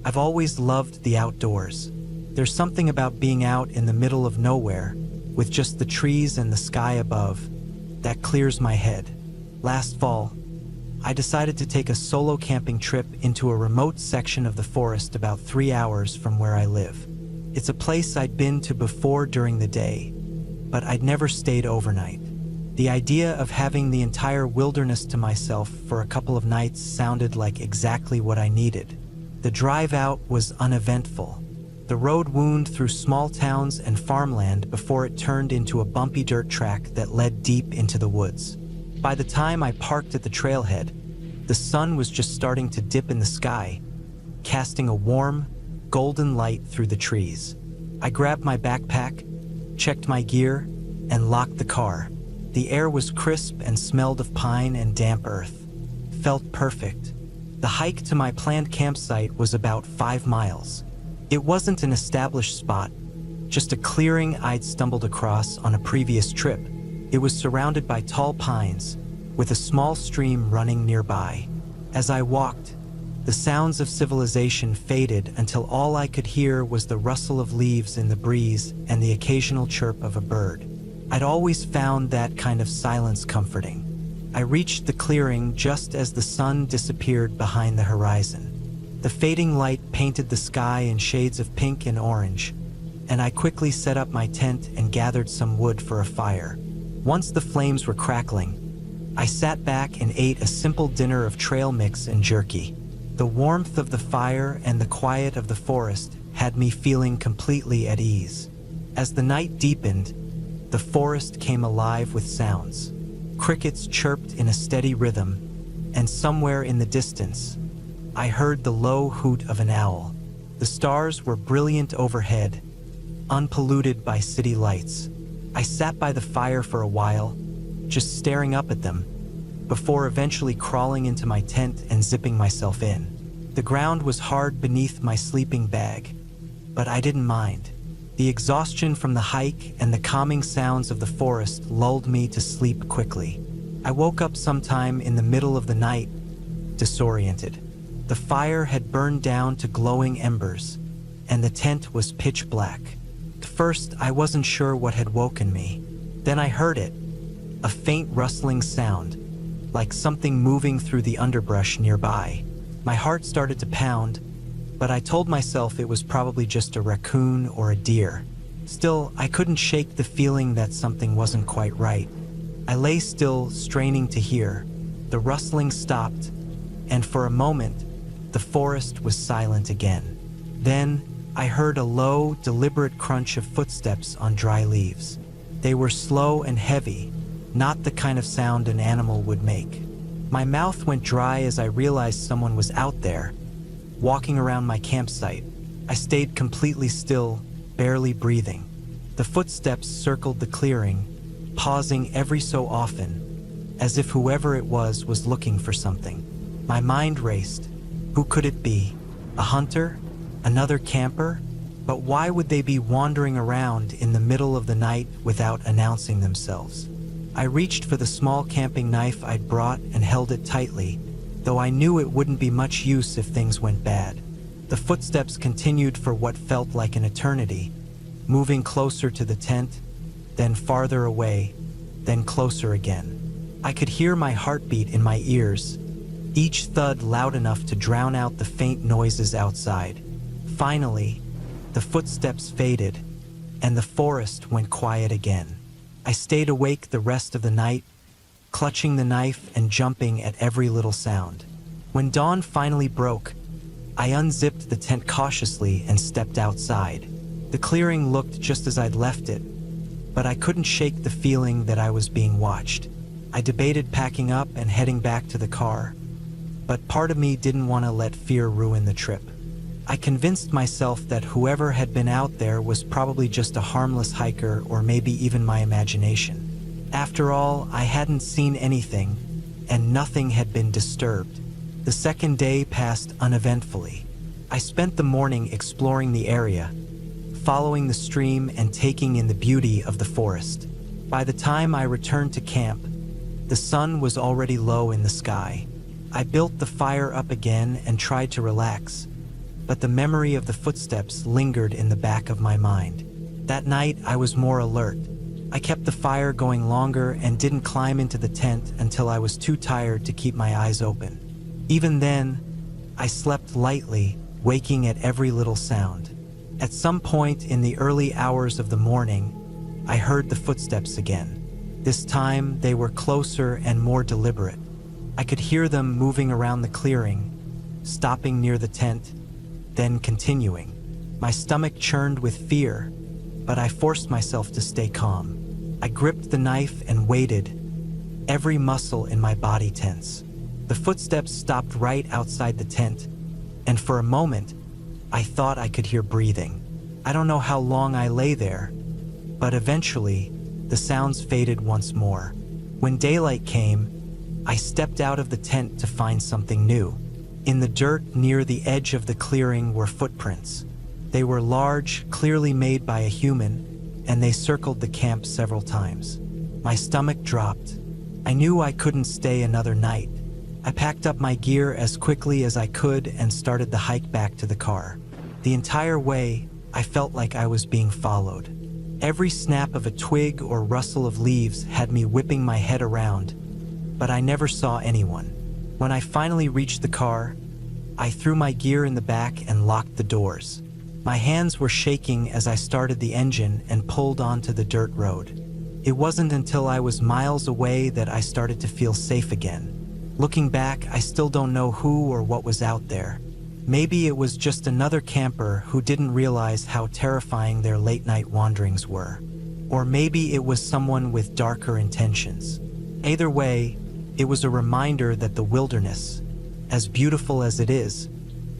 I've always loved the outdoors. There's something about being out in the middle of nowhere, with just the trees and the sky above, that clears my head. Last fall, I decided to take a solo camping trip into a remote section of the forest about 3 hours from where I live. It's a place I'd been to before during the day, but I'd never stayed overnight. The idea of having the entire wilderness to myself for a couple of nights sounded like exactly what I needed. The drive out was uneventful. The road wound through small towns and farmland before it turned into a bumpy dirt track that led deep into the woods. By the time I parked at the trailhead, the sun was just starting to dip in the sky, casting a warm, golden light through the trees. I grabbed my backpack, checked my gear, and locked the car. The air was crisp and smelled of pine and damp earth. Felt perfect. The hike to my planned campsite was about 5 miles. It wasn't an established spot, just a clearing I'd stumbled across on a previous trip. It was surrounded by tall pines, with a small stream running nearby. As I walked, the sounds of civilization faded until all I could hear was the rustle of leaves in the breeze and the occasional chirp of a bird. I'd always found that kind of silence comforting. I reached the clearing just as the sun disappeared behind the horizon. The fading light painted the sky in shades of pink and orange, and I quickly set up my tent and gathered some wood for a fire. Once the flames were crackling, I sat back and ate a simple dinner of trail mix and jerky. The warmth of the fire and the quiet of the forest had me feeling completely at ease. As the night deepened, the forest came alive with sounds. Crickets chirped in a steady rhythm, and somewhere in the distance, I heard the low hoot of an owl. The stars were brilliant overhead, unpolluted by city lights. I sat by the fire for a while, just staring up at them, before eventually crawling into my tent and zipping myself in. The ground was hard beneath my sleeping bag, but I didn't mind. The exhaustion from the hike and the calming sounds of the forest lulled me to sleep quickly. I woke up sometime in the middle of the night, disoriented. The fire had burned down to glowing embers, and the tent was pitch black. At first, I wasn't sure what had woken me. Then I heard it, a faint rustling sound, like something moving through the underbrush nearby. My heart started to pound, but I told myself it was probably just a raccoon or a deer. Still, I couldn't shake the feeling that something wasn't quite right. I lay still, straining to hear. The rustling stopped, and for a moment, the forest was silent again. Then, I heard a low, deliberate crunch of footsteps on dry leaves. They were slow and heavy, not the kind of sound an animal would make. My mouth went dry as I realized someone was out there, walking around my campsite. I stayed completely still, barely breathing. The footsteps circled the clearing, pausing every so often, as if whoever it was looking for something. My mind raced. Who could it be? A hunter? Another camper? But why would they be wandering around in the middle of the night without announcing themselves? I reached for the small camping knife I'd brought and held it tightly, though I knew it wouldn't be much use if things went bad. The footsteps continued for what felt like an eternity, moving closer to the tent, then farther away, then closer again. I could hear my heartbeat in my ears, each thud loud enough to drown out the faint noises outside. Finally, the footsteps faded, and the forest went quiet again. I stayed awake the rest of the night, clutching the knife and jumping at every little sound. When dawn finally broke, I unzipped the tent cautiously and stepped outside. The clearing looked just as I'd left it, but I couldn't shake the feeling that I was being watched. I debated packing up and heading back to the car, but part of me didn't want to let fear ruin the trip. I convinced myself that whoever had been out there was probably just a harmless hiker or maybe even my imagination. After all, I hadn't seen anything, and nothing had been disturbed. The second day passed uneventfully. I spent the morning exploring the area, following the stream and taking in the beauty of the forest. By the time I returned to camp, the sun was already low in the sky. I built the fire up again and tried to relax, but the memory of the footsteps lingered in the back of my mind. That night, I was more alert. I kept the fire going longer and didn't climb into the tent until I was too tired to keep my eyes open. Even then, I slept lightly, waking at every little sound. At some point in the early hours of the morning, I heard the footsteps again. This time, they were closer and more deliberate. I could hear them moving around the clearing, stopping near the tent, then continuing. My stomach churned with fear, but I forced myself to stay calm. I gripped the knife and waited, every muscle in my body tense. The footsteps stopped right outside the tent, and for a moment, I thought I could hear breathing. I don't know how long I lay there, but eventually, the sounds faded once more. When daylight came, I stepped out of the tent to find something new. In the dirt near the edge of the clearing were footprints. They were large, clearly made by a human, and they circled the camp several times. My stomach dropped. I knew I couldn't stay another night. I packed up my gear as quickly as I could and started the hike back to the car. The entire way, I felt like I was being followed. Every snap of a twig or rustle of leaves had me whipping my head around, but I never saw anyone. When I finally reached the car, I threw my gear in the back and locked the doors. My hands were shaking as I started the engine and pulled onto the dirt road. It wasn't until I was miles away that I started to feel safe again. Looking back, I still don't know who or what was out there. Maybe it was just another camper who didn't realize how terrifying their late-night wanderings were. Or maybe it was someone with darker intentions. Either way, it was a reminder that the wilderness, as beautiful as it is,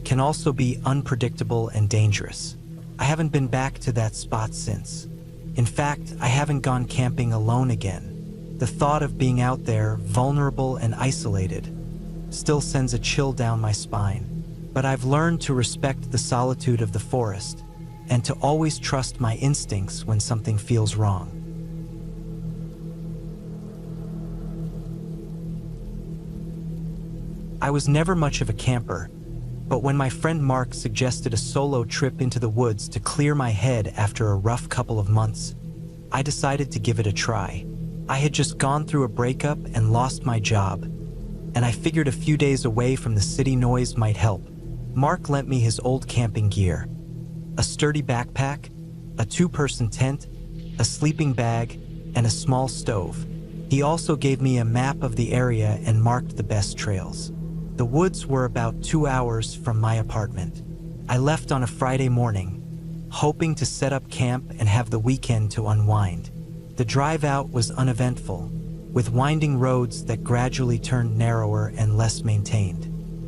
can also be unpredictable and dangerous. I haven't been back to that spot since. In fact, I haven't gone camping alone again. The thought of being out there, vulnerable and isolated, still sends a chill down my spine. But I've learned to respect the solitude of the forest and to always trust my instincts when something feels wrong. I was never much of a camper, but when my friend Mark suggested a solo trip into the woods to clear my head after a rough couple of months, I decided to give it a try. I had just gone through a breakup and lost my job, and I figured a few days away from the city noise might help. Mark lent me his old camping gear: a sturdy backpack, a two-person tent, a sleeping bag, and a small stove. He also gave me a map of the area and marked the best trails. The woods were about 2 hours from my apartment. I left on a Friday morning, hoping to set up camp and have the weekend to unwind. The drive out was uneventful, with winding roads that gradually turned narrower and less maintained.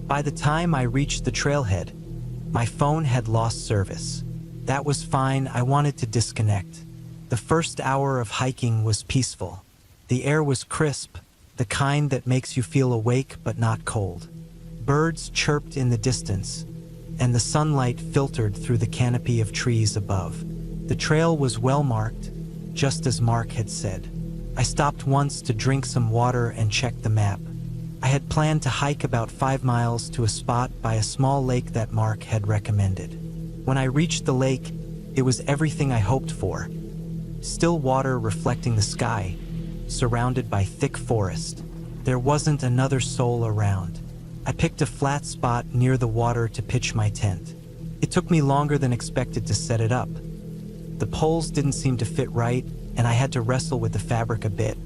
By the time I reached the trailhead, my phone had lost service. That was fine, I wanted to disconnect. The first hour of hiking was peaceful. The air was crisp, the kind that makes you feel awake but not cold. Birds chirped in the distance, and the sunlight filtered through the canopy of trees above. The trail was well marked, just as Mark had said. I stopped once to drink some water and check the map. I had planned to hike about 5 miles to a spot by a small lake that Mark had recommended. When I reached the lake, it was everything I hoped for. Still water reflecting the sky, surrounded by thick forest. There wasn't another soul around. I picked a flat spot near the water to pitch my tent. It took me longer than expected to set it up. The poles didn't seem to fit right, and I had to wrestle with the fabric a bit.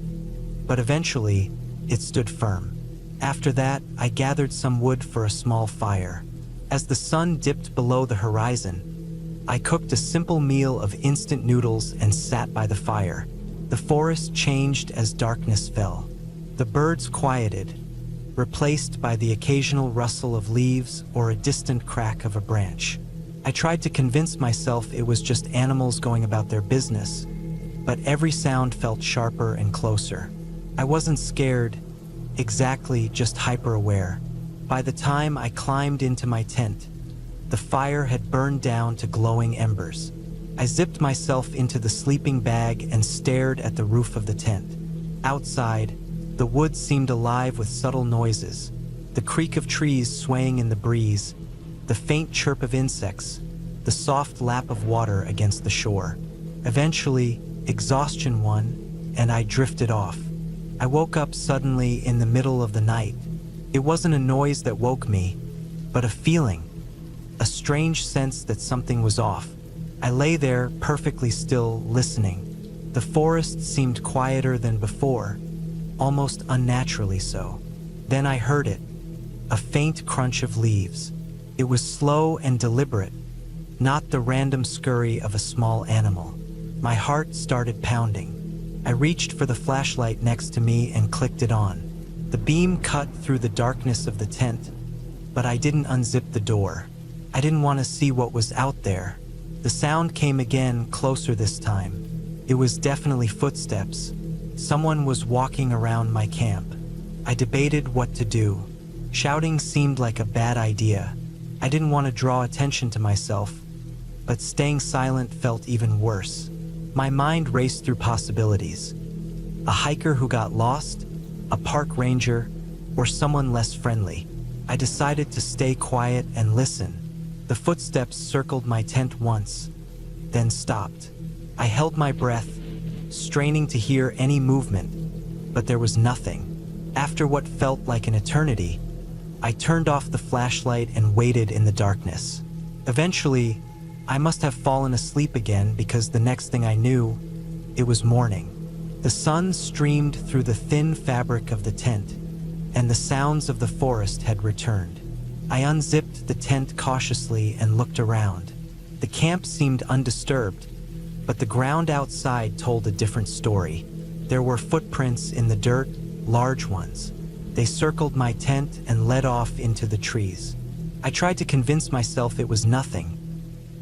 But eventually, it stood firm. After that, I gathered some wood for a small fire. As the sun dipped below the horizon, I cooked a simple meal of instant noodles and sat by the fire. The forest changed as darkness fell. The birds quieted, replaced by the occasional rustle of leaves or a distant crack of a branch. I tried to convince myself it was just animals going about their business, but every sound felt sharper and closer. I wasn't scared, exactly, just hyper-aware. By the time I climbed into my tent, the fire had burned down to glowing embers. I zipped myself into the sleeping bag and stared at the roof of the tent. Outside, the woods seemed alive with subtle noises, the creak of trees swaying in the breeze, the faint chirp of insects, the soft lap of water against the shore. Eventually, exhaustion won, and I drifted off. I woke up suddenly in the middle of the night. It wasn't a noise that woke me, but a feeling, a strange sense that something was off. I lay there, perfectly still, listening. The forest seemed quieter than before, almost unnaturally so. Then I heard it, a faint crunch of leaves. It was slow and deliberate, not the random scurry of a small animal. My heart started pounding. I reached for the flashlight next to me and clicked it on. The beam cut through the darkness of the tent, but I didn't unzip the door. I didn't want to see what was out there. The sound came again, closer this time. It was definitely footsteps. Someone was walking around my camp. I debated what to do. Shouting seemed like a bad idea. I didn't want to draw attention to myself, but staying silent felt even worse. My mind raced through possibilities. A hiker who got lost, a park ranger, or someone less friendly. I decided to stay quiet and listen. The footsteps circled my tent once, then stopped. I held my breath, straining to hear any movement, but there was nothing. After what felt like an eternity, I turned off the flashlight and waited in the darkness. Eventually, I must have fallen asleep again because the next thing I knew, it was morning. The sun streamed through the thin fabric of the tent, and the sounds of the forest had returned. I unzipped the tent cautiously and looked around. The camp seemed undisturbed, but the ground outside told a different story. There were footprints in the dirt, large ones. They circled my tent and led off into the trees. I tried to convince myself it was nothing,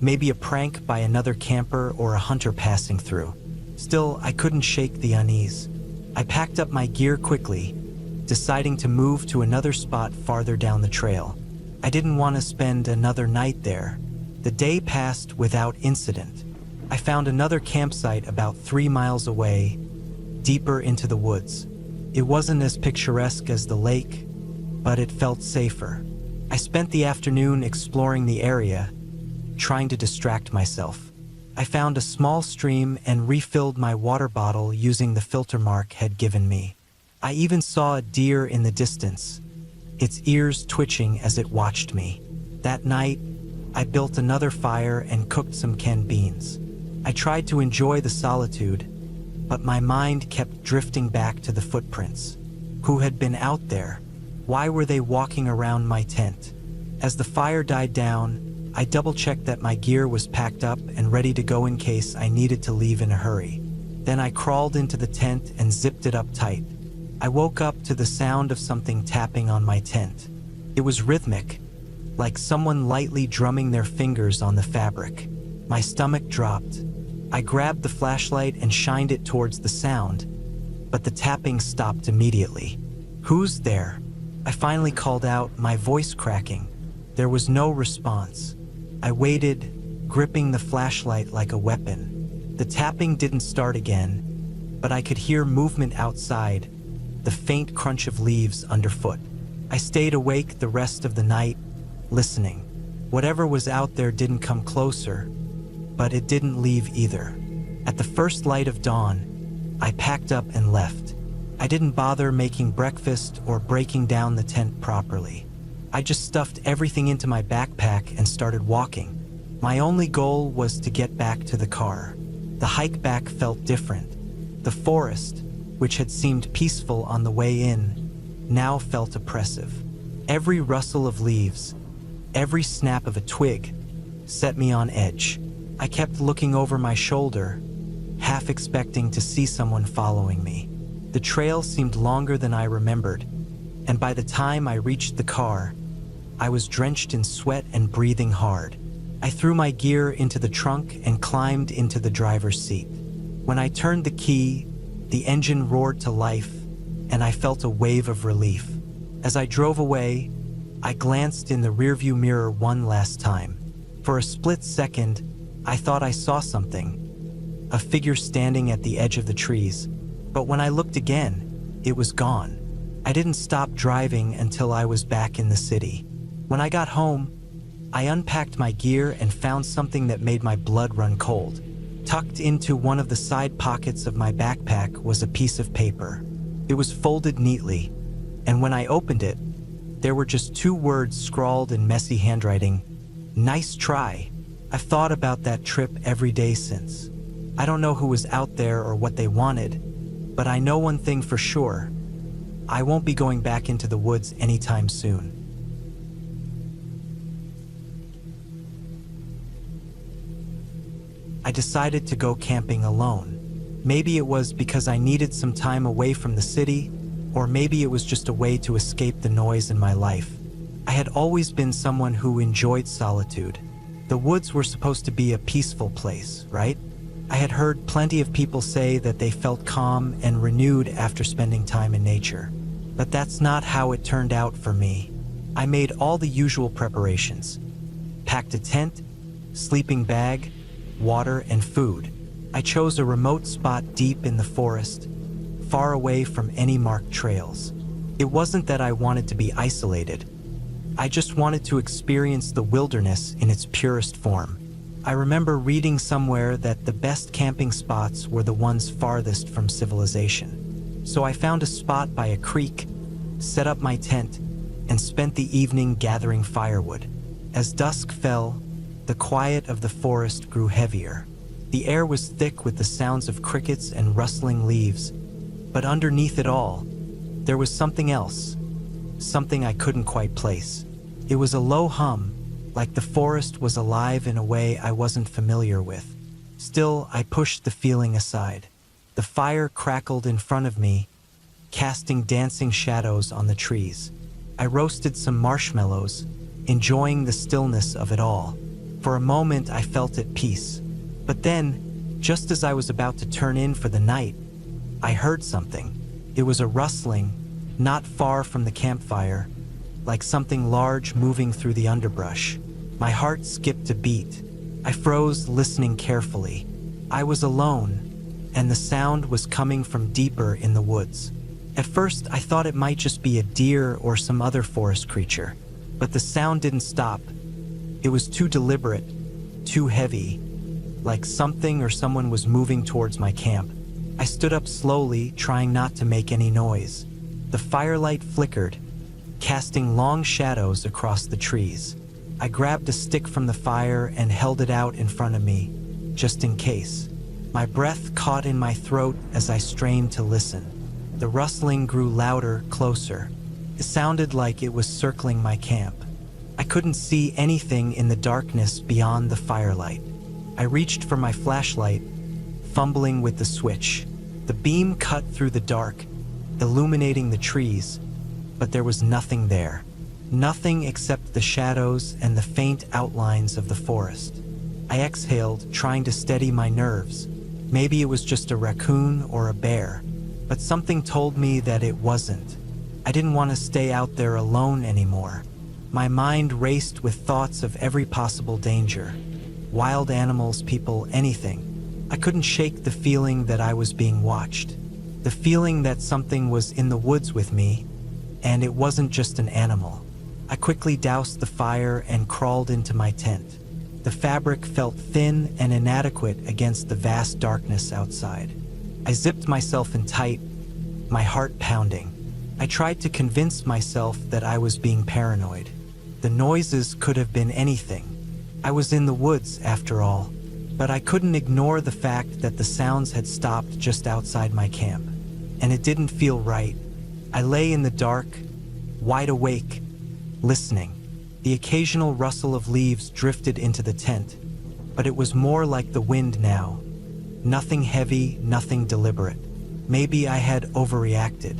maybe a prank by another camper or a hunter passing through. Still, I couldn't shake the unease. I packed up my gear quickly, deciding to move to another spot farther down the trail. I didn't want to spend another night there. The day passed without incident. I found another campsite about 3 miles away, deeper into the woods. It wasn't as picturesque as the lake, but it felt safer. I spent the afternoon exploring the area, trying to distract myself. I found a small stream and refilled my water bottle using the filter Mark had given me. I even saw a deer in the distance, its ears twitching as it watched me. That night, I built another fire and cooked some canned beans. I tried to enjoy the solitude, but my mind kept drifting back to the footprints. Who had been out there? Why were they walking around my tent? As the fire died down, I double-checked that my gear was packed up and ready to go in case I needed to leave in a hurry. Then I crawled into the tent and zipped it up tight. I woke up to the sound of something tapping on my tent. It was rhythmic, like someone lightly drumming their fingers on the fabric. My stomach dropped. I grabbed the flashlight and shined it towards the sound, but the tapping stopped immediately. "Who's there?" I finally called out, my voice cracking. There was no response. I waited, gripping the flashlight like a weapon. The tapping didn't start again, but I could hear movement outside, the faint crunch of leaves underfoot. I stayed awake the rest of the night, listening. Whatever was out there didn't come closer, but it didn't leave either. At the first light of dawn, I packed up and left. I didn't bother making breakfast or breaking down the tent properly. I just stuffed everything into my backpack and started walking. My only goal was to get back to the car. The hike back felt different. The forest, which had seemed peaceful on the way in, now felt oppressive. Every rustle of leaves, every snap of a twig, set me on edge. I kept looking over my shoulder, half expecting to see someone following me. The trail seemed longer than I remembered, and by the time I reached the car, I was drenched in sweat and breathing hard. I threw my gear into the trunk and climbed into the driver's seat. When I turned the key, the engine roared to life, and I felt a wave of relief. As I drove away, I glanced in the rearview mirror one last time. For a split second, I thought I saw something, a figure standing at the edge of the trees. But when I looked again, it was gone. I didn't stop driving until I was back in the city. When I got home, I unpacked my gear and found something that made my blood run cold. Tucked into one of the side pockets of my backpack was a piece of paper. It was folded neatly, and when I opened it, there were just 2 words scrawled in messy handwriting: "Nice try." I've thought about that trip every day since. I don't know who was out there or what they wanted, but I know one thing for sure: I won't be going back into the woods anytime soon. I decided to go camping alone. Maybe it was because I needed some time away from the city, or maybe it was just a way to escape the noise in my life. I had always been someone who enjoyed solitude. The woods were supposed to be a peaceful place, right? I had heard plenty of people say that they felt calm and renewed after spending time in nature. But that's not how it turned out for me. I made all the usual preparations. Packed a tent, sleeping bag, water, and food. I chose a remote spot deep in the forest, far away from any marked trails. It wasn't that I wanted to be isolated. I just wanted to experience the wilderness in its purest form. I remember reading somewhere that the best camping spots were the ones farthest from civilization. So I found a spot by a creek, set up my tent, and spent the evening gathering firewood. As dusk fell, the quiet of the forest grew heavier. The air was thick with the sounds of crickets and rustling leaves, but underneath it all, there was something else, something I couldn't quite place. It was a low hum, like the forest was alive in a way I wasn't familiar with. Still, I pushed the feeling aside. The fire crackled in front of me, casting dancing shadows on the trees. I roasted some marshmallows, enjoying the stillness of it all. For a moment, I felt at peace. But then, just as I was about to turn in for the night, I heard something. It was a rustling, not far from the campfire, like something large moving through the underbrush. My heart skipped a beat. I froze, listening carefully. I was alone, and the sound was coming from deeper in the woods. At first, I thought it might just be a deer or some other forest creature, but the sound didn't stop. It was too deliberate, too heavy, like something or someone was moving towards my camp. I stood up slowly, trying not to make any noise. The firelight flickered, casting long shadows across the trees. I grabbed a stick from the fire and held it out in front of me, just in case. My breath caught in my throat as I strained to listen. The rustling grew louder, closer. It sounded like it was circling my camp. I couldn't see anything in the darkness beyond the firelight. I reached for my flashlight, fumbling with the switch. The beam cut through the dark, illuminating the trees, but there was nothing there. Nothing except the shadows and the faint outlines of the forest. I exhaled, trying to steady my nerves. Maybe it was just a raccoon or a bear, but something told me that it wasn't. I didn't want to stay out there alone anymore. My mind raced with thoughts of every possible danger. Wild animals, people, anything. I couldn't shake the feeling that I was being watched. The feeling that something was in the woods with me, and it wasn't just an animal. I quickly doused the fire and crawled into my tent. The fabric felt thin and inadequate against the vast darkness outside. I zipped myself in tight, my heart pounding. I tried to convince myself that I was being paranoid. The noises could have been anything. I was in the woods, after all, but I couldn't ignore the fact that the sounds had stopped just outside my camp, and it didn't feel right. I lay in the dark, wide awake, listening. The occasional rustle of leaves drifted into the tent, but it was more like the wind now. Nothing heavy, nothing deliberate. Maybe I had overreacted.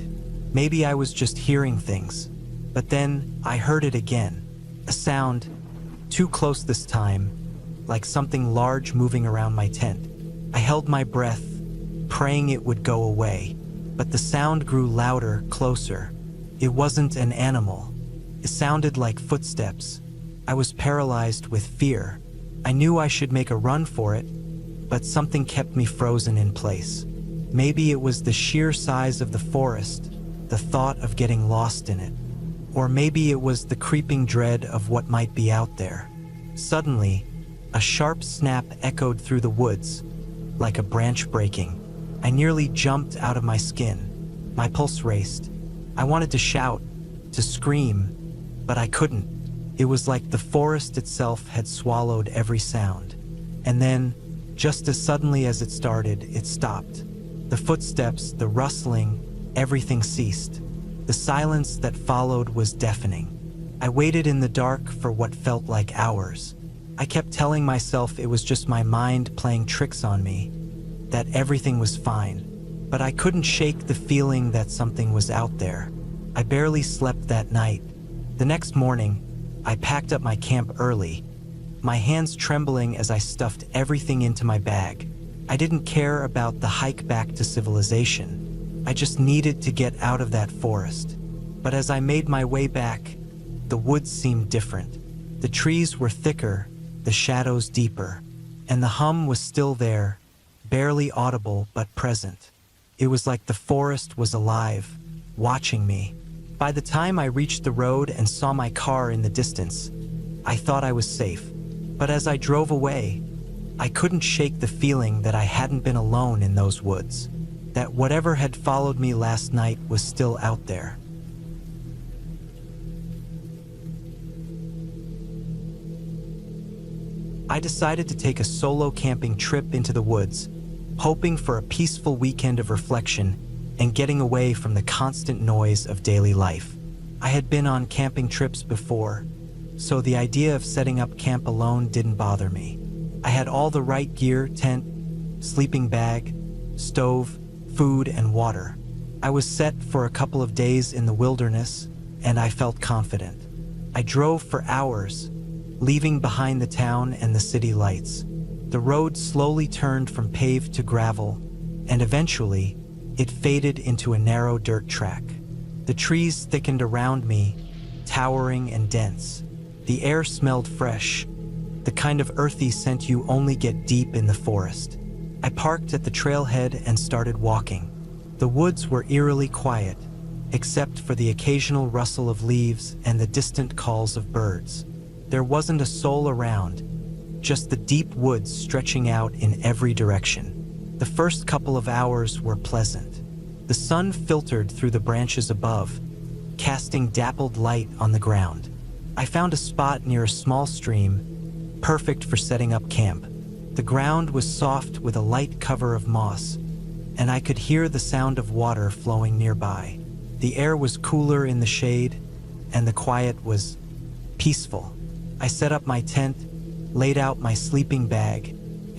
Maybe I was just hearing things. But then I heard it again. A sound, too close this time, like something large moving around my tent. I held my breath, praying it would go away. But the sound grew louder, closer. It wasn't an animal. It sounded like footsteps. I was paralyzed with fear. I knew I should make a run for it, but something kept me frozen in place. Maybe it was the sheer size of the forest, the thought of getting lost in it. Or maybe it was the creeping dread of what might be out there. Suddenly, a sharp snap echoed through the woods, like a branch breaking. I nearly jumped out of my skin. My pulse raced. I wanted to shout, to scream, but I couldn't. It was like the forest itself had swallowed every sound. And then, just as suddenly as it started, it stopped. The footsteps, the rustling, everything ceased. The silence that followed was deafening. I waited in the dark for what felt like hours. I kept telling myself it was just my mind playing tricks on me, that everything was fine. But I couldn't shake the feeling that something was out there. I barely slept that night. The next morning, I packed up my camp early, my hands trembling as I stuffed everything into my bag. I didn't care about the hike back to civilization. I just needed to get out of that forest. But as I made my way back, the woods seemed different. The trees were thicker, the shadows deeper, and the hum was still there, barely audible but present. It was like the forest was alive, watching me. By the time I reached the road and saw my car in the distance, I thought I was safe. But as I drove away, I couldn't shake the feeling that I hadn't been alone in those woods, that whatever had followed me last night was still out there. I decided to take a solo camping trip into the woods, hoping for a peaceful weekend of reflection and getting away from the constant noise of daily life. I had been on camping trips before, so the idea of setting up camp alone didn't bother me. I had all the right gear: tent, sleeping bag, stove, food, and water. I was set for a couple of days in the wilderness, and I felt confident. I drove for hours, leaving behind the town and the city lights. The road slowly turned from paved to gravel, and eventually, it faded into a narrow dirt track. The trees thickened around me, towering and dense. The air smelled fresh, the kind of earthy scent you only get deep in the forest. I parked at the trailhead and started walking. The woods were eerily quiet, except for the occasional rustle of leaves and the distant calls of birds. There wasn't a soul around, just the deep woods stretching out in every direction. The first couple of hours were pleasant. The sun filtered through the branches above, casting dappled light on the ground. I found a spot near a small stream, perfect for setting up camp. The ground was soft with a light cover of moss, and I could hear the sound of water flowing nearby. The air was cooler in the shade, and the quiet was peaceful. I set up my tent, laid out my sleeping bag,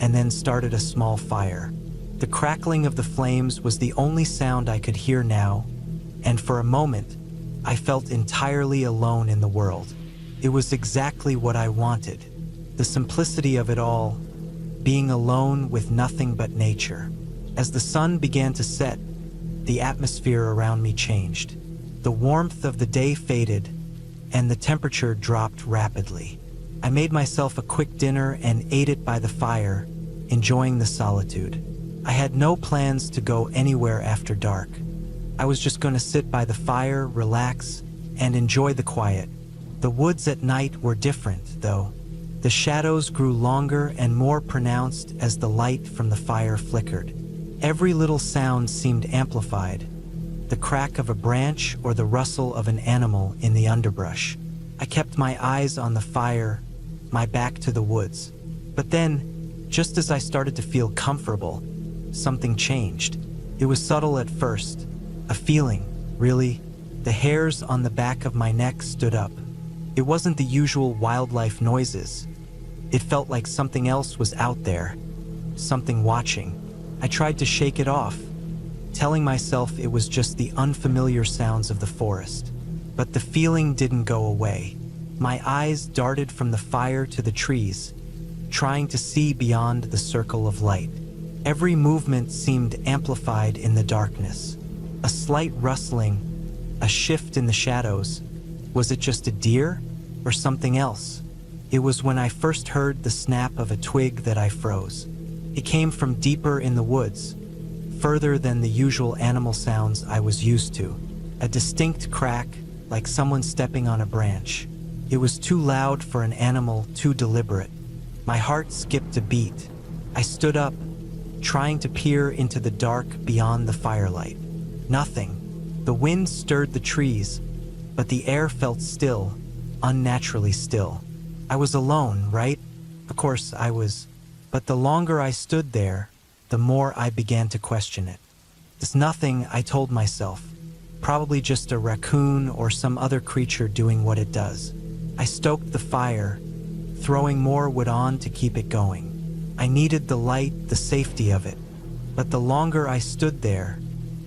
and then started a small fire. The crackling of the flames was the only sound I could hear now, and for a moment, I felt entirely alone in the world. It was exactly what I wanted. The simplicity of it all, being alone with nothing but nature. As the sun began to set, the atmosphere around me changed. The warmth of the day faded, and the temperature dropped rapidly. I made myself a quick dinner and ate it by the fire, enjoying the solitude. I had no plans to go anywhere after dark. I was just going to sit by the fire, relax, and enjoy the quiet. The woods at night were different, though. The shadows grew longer and more pronounced as the light from the fire flickered. Every little sound seemed amplified, the crack of a branch or the rustle of an animal in the underbrush. I kept my eyes on the fire, my back to the woods. But then, just as I started to feel comfortable, something changed. It was subtle at first, a feeling, really. The hairs on the back of my neck stood up. It wasn't the usual wildlife noises. It felt like something else was out there, something watching. I tried to shake it off, telling myself it was just the unfamiliar sounds of the forest. But the feeling didn't go away. My eyes darted from the fire to the trees, trying to see beyond the circle of light. Every movement seemed amplified in the darkness. A slight rustling, a shift in the shadows. Was it just a deer or something else? It was when I first heard the snap of a twig that I froze. It came from deeper in the woods, further than the usual animal sounds I was used to. A distinct crack, like someone stepping on a branch. It was too loud for an animal, too deliberate. My heart skipped a beat. I stood up, trying to peer into the dark beyond the firelight. Nothing. The wind stirred the trees, but the air felt still, unnaturally still. I was alone, right? Of course I was. But the longer I stood there, the more I began to question it. It's nothing, I told myself. Probably just a raccoon or some other creature doing what it does. I stoked the fire, throwing more wood on to keep it going. I needed the light, the safety of it. But the longer I stood there,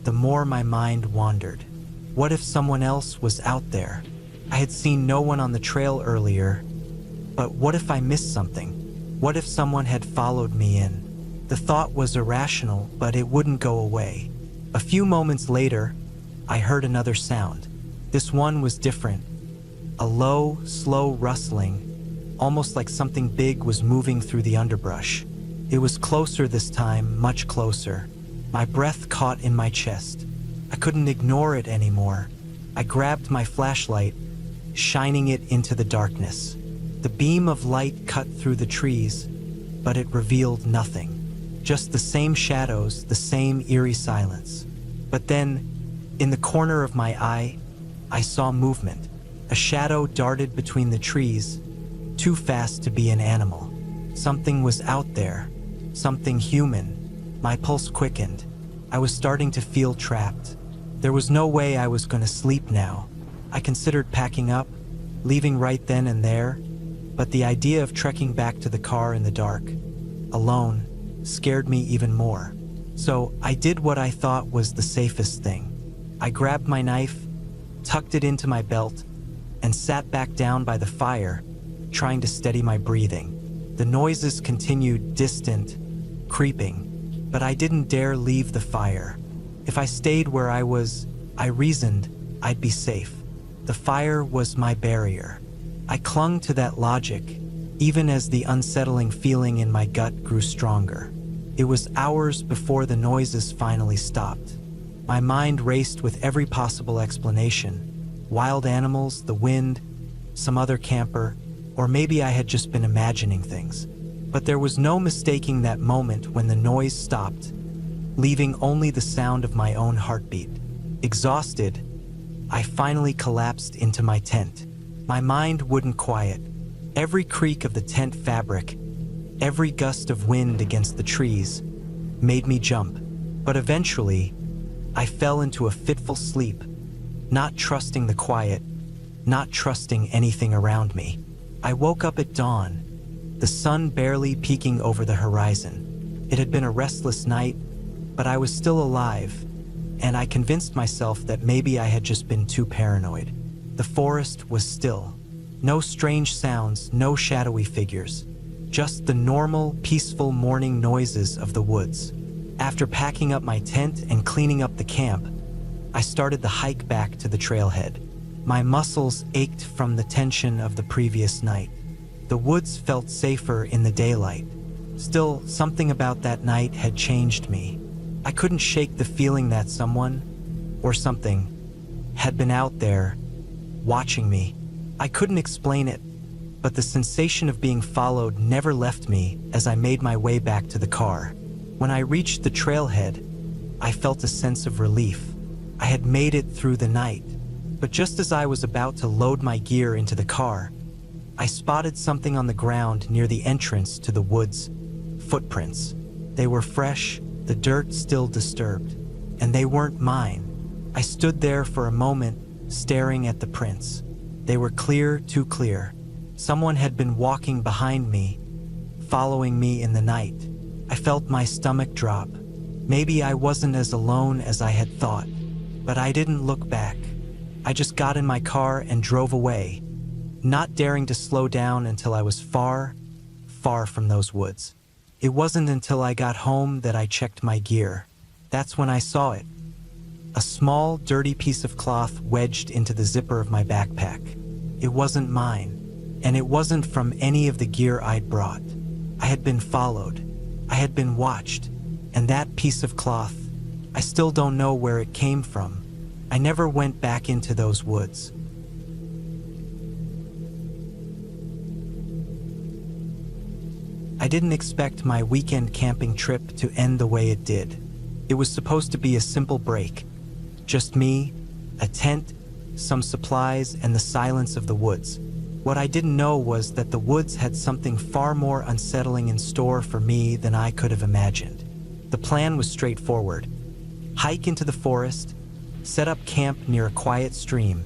the more my mind wandered. What if someone else was out there? I had seen no one on the trail earlier, but what if I missed something? What if someone had followed me in? The thought was irrational, but it wouldn't go away. A few moments later, I heard another sound. This one was different. A low, slow rustling, almost like something big was moving through the underbrush. It was closer this time, much closer. My breath caught in my chest. I couldn't ignore it anymore. I grabbed my flashlight, shining it into the darkness. The beam of light cut through the trees, but it revealed nothing. Just the same shadows, the same eerie silence. But then, in the corner of my eye, I saw movement. A shadow darted between the trees, too fast to be an animal. Something was out there, something human. My pulse quickened. I was starting to feel trapped. There was no way I was going to sleep now. I considered packing up, leaving right then and there, but the idea of trekking back to the car in the dark, alone, scared me even more. So I did what I thought was the safest thing. I grabbed my knife, tucked it into my belt, and sat back down by the fire, trying to steady my breathing. The noises continued, distant, creeping, but I didn't dare leave the fire. If I stayed where I was, I reasoned, I'd be safe. The fire was my barrier. I clung to that logic, even as the unsettling feeling in my gut grew stronger. It was hours before the noises finally stopped. My mind raced with every possible explanation. Wild animals, the wind, some other camper, or maybe I had just been imagining things. But there was no mistaking that moment when the noise stopped, leaving only the sound of my own heartbeat. Exhausted, I finally collapsed into my tent. My mind wouldn't quiet. Every creak of the tent fabric, every gust of wind against the trees, made me jump. But eventually, I fell into a fitful sleep, not trusting the quiet, not trusting anything around me. I woke up at dawn, the sun barely peeking over the horizon. It had been a restless night, but I was still alive, and I convinced myself that maybe I had just been too paranoid. The forest was still. No strange sounds, no shadowy figures. Just the normal, peaceful morning noises of the woods. After packing up my tent and cleaning up the camp, I started the hike back to the trailhead. My muscles ached from the tension of the previous night. The woods felt safer in the daylight. Still, something about that night had changed me. I couldn't shake the feeling that someone, or something, had been out there, watching me. I couldn't explain it, but the sensation of being followed never left me as I made my way back to the car. When I reached the trailhead, I felt a sense of relief. I had made it through the night, but just as I was about to load my gear into the car, I spotted something on the ground near the entrance to the woods. Footprints. They were fresh, the dirt still disturbed, and they weren't mine. I stood there for a moment, staring at the prints. They were clear, too clear. Someone had been walking behind me, following me in the night. I felt my stomach drop. Maybe I wasn't as alone as I had thought, but I didn't look back. I just got in my car and drove away, not daring to slow down until I was far, far from those woods. It wasn't until I got home that I checked my gear. That's when I saw it. A small, dirty piece of cloth wedged into the zipper of my backpack. It wasn't mine, and it wasn't from any of the gear I'd brought. I had been followed. I had been watched, and that piece of cloth, I still don't know where it came from. I never went back into those woods. I didn't expect my weekend camping trip to end the way it did. It was supposed to be a simple break. Just me, a tent, some supplies, and the silence of the woods. What I didn't know was that the woods had something far more unsettling in store for me than I could have imagined. The plan was straightforward. Hike into the forest, set up camp near a quiet stream,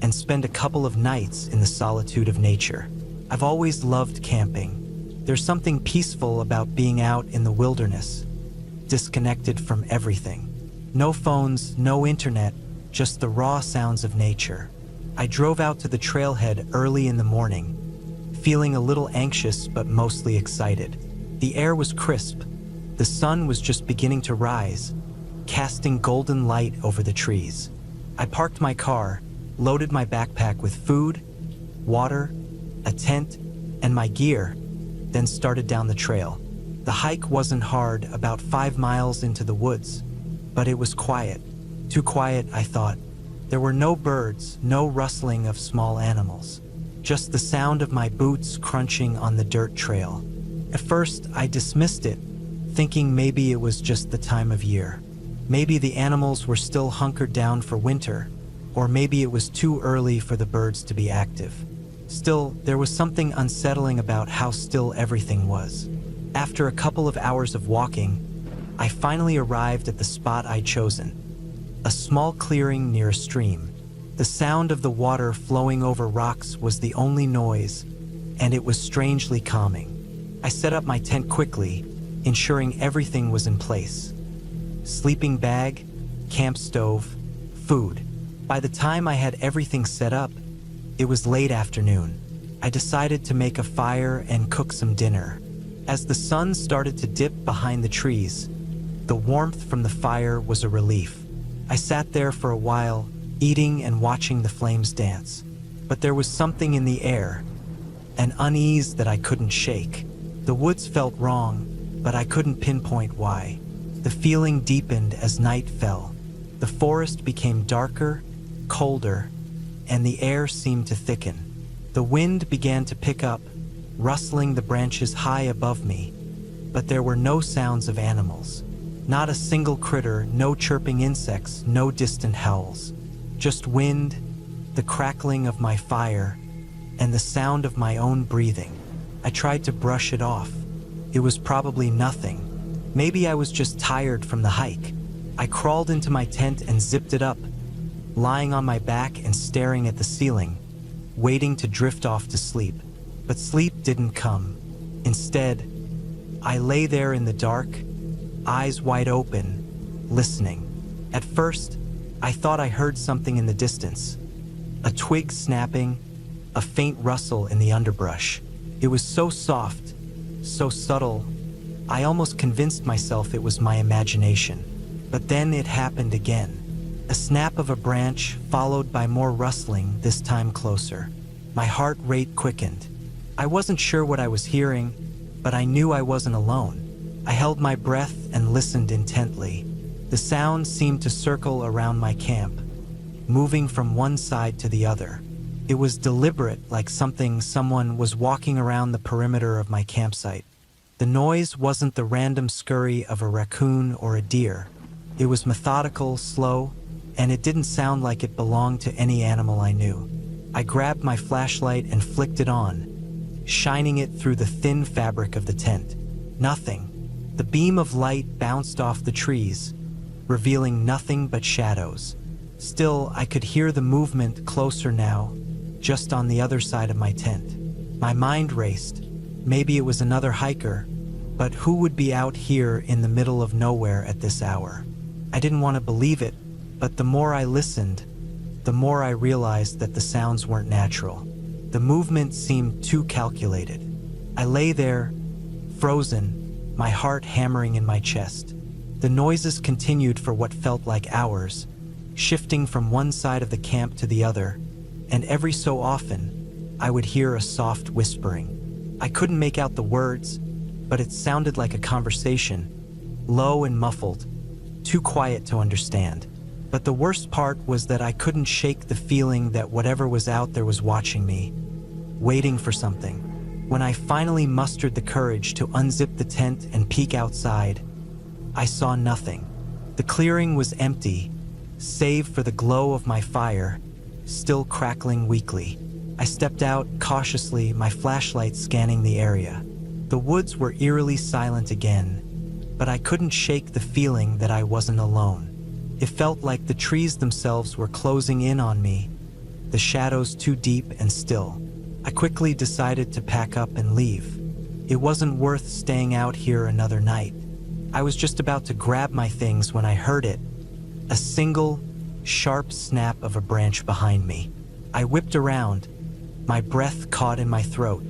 and spend a couple of nights in the solitude of nature. I've always loved camping. There's something peaceful about being out in the wilderness, disconnected from everything. No phones, no internet, just the raw sounds of nature. I drove out to the trailhead early in the morning, feeling a little anxious but mostly excited. The air was crisp. The sun was just beginning to rise, casting golden light over the trees. I parked my car, loaded my backpack with food, water, a tent, and my gear, then started down the trail. The hike wasn't hard, about 5 miles into the woods, but it was quiet. Too quiet, I thought. There were no birds, no rustling of small animals, just the sound of my boots crunching on the dirt trail. At first, I dismissed it, thinking maybe it was just the time of year. Maybe the animals were still hunkered down for winter, or maybe it was too early for the birds to be active. Still, there was something unsettling about how still everything was. After a couple of hours of walking, I finally arrived at the spot I'd chosen. A small clearing near a stream. The sound of the water flowing over rocks was the only noise, and it was strangely calming. I set up my tent quickly, ensuring everything was in place. Sleeping bag, camp stove, food. By the time I had everything set up, it was late afternoon. I decided to make a fire and cook some dinner. As the sun started to dip behind the trees, the warmth from the fire was a relief. I sat there for a while, eating and watching the flames dance. But there was something in the air, an unease that I couldn't shake. The woods felt wrong, but I couldn't pinpoint why. The feeling deepened as night fell. The forest became darker, colder, and the air seemed to thicken. The wind began to pick up, rustling the branches high above me, but there were no sounds of animals. Not a single critter, no chirping insects, no distant howls. Just wind, the crackling of my fire, and the sound of my own breathing. I tried to brush it off. It was probably nothing. Maybe I was just tired from the hike. I crawled into my tent and zipped it up, lying on my back and staring at the ceiling, waiting to drift off to sleep. But sleep didn't come. Instead, I lay there in the dark, eyes wide open, listening. At first, I thought I heard something in the distance. A twig snapping, a faint rustle in the underbrush. It was so soft, so subtle, I almost convinced myself it was my imagination. But then it happened again. A snap of a branch, followed by more rustling, this time closer. My heart rate quickened. I wasn't sure what I was hearing, but I knew I wasn't alone. I held my breath and listened intently. The sound seemed to circle around my camp, moving from one side to the other. It was deliberate, like someone was walking around the perimeter of my campsite. The noise wasn't the random scurry of a raccoon or a deer. It was methodical, slow, and it didn't sound like it belonged to any animal I knew. I grabbed my flashlight and flicked it on, shining it through the thin fabric of the tent. Nothing. The beam of light bounced off the trees, revealing nothing but shadows. Still, I could hear the movement closer now, just on the other side of my tent. My mind raced. Maybe it was another hiker, but who would be out here in the middle of nowhere at this hour? I didn't want to believe it, but the more I listened, the more I realized that the sounds weren't natural. The movement seemed too calculated. I lay there, frozen, my heart hammering in my chest. The noises continued for what felt like hours, shifting from one side of the camp to the other, and every so often, I would hear a soft whispering. I couldn't make out the words, but it sounded like a conversation, low and muffled, too quiet to understand. But the worst part was that I couldn't shake the feeling that whatever was out there was watching me, waiting for something. When I finally mustered the courage to unzip the tent and peek outside, I saw nothing. The clearing was empty, save for the glow of my fire, still crackling weakly. I stepped out cautiously, my flashlight scanning the area. The woods were eerily silent again, but I couldn't shake the feeling that I wasn't alone. It felt like the trees themselves were closing in on me, the shadows too deep and still. I quickly decided to pack up and leave. It wasn't worth staying out here another night. I was just about to grab my things when I heard it, a single, sharp snap of a branch behind me. I whipped around, my breath caught in my throat.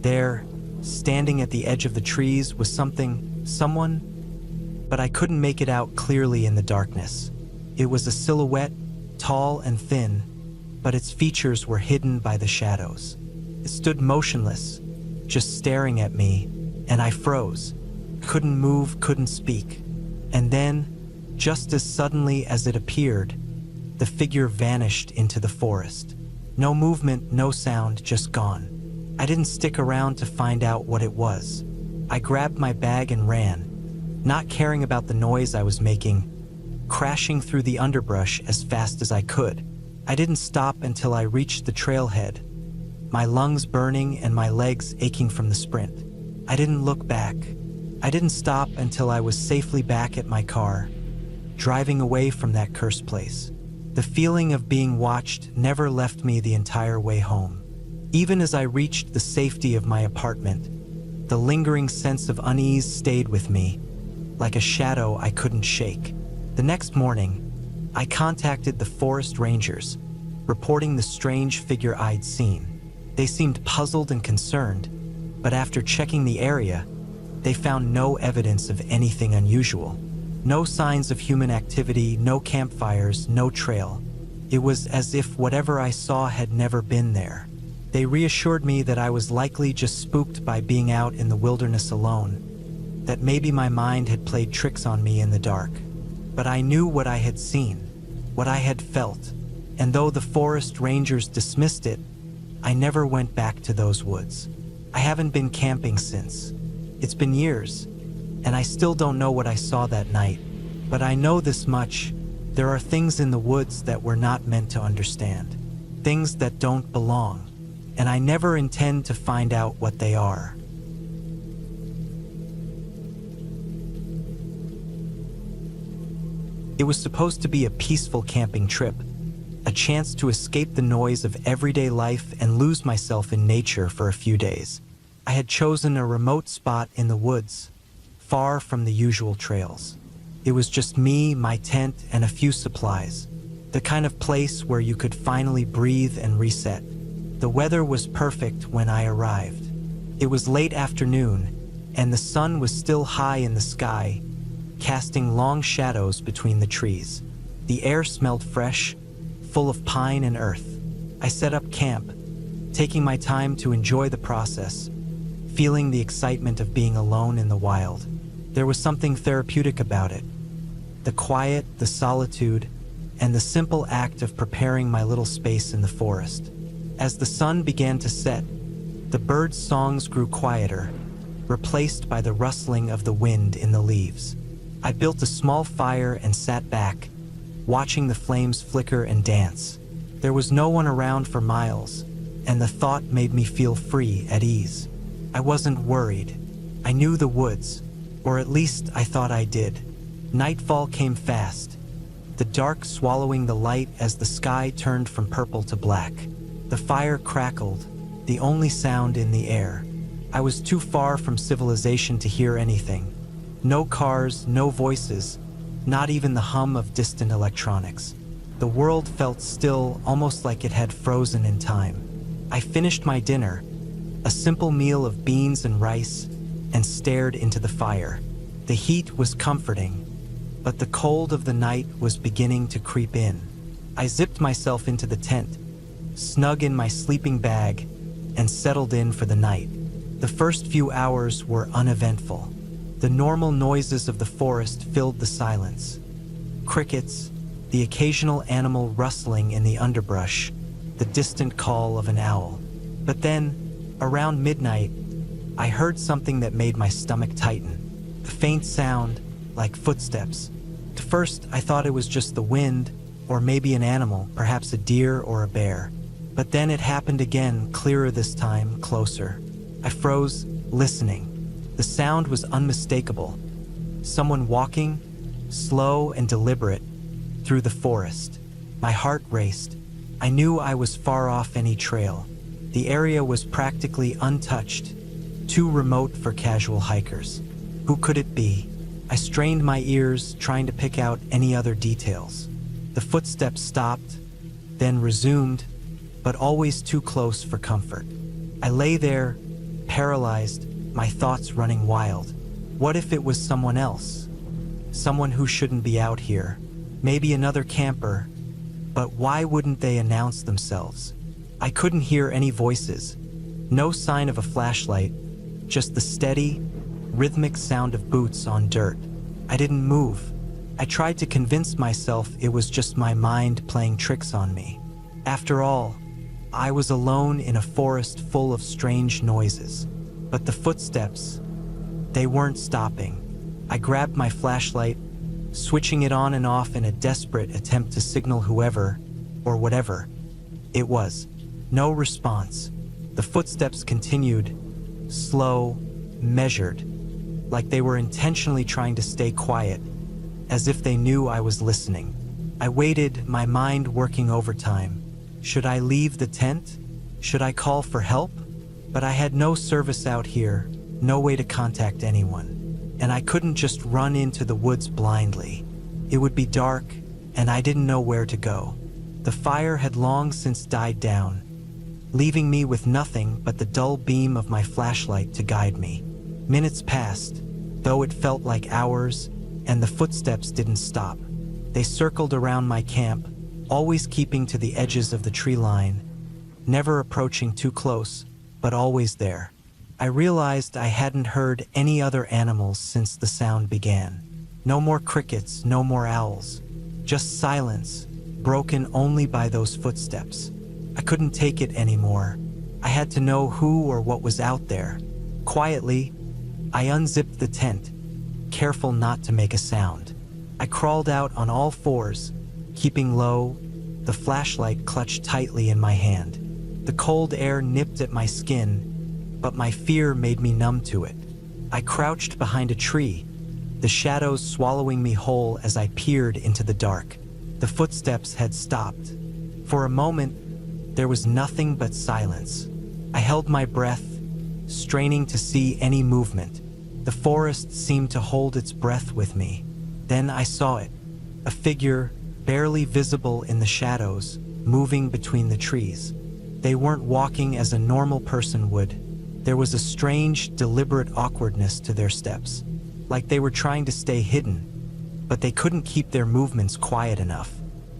There, standing at the edge of the trees, was someone, but I couldn't make it out clearly in the darkness. It was a silhouette, tall and thin, but its features were hidden by the shadows. It stood motionless, just staring at me, and I froze. Couldn't move, couldn't speak. And then, just as suddenly as it appeared, the figure vanished into the forest. No movement, no sound, just gone. I didn't stick around to find out what it was. I grabbed my bag and ran, not caring about the noise I was making, crashing through the underbrush as fast as I could. I didn't stop until I reached the trailhead, my lungs burning and my legs aching from the sprint. I didn't look back. I didn't stop until I was safely back at my car, driving away from that cursed place. The feeling of being watched never left me the entire way home. Even as I reached the safety of my apartment, the lingering sense of unease stayed with me, like a shadow I couldn't shake. The next morning, I contacted the forest rangers, reporting the strange figure I'd seen. They seemed puzzled and concerned, but after checking the area, they found no evidence of anything unusual. No signs of human activity, no campfires, no trail. It was as if whatever I saw had never been there. They reassured me that I was likely just spooked by being out in the wilderness alone, that maybe my mind had played tricks on me in the dark. But I knew what I had seen, what I had felt, and though the forest rangers dismissed it, I never went back to those woods. I haven't been camping since. It's been years, and I still don't know what I saw that night. But I know this much: there are things in the woods that we're not meant to understand, things that don't belong, and I never intend to find out what they are. It was supposed to be a peaceful camping trip, a chance to escape the noise of everyday life and lose myself in nature for a few days. I had chosen a remote spot in the woods, far from the usual trails. It was just me, my tent, and a few supplies. The kind of place where you could finally breathe and reset. The weather was perfect when I arrived. It was late afternoon, and the sun was still high in the sky, casting long shadows between the trees. The air smelled fresh, full of pine and earth. I set up camp, taking my time to enjoy the process, feeling the excitement of being alone in the wild. There was something therapeutic about it. The quiet, the solitude, and the simple act of preparing my little space in the forest. As the sun began to set, the birds' songs grew quieter, replaced by the rustling of the wind in the leaves. I built a small fire and sat back, watching the flames flicker and dance. There was no one around for miles, and the thought made me feel free, at ease. I wasn't worried. I knew the woods, or at least I thought I did. Nightfall came fast, the dark swallowing the light as the sky turned from purple to black. The fire crackled, the only sound in the air. I was too far from civilization to hear anything. No cars, no voices, not even the hum of distant electronics. The world felt still, almost like it had frozen in time. I finished my dinner, a simple meal of beans and rice, and stared into the fire. The heat was comforting, but the cold of the night was beginning to creep in. I zipped myself into the tent, snug in my sleeping bag, and settled in for the night. The first few hours were uneventful. The normal noises of the forest filled the silence. Crickets, the occasional animal rustling in the underbrush, the distant call of an owl. But then, around midnight, I heard something that made my stomach tighten. A faint sound, like footsteps. At first, I thought it was just the wind, or maybe an animal, perhaps a deer or a bear. But then it happened again, clearer this time, closer. I froze, listening. The sound was unmistakable. Someone walking, slow and deliberate, through the forest. My heart raced. I knew I was far off any trail. The area was practically untouched, too remote for casual hikers. Who could it be? I strained my ears, trying to pick out any other details. The footsteps stopped, then resumed, but always too close for comfort. I lay there, paralyzed, my thoughts running wild. What if it was someone else? Someone who shouldn't be out here. Maybe another camper. But why wouldn't they announce themselves? I couldn't hear any voices. No sign of a flashlight, just the steady, rhythmic sound of boots on dirt. I didn't move. I tried to convince myself it was just my mind playing tricks on me. After all, I was alone in a forest full of strange noises. But the footsteps, they weren't stopping. I grabbed my flashlight, switching it on and off in a desperate attempt to signal whoever, or whatever it was. No response. The footsteps continued, slow, measured, like they were intentionally trying to stay quiet, as if they knew I was listening. I waited, my mind working overtime. Should I leave the tent? Should I call for help? But I had no service out here, no way to contact anyone. And I couldn't just run into the woods blindly. It would be dark, and I didn't know where to go. The fire had long since died down, leaving me with nothing but the dull beam of my flashlight to guide me. Minutes passed, though it felt like hours, and the footsteps didn't stop. They circled around my camp, always keeping to the edges of the tree line, never approaching too close, but always there. I realized I hadn't heard any other animals since the sound began. No more crickets, no more owls. Just silence, broken only by those footsteps. I couldn't take it anymore. I had to know who or what was out there. Quietly, I unzipped the tent, careful not to make a sound. I crawled out on all fours, keeping low, the flashlight clutched tightly in my hand. The cold air nipped at my skin, but my fear made me numb to it. I crouched behind a tree, the shadows swallowing me whole as I peered into the dark. The footsteps had stopped. For a moment, there was nothing but silence. I held my breath, straining to see any movement. The forest seemed to hold its breath with me. Then I saw it, a figure, barely visible in the shadows, moving between the trees. They weren't walking as a normal person would. There was a strange, deliberate awkwardness to their steps, like they were trying to stay hidden, but they couldn't keep their movements quiet enough.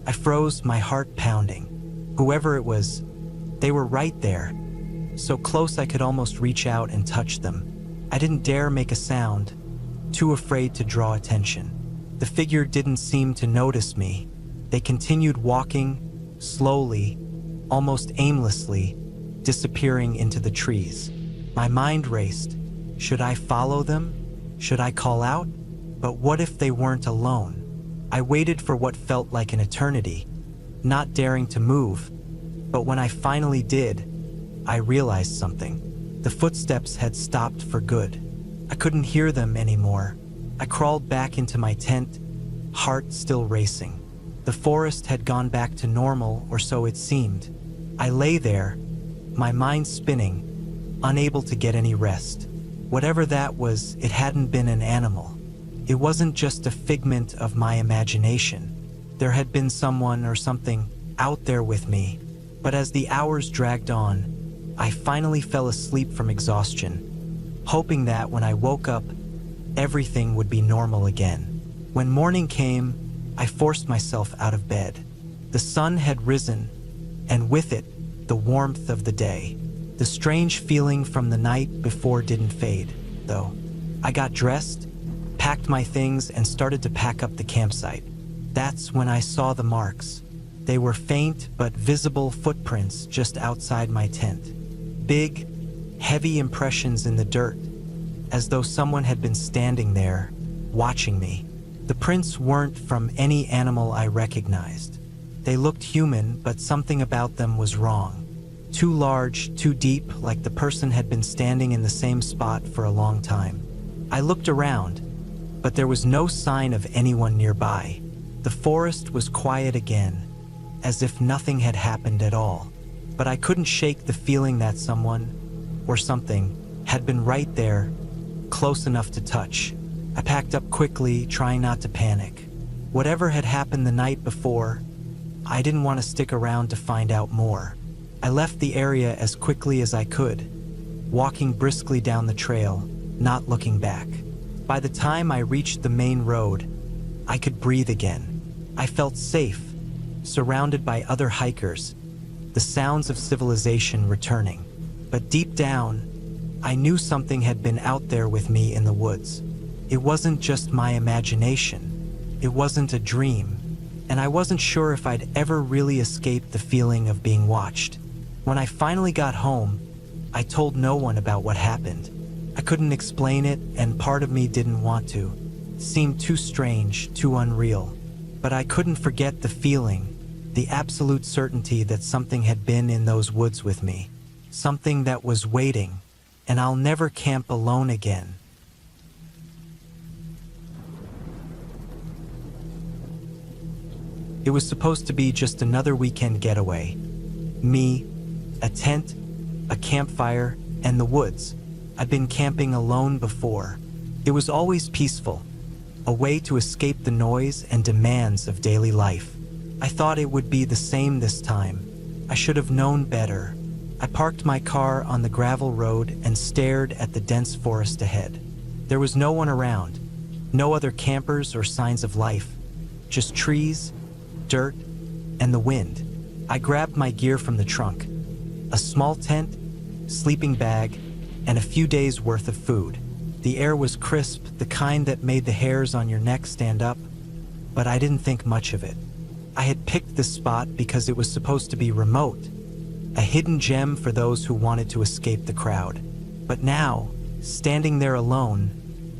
I froze, my heart pounding. Whoever it was, they were right there, so close I could almost reach out and touch them. I didn't dare make a sound, too afraid to draw attention. The figure didn't seem to notice me. They continued walking, slowly, almost aimlessly, disappearing into the trees. My mind raced. Should I follow them? Should I call out? But what if they weren't alone? I waited for what felt like an eternity, not daring to move. But when I finally did, I realized something. The footsteps had stopped for good. I couldn't hear them anymore. I crawled back into my tent, heart still racing. The forest had gone back to normal, or so it seemed. I lay there, my mind spinning, unable to get any rest. Whatever that was, it hadn't been an animal. It wasn't just a figment of my imagination. There had been someone or something out there with me. But as the hours dragged on, I finally fell asleep from exhaustion, hoping that when I woke up, everything would be normal again. When morning came, I forced myself out of bed. The sun had risen, and with it, the warmth of the day. The strange feeling from the night before didn't fade, though. I got dressed, packed my things, and started to pack up the campsite. That's when I saw the marks. They were faint but visible footprints just outside my tent. Big, heavy impressions in the dirt, as though someone had been standing there, watching me. The prints weren't from any animal I recognized. They looked human, but something about them was wrong. Too large, too deep, like the person had been standing in the same spot for a long time. I looked around, but there was no sign of anyone nearby. The forest was quiet again, as if nothing had happened at all. But I couldn't shake the feeling that someone, or something, had been right there, close enough to touch. I packed up quickly, trying not to panic. Whatever had happened the night before, I didn't want to stick around to find out more. I left the area as quickly as I could, walking briskly down the trail, not looking back. By the time I reached the main road, I could breathe again. I felt safe, surrounded by other hikers, the sounds of civilization returning. But deep down, I knew something had been out there with me in the woods. It wasn't just my imagination. It wasn't a dream, and I wasn't sure if I'd ever really escaped the feeling of being watched. When I finally got home, I told no one about what happened. I couldn't explain it, and part of me didn't want to. It seemed too strange, too unreal. But I couldn't forget the feeling, the absolute certainty that something had been in those woods with me. Something that was waiting, and I'll never camp alone again. It was supposed to be just another weekend getaway. Me, a tent, a campfire, and the woods. I'd been camping alone before. It was always peaceful, a way to escape the noise and demands of daily life. I thought it would be the same this time. I should have known better. I parked my car on the gravel road and stared at the dense forest ahead. There was no one around, no other campers or signs of life, just trees, dirt, and the wind. I grabbed my gear from the trunk, a small tent, sleeping bag, and a few days' worth of food. The air was crisp, the kind that made the hairs on your neck stand up, but I didn't think much of it. I had picked this spot because it was supposed to be remote, a hidden gem for those who wanted to escape the crowd. But now, standing there alone,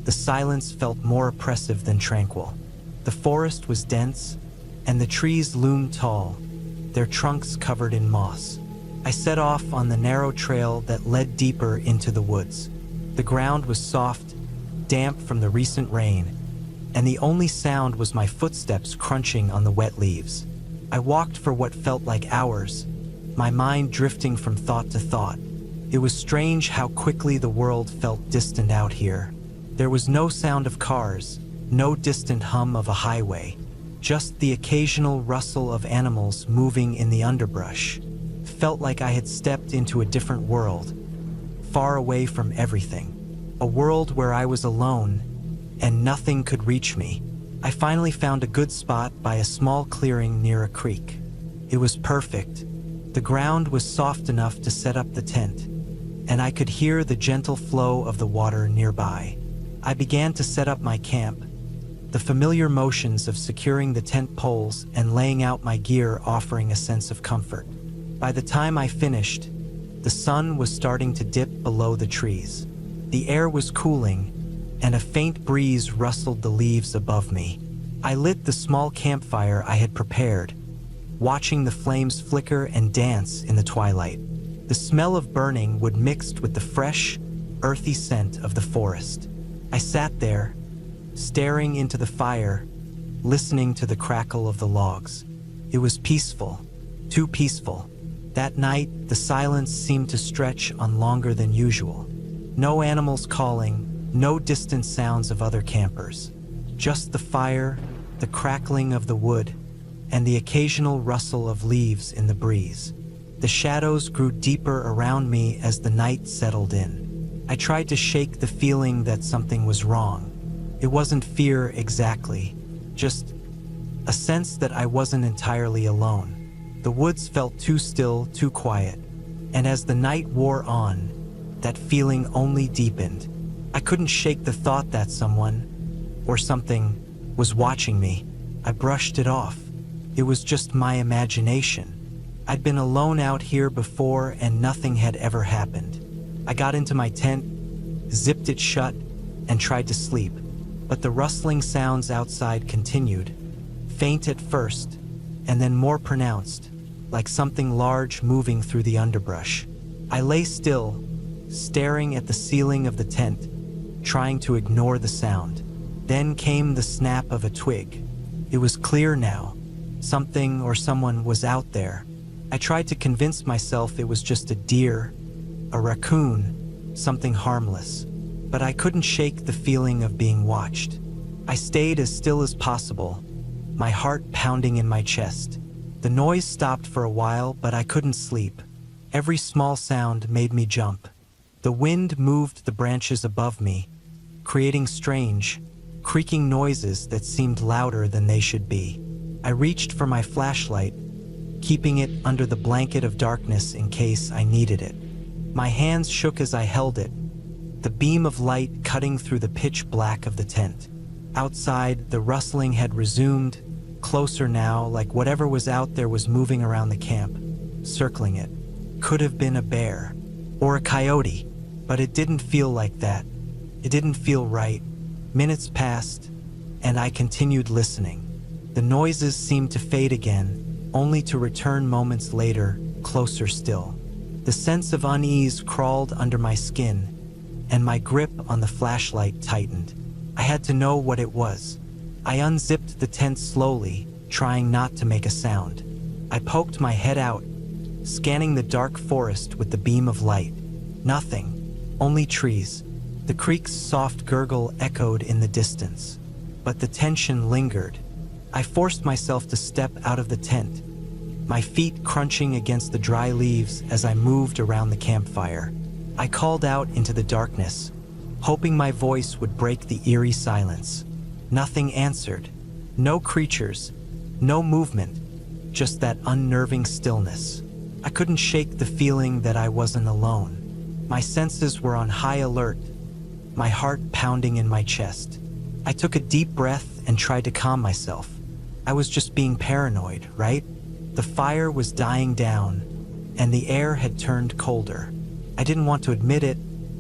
the silence felt more oppressive than tranquil. The forest was dense, and the trees loomed tall, their trunks covered in moss. I set off on the narrow trail that led deeper into the woods. The ground was soft, damp from the recent rain, and the only sound was my footsteps crunching on the wet leaves. I walked for what felt like hours, my mind drifting from thought to thought. It was strange how quickly the world felt distant out here. There was no sound of cars, no distant hum of a highway, just the occasional rustle of animals moving in the underbrush. It felt like I had stepped into a different world, far away from everything. A world where I was alone, and nothing could reach me. I finally found a good spot by a small clearing near a creek. It was perfect. The ground was soft enough to set up the tent, and I could hear the gentle flow of the water nearby. I began to set up my camp, the familiar motions of securing the tent poles and laying out my gear offering a sense of comfort. By the time I finished, the sun was starting to dip below the trees. The air was cooling, and a faint breeze rustled the leaves above me. I lit the small campfire I had prepared, watching the flames flicker and dance in the twilight. The smell of burning wood mixed with the fresh, earthy scent of the forest. I sat there, staring into the fire, listening to the crackle of the logs. It was peaceful, too peaceful. That night, the silence seemed to stretch on longer than usual. No animals calling, no distant sounds of other campers. Just the fire, the crackling of the wood, and the occasional rustle of leaves in the breeze. The shadows grew deeper around me as the night settled in. I tried to shake the feeling that something was wrong. It wasn't fear exactly, just a sense that I wasn't entirely alone. The woods felt too still, too quiet, and as the night wore on, that feeling only deepened. I couldn't shake the thought that someone, or something, was watching me. I brushed it off. It was just my imagination. I'd been alone out here before and nothing had ever happened. I got into my tent, zipped it shut, and tried to sleep, but the rustling sounds outside continued, faint at first, and then more pronounced, like something large moving through the underbrush. I lay still, staring at the ceiling of the tent, trying to ignore the sound. Then came the snap of a twig. It was clear now. Something or someone was out there. I tried to convince myself it was just a deer, a raccoon, something harmless. But I couldn't shake the feeling of being watched. I stayed as still as possible, my heart pounding in my chest. The noise stopped for a while, but I couldn't sleep. Every small sound made me jump. The wind moved the branches above me, creating strange, creaking noises that seemed louder than they should be. I reached for my flashlight, keeping it under the blanket of darkness in case I needed it. My hands shook as I held it, the beam of light cutting through the pitch black of the tent. Outside, the rustling had resumed, closer now, like whatever was out there was moving around the camp, circling it. Could have been a bear, or a coyote, but it didn't feel like that. It didn't feel right. Minutes passed, and I continued listening. The noises seemed to fade again, only to return moments later, closer still. The sense of unease crawled under my skin, and my grip on the flashlight tightened. I had to know what it was. I unzipped the tent slowly, trying not to make a sound. I poked my head out, scanning the dark forest with the beam of light. Nothing, only trees. The creek's soft gurgle echoed in the distance, but the tension lingered. I forced myself to step out of the tent, my feet crunching against the dry leaves as I moved around the campfire. I called out into the darkness, hoping my voice would break the eerie silence. Nothing answered. No creatures, no movement, just that unnerving stillness. I couldn't shake the feeling that I wasn't alone. My senses were on high alert, my heart pounding in my chest. I took a deep breath and tried to calm myself. I was just being paranoid, right? The fire was dying down, and the air had turned colder. I didn't want to admit it,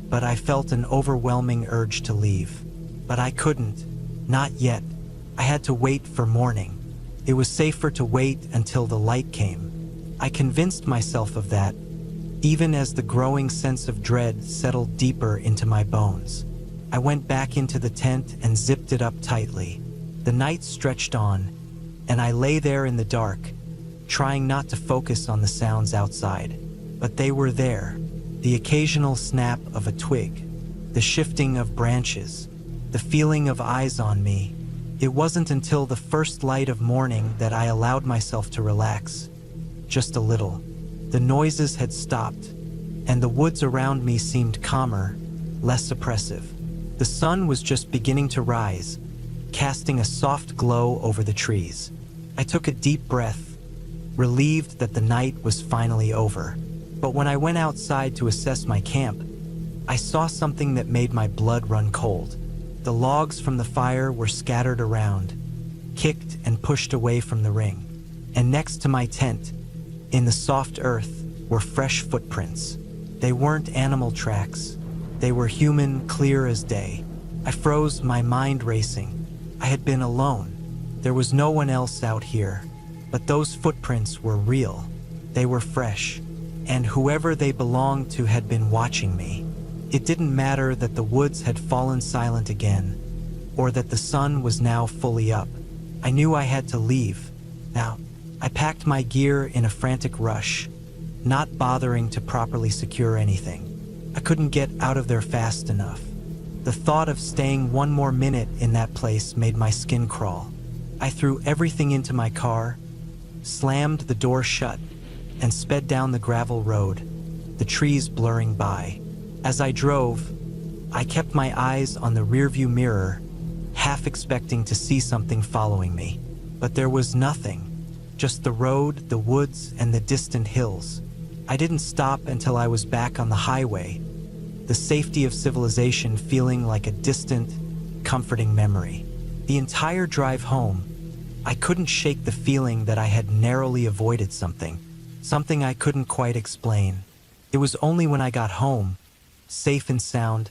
but I felt an overwhelming urge to leave. But I couldn't. Not yet. I had to wait for morning. It was safer to wait until the light came. I convinced myself of that, even as the growing sense of dread settled deeper into my bones. I went back into the tent and zipped it up tightly. The night stretched on, and I lay there in the dark, trying not to focus on the sounds outside. But they were there. The occasional snap of a twig, the shifting of branches, the feeling of eyes on me. It wasn't until the first light of morning that I allowed myself to relax. Just a little. The noises had stopped, and the woods around me seemed calmer, less oppressive. The sun was just beginning to rise, casting a soft glow over the trees. I took a deep breath, relieved that the night was finally over. But when I went outside to assess my camp, I saw something that made my blood run cold. The logs from the fire were scattered around, kicked and pushed away from the ring. And next to my tent, in the soft earth, were fresh footprints. They weren't animal tracks. They were human, clear as day. I froze, my mind racing. I had been alone. There was no one else out here. But those footprints were real. They were fresh. And whoever they belonged to had been watching me. It didn't matter that the woods had fallen silent again, or that the sun was now fully up. I knew I had to leave. Now, I packed my gear in a frantic rush, not bothering to properly secure anything. I couldn't get out of there fast enough. The thought of staying one more minute in that place made my skin crawl. I threw everything into my car, slammed the door shut, and sped down the gravel road, the trees blurring by. As I drove, I kept my eyes on the rearview mirror, half expecting to see something following me. But there was nothing, just the road, the woods, and the distant hills. I didn't stop until I was back on the highway, the safety of civilization feeling like a distant, comforting memory. The entire drive home, I couldn't shake the feeling that I had narrowly avoided something I couldn't quite explain. It was only when I got home, safe and sound,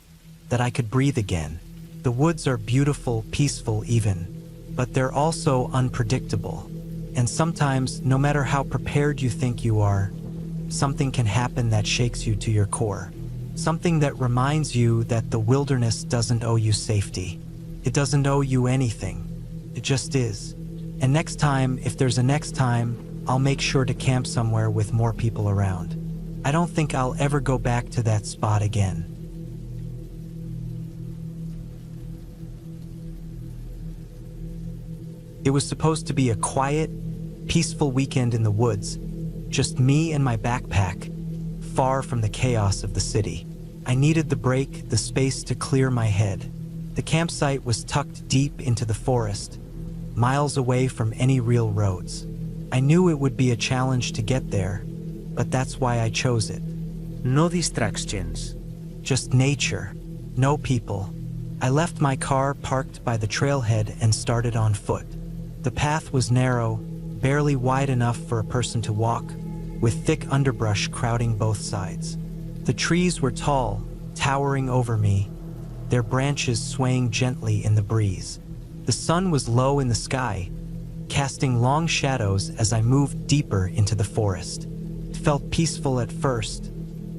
that I could breathe again. The woods are beautiful, peaceful even, but they're also unpredictable. And sometimes, no matter how prepared you think you are, something can happen that shakes you to your core. Something that reminds you that the wilderness doesn't owe you safety. It doesn't owe you anything. It just is. And next time, if there's a next time, I'll make sure to camp somewhere with more people around. I don't think I'll ever go back to that spot again. It was supposed to be a quiet, peaceful weekend in the woods, just me and my backpack, far from the chaos of the city. I needed the break, the space to clear my head. The campsite was tucked deep into the forest, miles away from any real roads. I knew it would be a challenge to get there, but that's why I chose it. No distractions. Just nature, no people. I left my car parked by the trailhead and started on foot. The path was narrow, barely wide enough for a person to walk, with thick underbrush crowding both sides. The trees were tall, towering over me, their branches swaying gently in the breeze. The sun was low in the sky, casting long shadows as I moved deeper into the forest. It felt peaceful at first,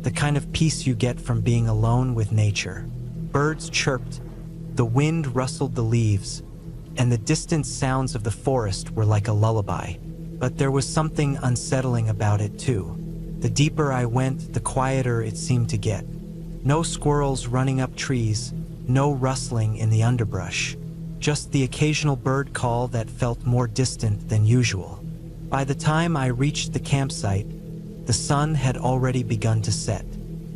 the kind of peace you get from being alone with nature. Birds chirped, the wind rustled the leaves, and the distant sounds of the forest were like a lullaby. But there was something unsettling about it too. The deeper I went, the quieter it seemed to get. No squirrels running up trees, no rustling in the underbrush. Just the occasional bird call that felt more distant than usual. By the time I reached the campsite, the sun had already begun to set.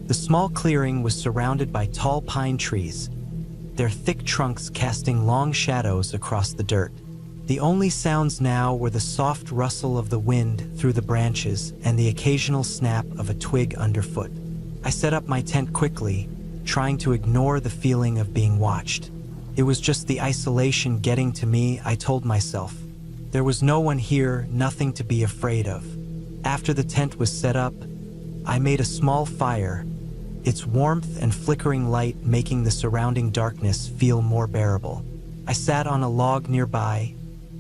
The small clearing was surrounded by tall pine trees, their thick trunks casting long shadows across the dirt. The only sounds now were the soft rustle of the wind through the branches and the occasional snap of a twig underfoot. I set up my tent quickly, trying to ignore the feeling of being watched. It was just the isolation getting to me, I told myself. There was no one here, nothing to be afraid of. After the tent was set up, I made a small fire, its warmth and flickering light making the surrounding darkness feel more bearable. I sat on a log nearby,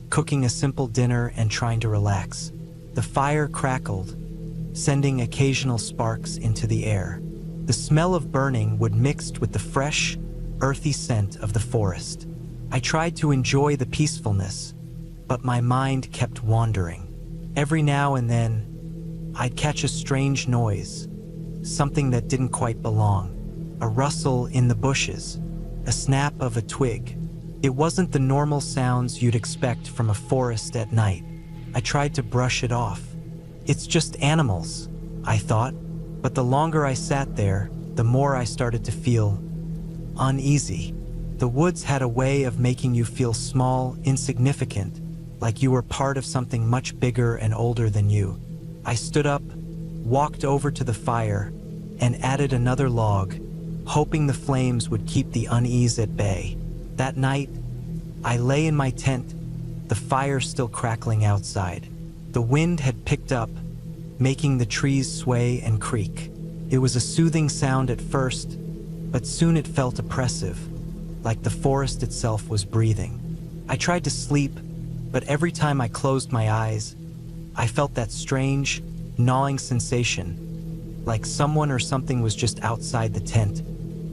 cooking a simple dinner and trying to relax. The fire crackled, sending occasional sparks into the air. The smell of burning wood mixed with the fresh, earthy scent of the forest. I tried to enjoy the peacefulness, but my mind kept wandering. Every now and then, I'd catch a strange noise, something that didn't quite belong. A rustle in the bushes, a snap of a twig. It wasn't the normal sounds you'd expect from a forest at night. I tried to brush it off. It's just animals, I thought, but the longer I sat there, the more I started to feel uneasy. The woods had a way of making you feel small, insignificant, like you were part of something much bigger and older than you. I stood up, walked over to the fire, and added another log, hoping the flames would keep the unease at bay. That night, I lay in my tent, the fire still crackling outside. The wind had picked up, making the trees sway and creak. It was a soothing sound at first, but soon it felt oppressive, like the forest itself was breathing. I tried to sleep, but every time I closed my eyes, I felt that strange, gnawing sensation, like someone or something was just outside the tent,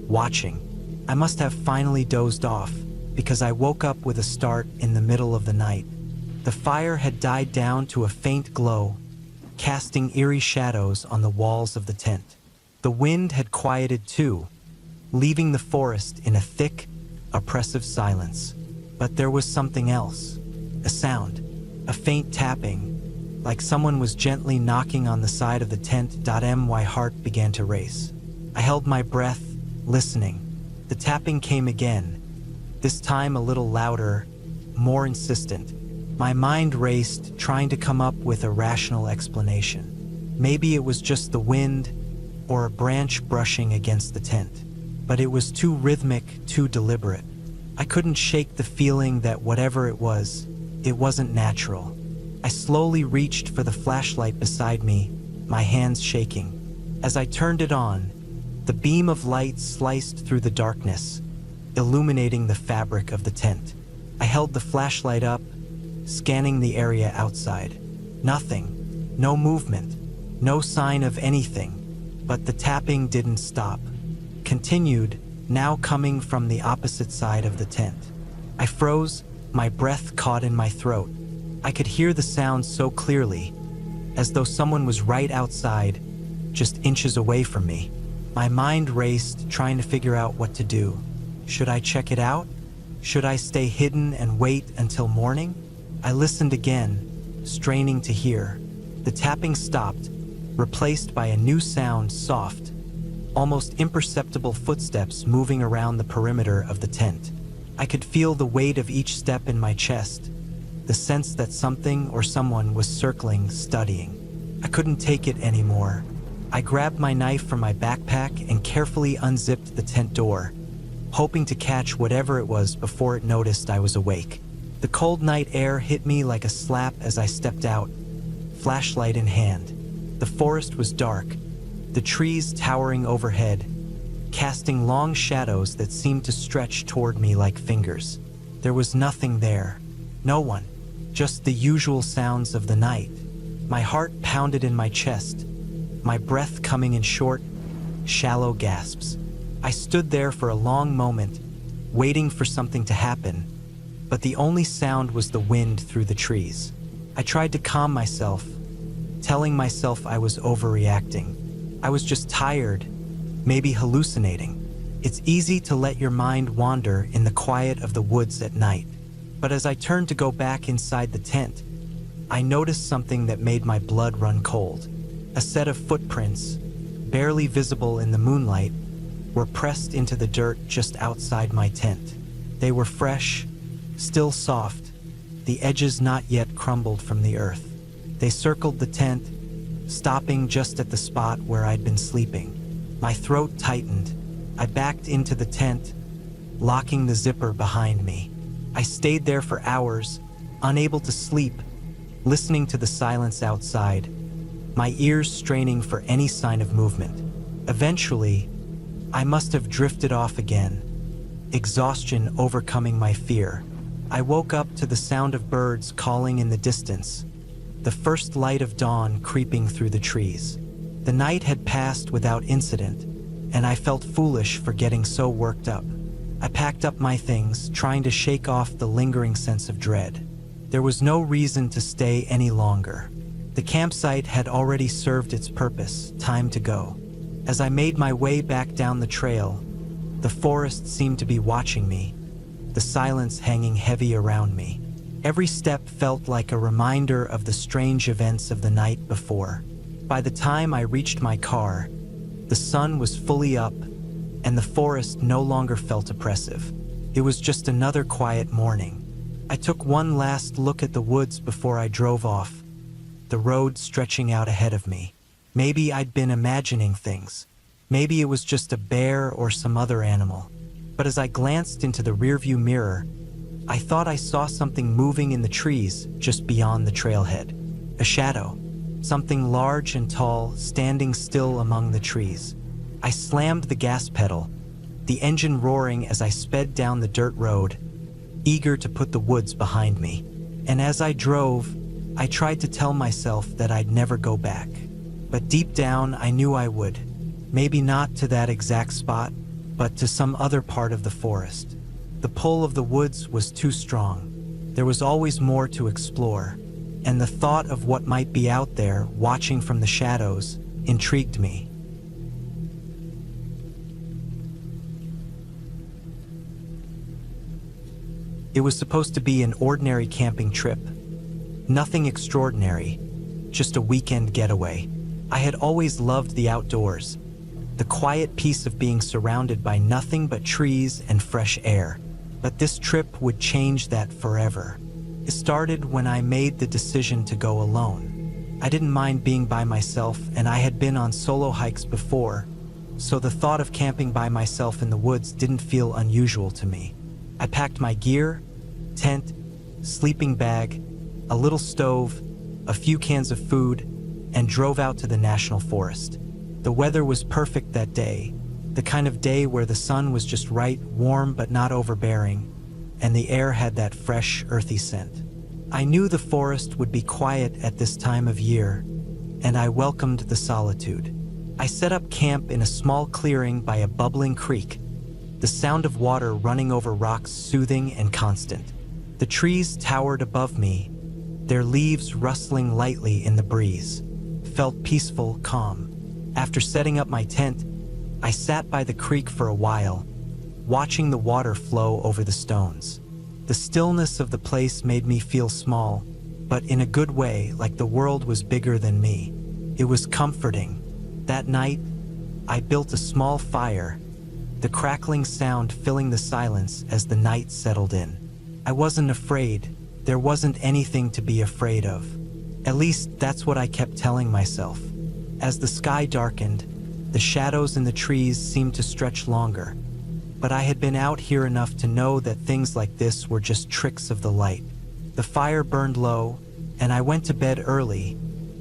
watching. I must have finally dozed off, because I woke up with a start in the middle of the night. The fire had died down to a faint glow, casting eerie shadows on the walls of the tent. The wind had quieted too, leaving the forest in a thick, oppressive silence. But there was something else. A sound, a faint tapping, like someone was gently knocking on the side of the tent. My heart began to race. I held my breath, listening. The tapping came again, this time a little louder, more insistent. My mind raced, trying to come up with a rational explanation. Maybe it was just the wind, or a branch brushing against the tent. But it was too rhythmic, too deliberate. I couldn't shake the feeling that whatever it wasn't natural. I slowly reached for the flashlight beside me, my hands shaking. As I turned it on, The beam of light sliced through the darkness, illuminating the fabric of the tent. I held the flashlight up, scanning the area outside. Nothing, no movement, no sign of anything. But the tapping didn't stop. Continued, now coming from the opposite side of the tent. I froze, my breath caught in my throat. I could hear the sound so clearly, as though someone was right outside, just inches away from me. My mind raced, trying to figure out what to do. Should I check it out? Should I stay hidden and wait until morning? I listened again, straining to hear. The tapping stopped, replaced by a new sound, soft, almost imperceptible footsteps moving around the perimeter of the tent. I could feel the weight of each step in my chest, the sense that something or someone was circling, studying. I couldn't take it anymore. I grabbed my knife from my backpack and carefully unzipped the tent door, hoping to catch whatever it was before it noticed I was awake. The cold night air hit me like a slap as I stepped out, flashlight in hand. The forest was dark, the trees towering overhead, casting long shadows that seemed to stretch toward me like fingers. There was nothing there, no one, just the usual sounds of the night. My heart pounded in my chest, my breath coming in short, shallow gasps. I stood there for a long moment, waiting for something to happen, but the only sound was the wind through the trees. I tried to calm myself, telling myself I was overreacting. I was just tired, maybe hallucinating. It's easy to let your mind wander in the quiet of the woods at night. But as I turned to go back inside the tent, I noticed something that made my blood run cold. A set of footprints, barely visible in the moonlight, were pressed into the dirt just outside my tent. They were fresh, still soft, the edges not yet crumbled from the earth. They circled the tent, stopping just at the spot where I'd been sleeping. My throat tightened. I backed into the tent, locking the zipper behind me. I stayed there for hours, unable to sleep, listening to the silence outside, my ears straining for any sign of movement. Eventually, I must have drifted off again, exhaustion overcoming my fear. I woke up to the sound of birds calling in the distance, the first light of dawn creeping through the trees. The night had passed without incident, and I felt foolish for getting so worked up. I packed up my things, trying to shake off the lingering sense of dread. There was no reason to stay any longer. The campsite had already served its purpose, time to go. As I made my way back down the trail, the forest seemed to be watching me, the silence hanging heavy around me. Every step felt like a reminder of the strange events of the night before. By the time I reached my car, the sun was fully up, and the forest no longer felt oppressive. It was just another quiet morning. I took one last look at the woods before I drove off, the road stretching out ahead of me. Maybe I'd been imagining things. Maybe it was just a bear or some other animal. But as I glanced into the rearview mirror, I thought I saw something moving in the trees just beyond the trailhead. A shadow, something large and tall, standing still among the trees. I slammed the gas pedal, the engine roaring as I sped down the dirt road, eager to put the woods behind me. And as I drove, I tried to tell myself that I'd never go back. But deep down, I knew I would. Maybe not to that exact spot, but to some other part of the forest. The pull of the woods was too strong. There was always more to explore, and the thought of what might be out there, watching from the shadows, intrigued me. It was supposed to be an ordinary camping trip. Nothing extraordinary, just a weekend getaway. I had always loved the outdoors, the quiet peace of being surrounded by nothing but trees and fresh air. But this trip would change that forever. It started when I made the decision to go alone. I didn't mind being by myself, and I had been on solo hikes before, so the thought of camping by myself in the woods didn't feel unusual to me. I packed my gear, tent, sleeping bag, a little stove, a few cans of food, and drove out to the national forest. The weather was perfect that day, The kind of day where the sun was just right, warm but not overbearing, and the air had that fresh, earthy scent. I knew the forest would be quiet at this time of year, and I welcomed the solitude. I set up camp in a small clearing by a bubbling creek, the sound of water running over rocks soothing and constant. The trees towered above me, their leaves rustling lightly in the breeze. Felt peaceful, calm. After setting up my tent, I sat by the creek for a while, watching the water flow over the stones. The stillness of the place made me feel small, but in a good way, like the world was bigger than me. It was comforting. That night, I built a small fire, the crackling sound filling the silence as the night settled in. I wasn't afraid. There wasn't anything to be afraid of. At least that's what I kept telling myself. As the sky darkened, the shadows in the trees seemed to stretch longer. But I had been out here enough to know that things like this were just tricks of the light. The fire burned low, and I went to bed early,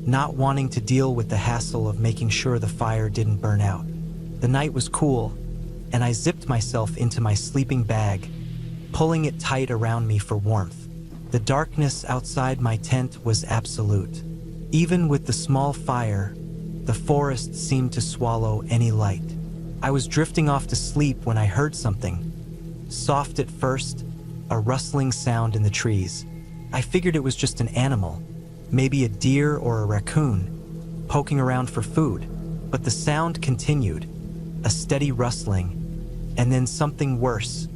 not wanting to deal with the hassle of making sure the fire didn't burn out. The night was cool, and I zipped myself into my sleeping bag, pulling it tight around me for warmth. The darkness outside my tent was absolute. Even with the small fire, the forest seemed to swallow any light. I was drifting off to sleep when I heard something. Soft at first, a rustling sound in the trees. I figured it was just an animal, maybe a deer or a raccoon, poking around for food. But the sound continued, a steady rustling, and then something worse,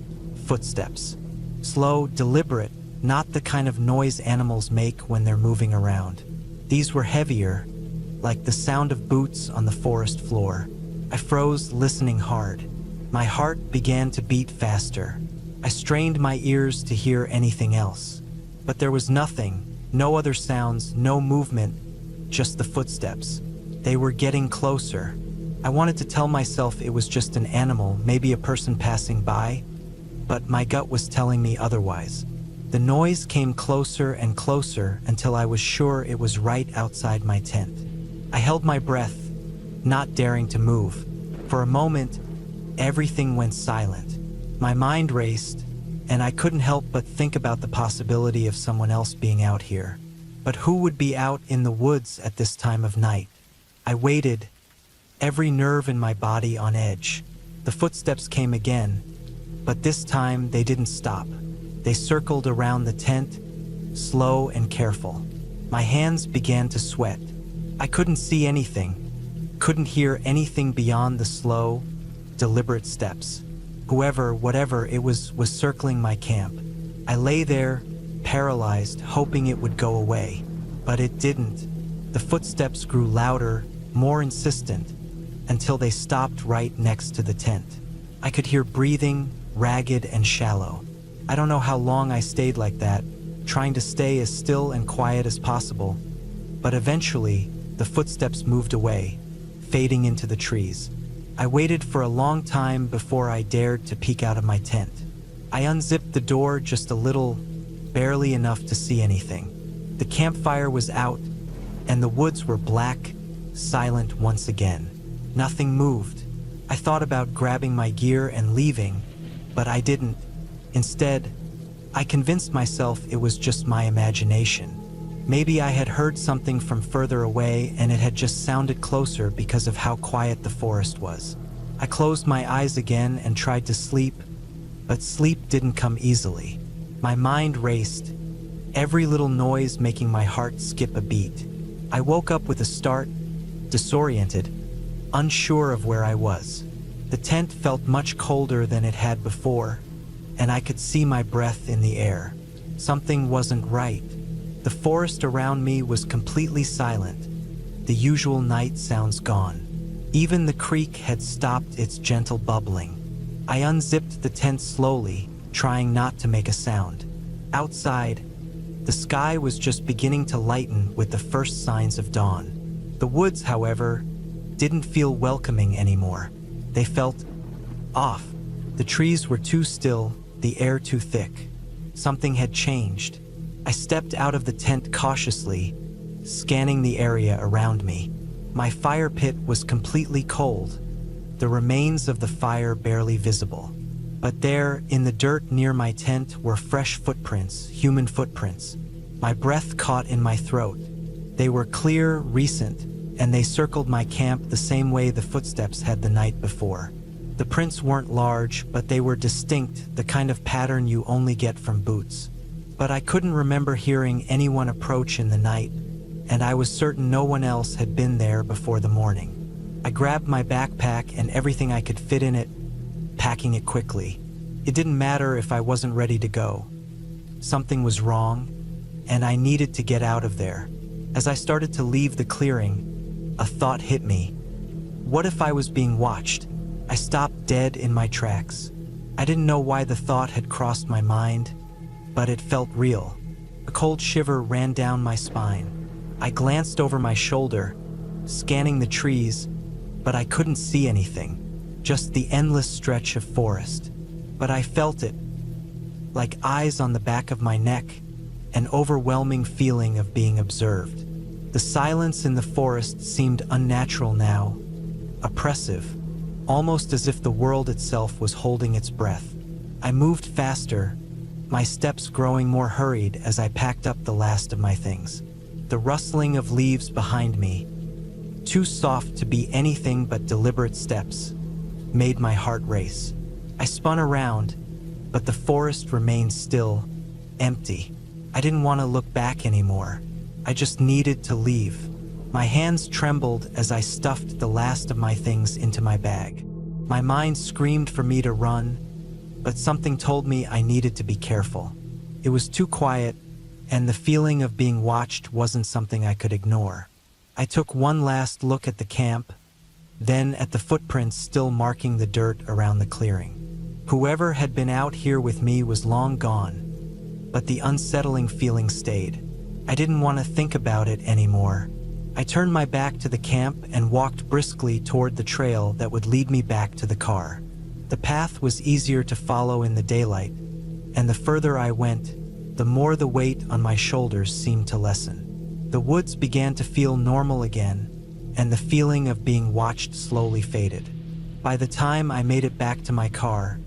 footsteps. Slow, deliberate, not the kind of noise animals make when they're moving around. These were heavier, like the sound of boots on the forest floor. I froze, listening hard. My heart began to beat faster. I strained my ears to hear anything else. But there was nothing, no other sounds, no movement, just the footsteps. They were getting closer. I wanted to tell myself it was just an animal, maybe a person passing by, but my gut was telling me otherwise. The noise came closer and closer until I was sure it was right outside my tent. I held my breath, not daring to move. For a moment, everything went silent. My mind raced, and I couldn't help but think about the possibility of someone else being out here. But who would be out in the woods at this time of night? I waited, every nerve in my body on edge. The footsteps came again, but this time they didn't stop. They circled around the tent, slow and careful. My hands began to sweat. I couldn't see anything, couldn't hear anything beyond the slow, deliberate steps. Whoever, whatever it was circling my camp. I lay there, paralyzed, hoping it would go away. But it didn't. The footsteps grew louder, more insistent, until they stopped right next to the tent. I could hear breathing, ragged and shallow. I don't know how long I stayed like that, trying to stay as still and quiet as possible. But eventually, the footsteps moved away, fading into the trees. I waited for a long time before I dared to peek out of my tent. I unzipped the door just a little, barely enough to see anything. The campfire was out, and the woods were black, silent once again. Nothing moved. I thought about grabbing my gear and leaving, but I didn't. Instead, I convinced myself it was just my imagination. Maybe I had heard something from further away and it had just sounded closer because of how quiet the forest was. I closed my eyes again and tried to sleep, but sleep didn't come easily. My mind raced, every little noise making my heart skip a beat. I woke up with a start, disoriented, unsure of where I was. The tent felt much colder than it had before, and I could see my breath in the air. Something wasn't right. The forest around me was completely silent, the usual night sounds gone. Even the creek had stopped its gentle bubbling. I unzipped the tent slowly, trying not to make a sound. Outside, the sky was just beginning to lighten with the first signs of dawn. The woods, however, didn't feel welcoming anymore. They felt off. The trees were too still, the air too thick. Something had changed. I stepped out of the tent cautiously, scanning the area around me. My fire pit was completely cold, the remains of the fire barely visible. But there, in the dirt near my tent, were fresh footprints, human footprints. My breath caught in my throat. They were clear, recent, and they circled my camp the same way the footsteps had the night before. The prints weren't large, but they were distinct, the kind of pattern you only get from boots. But I couldn't remember hearing anyone approach in the night, and I was certain no one else had been there before the morning. I grabbed my backpack and everything I could fit in it, packing it quickly. It didn't matter if I wasn't ready to go. Something was wrong, and I needed to get out of there. As I started to leave the clearing, a thought hit me. What if I was being watched? I stopped dead in my tracks. I didn't know why the thought had crossed my mind, but it felt real. A cold shiver ran down my spine. I glanced over my shoulder, scanning the trees, but I couldn't see anything, just the endless stretch of forest. But I felt it, like eyes on the back of my neck, an overwhelming feeling of being observed. The silence in the forest seemed unnatural now, oppressive, almost as if the world itself was holding its breath. I moved faster, my steps growing more hurried as I packed up the last of my things. The rustling of leaves behind me, too soft to be anything but deliberate steps, made my heart race. I spun around, but the forest remained still, empty. I didn't want to look back anymore. I just needed to leave. My hands trembled as I stuffed the last of my things into my bag. My mind screamed for me to run, but something told me I needed to be careful. It was too quiet, and the feeling of being watched wasn't something I could ignore. I took one last look at the camp, then at the footprints still marking the dirt around the clearing. Whoever had been out here with me was long gone, but the unsettling feeling stayed. I didn't want to think about it anymore. I turned my back to the camp and walked briskly toward the trail that would lead me back to the car. The path was easier to follow in the daylight, and the further I went, the more the weight on my shoulders seemed to lessen. The woods began to feel normal again, and the feeling of being watched slowly faded. By the time I made it back to my car,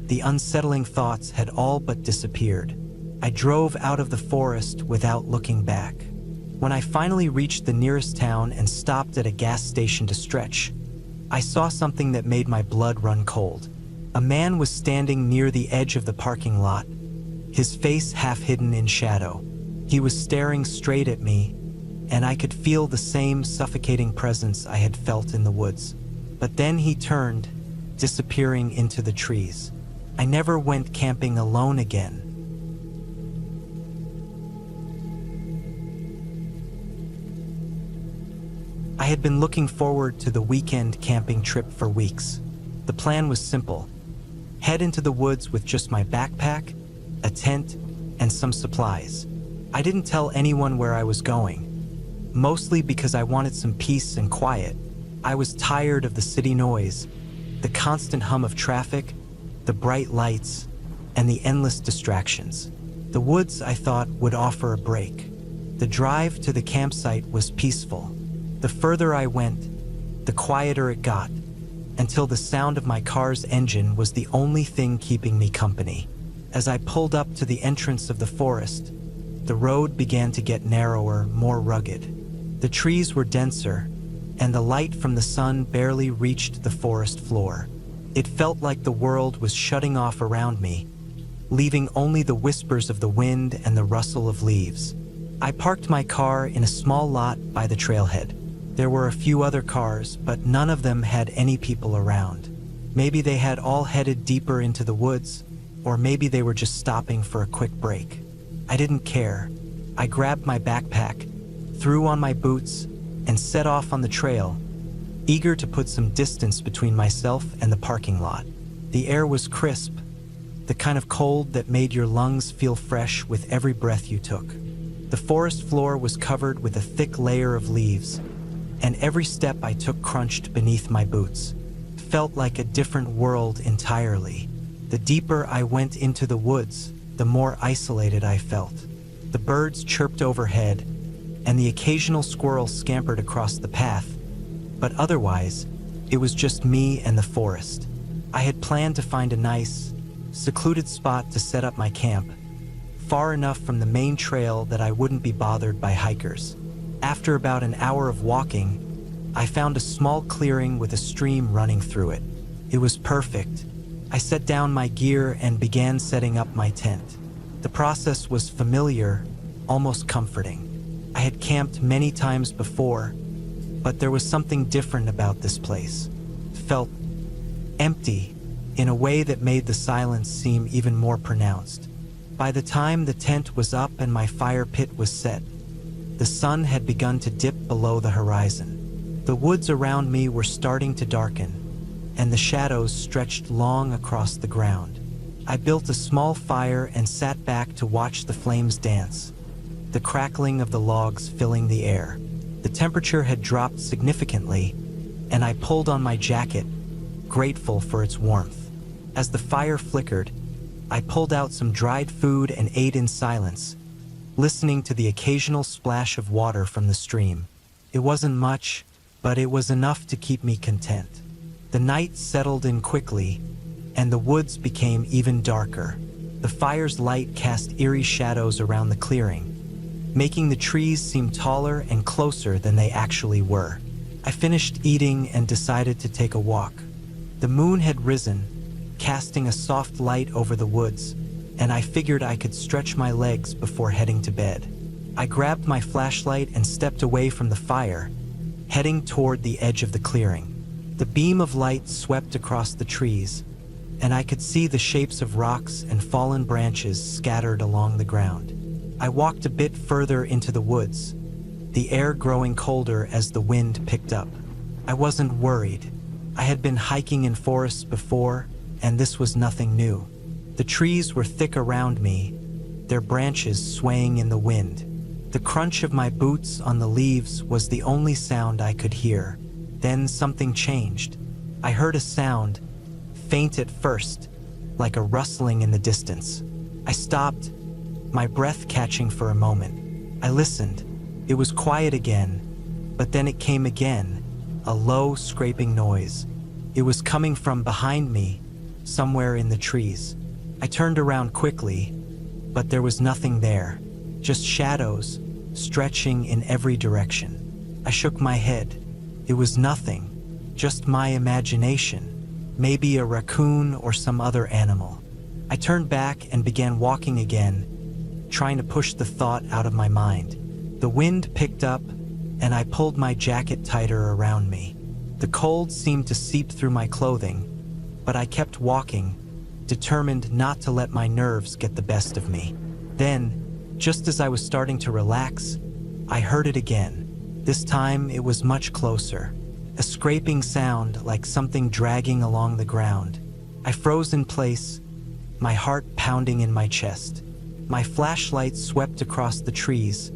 the unsettling thoughts had all but disappeared. I drove out of the forest without looking back. When I finally reached the nearest town and stopped at a gas station to stretch, I saw something that made my blood run cold. A man was standing near the edge of the parking lot, his face half hidden in shadow. He was staring straight at me, and I could feel the same suffocating presence I had felt in the woods. But then he turned, disappearing into the trees. I never went camping alone again. I had been looking forward to the weekend camping trip for weeks. The plan was simple: head into the woods with just my backpack, a tent, and some supplies. I didn't tell anyone where I was going, mostly because I wanted some peace and quiet. I was tired of the city noise, the constant hum of traffic, the bright lights, and the endless distractions. The woods, I thought, would offer a break. The drive to the campsite was peaceful. The further I went, the quieter it got, until the sound of my car's engine was the only thing keeping me company. As I pulled up to the entrance of the forest, the road began to get narrower, more rugged. The trees were denser, and the light from the sun barely reached the forest floor. It felt like the world was shutting off around me, leaving only the whispers of the wind and the rustle of leaves. I parked my car in a small lot by the trailhead. There were a few other cars, but none of them had any people around. Maybe they had all headed deeper into the woods, or maybe they were just stopping for a quick break. I didn't care. I grabbed my backpack, threw on my boots, and set off on the trail, eager to put some distance between myself and the parking lot. The air was crisp, the kind of cold that made your lungs feel fresh with every breath you took. The forest floor was covered with a thick layer of leaves, and every step I took crunched beneath my boots. It felt like a different world entirely. The deeper I went into the woods, the more isolated I felt. The birds chirped overhead, and the occasional squirrel scampered across the path, but otherwise, It was just me and the forest. I had planned to find a nice, secluded spot to set up my camp, far enough from the main trail that I wouldn't be bothered by hikers. After about an hour of walking, I found a small clearing with a stream running through it. It was perfect. I set down my gear and began setting up my tent. The process was familiar, almost comforting. I had camped many times before, but there was something different about this place. It felt empty in a way that made the silence seem even more pronounced. By the time the tent was up and my fire pit was set, the sun had begun to dip below the horizon. The woods around me were starting to darken, and the shadows stretched long across the ground. I built a small fire and sat back to watch the flames dance, the crackling of the logs filling the air. The temperature had dropped significantly, and I pulled on my jacket, grateful for its warmth. As the fire flickered, I pulled out some dried food and ate in silence, listening to the occasional splash of water from the stream. It wasn't much, but it was enough to keep me content. The night settled in quickly, and the woods became even darker. The fire's light cast eerie shadows around the clearing, making the trees seem taller and closer than they actually were. I finished eating and decided to take a walk. The moon had risen, casting a soft light over the woods, and I figured I could stretch my legs before heading to bed. I grabbed my flashlight and stepped away from the fire, heading toward the edge of the clearing. The beam of light swept across the trees, and I could see the shapes of rocks and fallen branches scattered along the ground. I walked a bit further into the woods, the air growing colder as the wind picked up. I wasn't worried. I had been hiking in forests before, and this was nothing new. The trees were thick around me, their branches swaying in the wind. The crunch of my boots on the leaves was the only sound I could hear. Then something changed. I heard a sound, faint at first, like a rustling in the distance. I stopped, my breath catching for a moment. I listened. It was quiet again, but then it came again, a low, scraping noise. It was coming from behind me, somewhere in the trees. I turned around quickly, but there was nothing there, just shadows, stretching in every direction. I shook my head. It was nothing, just my imagination, maybe a raccoon or some other animal. I turned back and began walking again, trying to push the thought out of my mind. The wind picked up, and I pulled my jacket tighter around me. The cold seemed to seep through my clothing, but I kept walking, determined not to let my nerves get the best of me. Then, just as I was starting to relax, I heard it again. This time it was much closer, a scraping sound like something dragging along the ground. I froze in place, my heart pounding in my chest. My flashlight swept across the trees,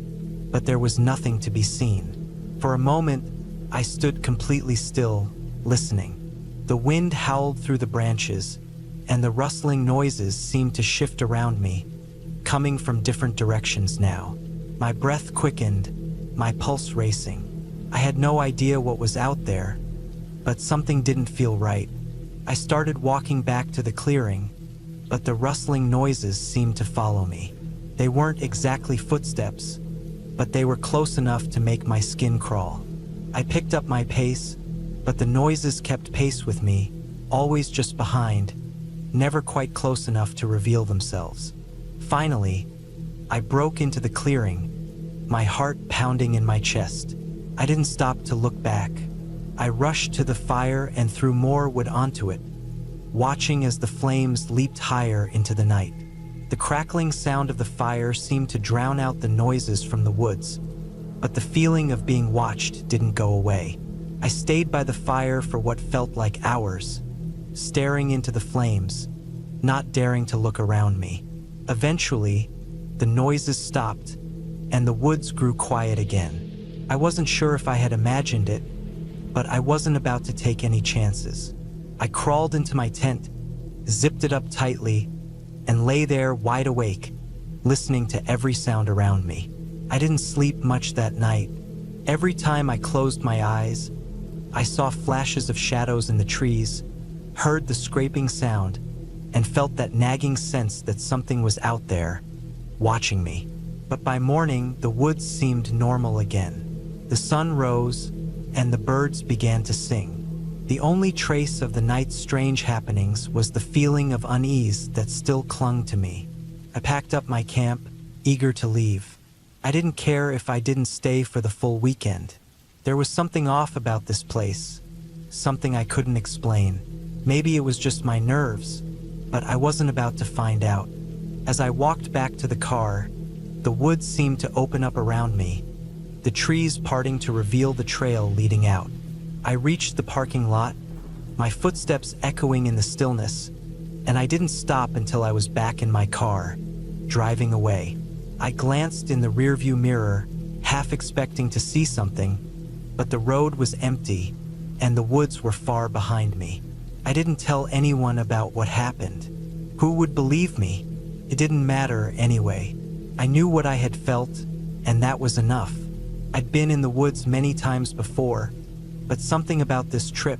but there was nothing to be seen. For a moment, I stood completely still, listening. The wind howled through the branches, and the rustling noises seemed to shift around me, coming from different directions now. My breath quickened, my pulse racing. I had no idea what was out there, but something didn't feel right. I started walking back to the clearing, but the rustling noises seemed to follow me. They weren't exactly footsteps, but they were close enough to make my skin crawl. I picked up my pace, but the noises kept pace with me, always just behind, never quite close enough to reveal themselves. Finally, I broke into the clearing, my heart pounding in my chest. I didn't stop to look back. I rushed to the fire and threw more wood onto it, watching as the flames leaped higher into the night. The crackling sound of the fire seemed to drown out the noises from the woods, but the feeling of being watched didn't go away. I stayed by the fire for what felt like hours, staring into the flames, not daring to look around me. Eventually, the noises stopped, and the woods grew quiet again. I wasn't sure if I had imagined it, but I wasn't about to take any chances. I crawled into my tent, zipped it up tightly, and lay there wide awake, listening to every sound around me. I didn't sleep much that night. Every time I closed my eyes, I saw flashes of shadows in the trees, heard the scraping sound, and felt that nagging sense that something was out there, watching me. But by morning, the woods seemed normal again. The sun rose, and the birds began to sing. The only trace of the night's strange happenings was the feeling of unease that still clung to me. I packed up my camp, eager to leave. I didn't care if I didn't stay for the full weekend. There was something off about this place, something I couldn't explain. Maybe it was just my nerves, but I wasn't about to find out. As I walked back to the car, the woods seemed to open up around me, the trees parting to reveal the trail leading out. I reached the parking lot, my footsteps echoing in the stillness, and I didn't stop until I was back in my car, driving away. I glanced in the rearview mirror, half expecting to see something, but the road was empty, and the woods were far behind me. I didn't tell anyone about what happened. Who would believe me? It didn't matter anyway. I knew what I had felt, and that was enough. I'd been in the woods many times before, but something about this trip,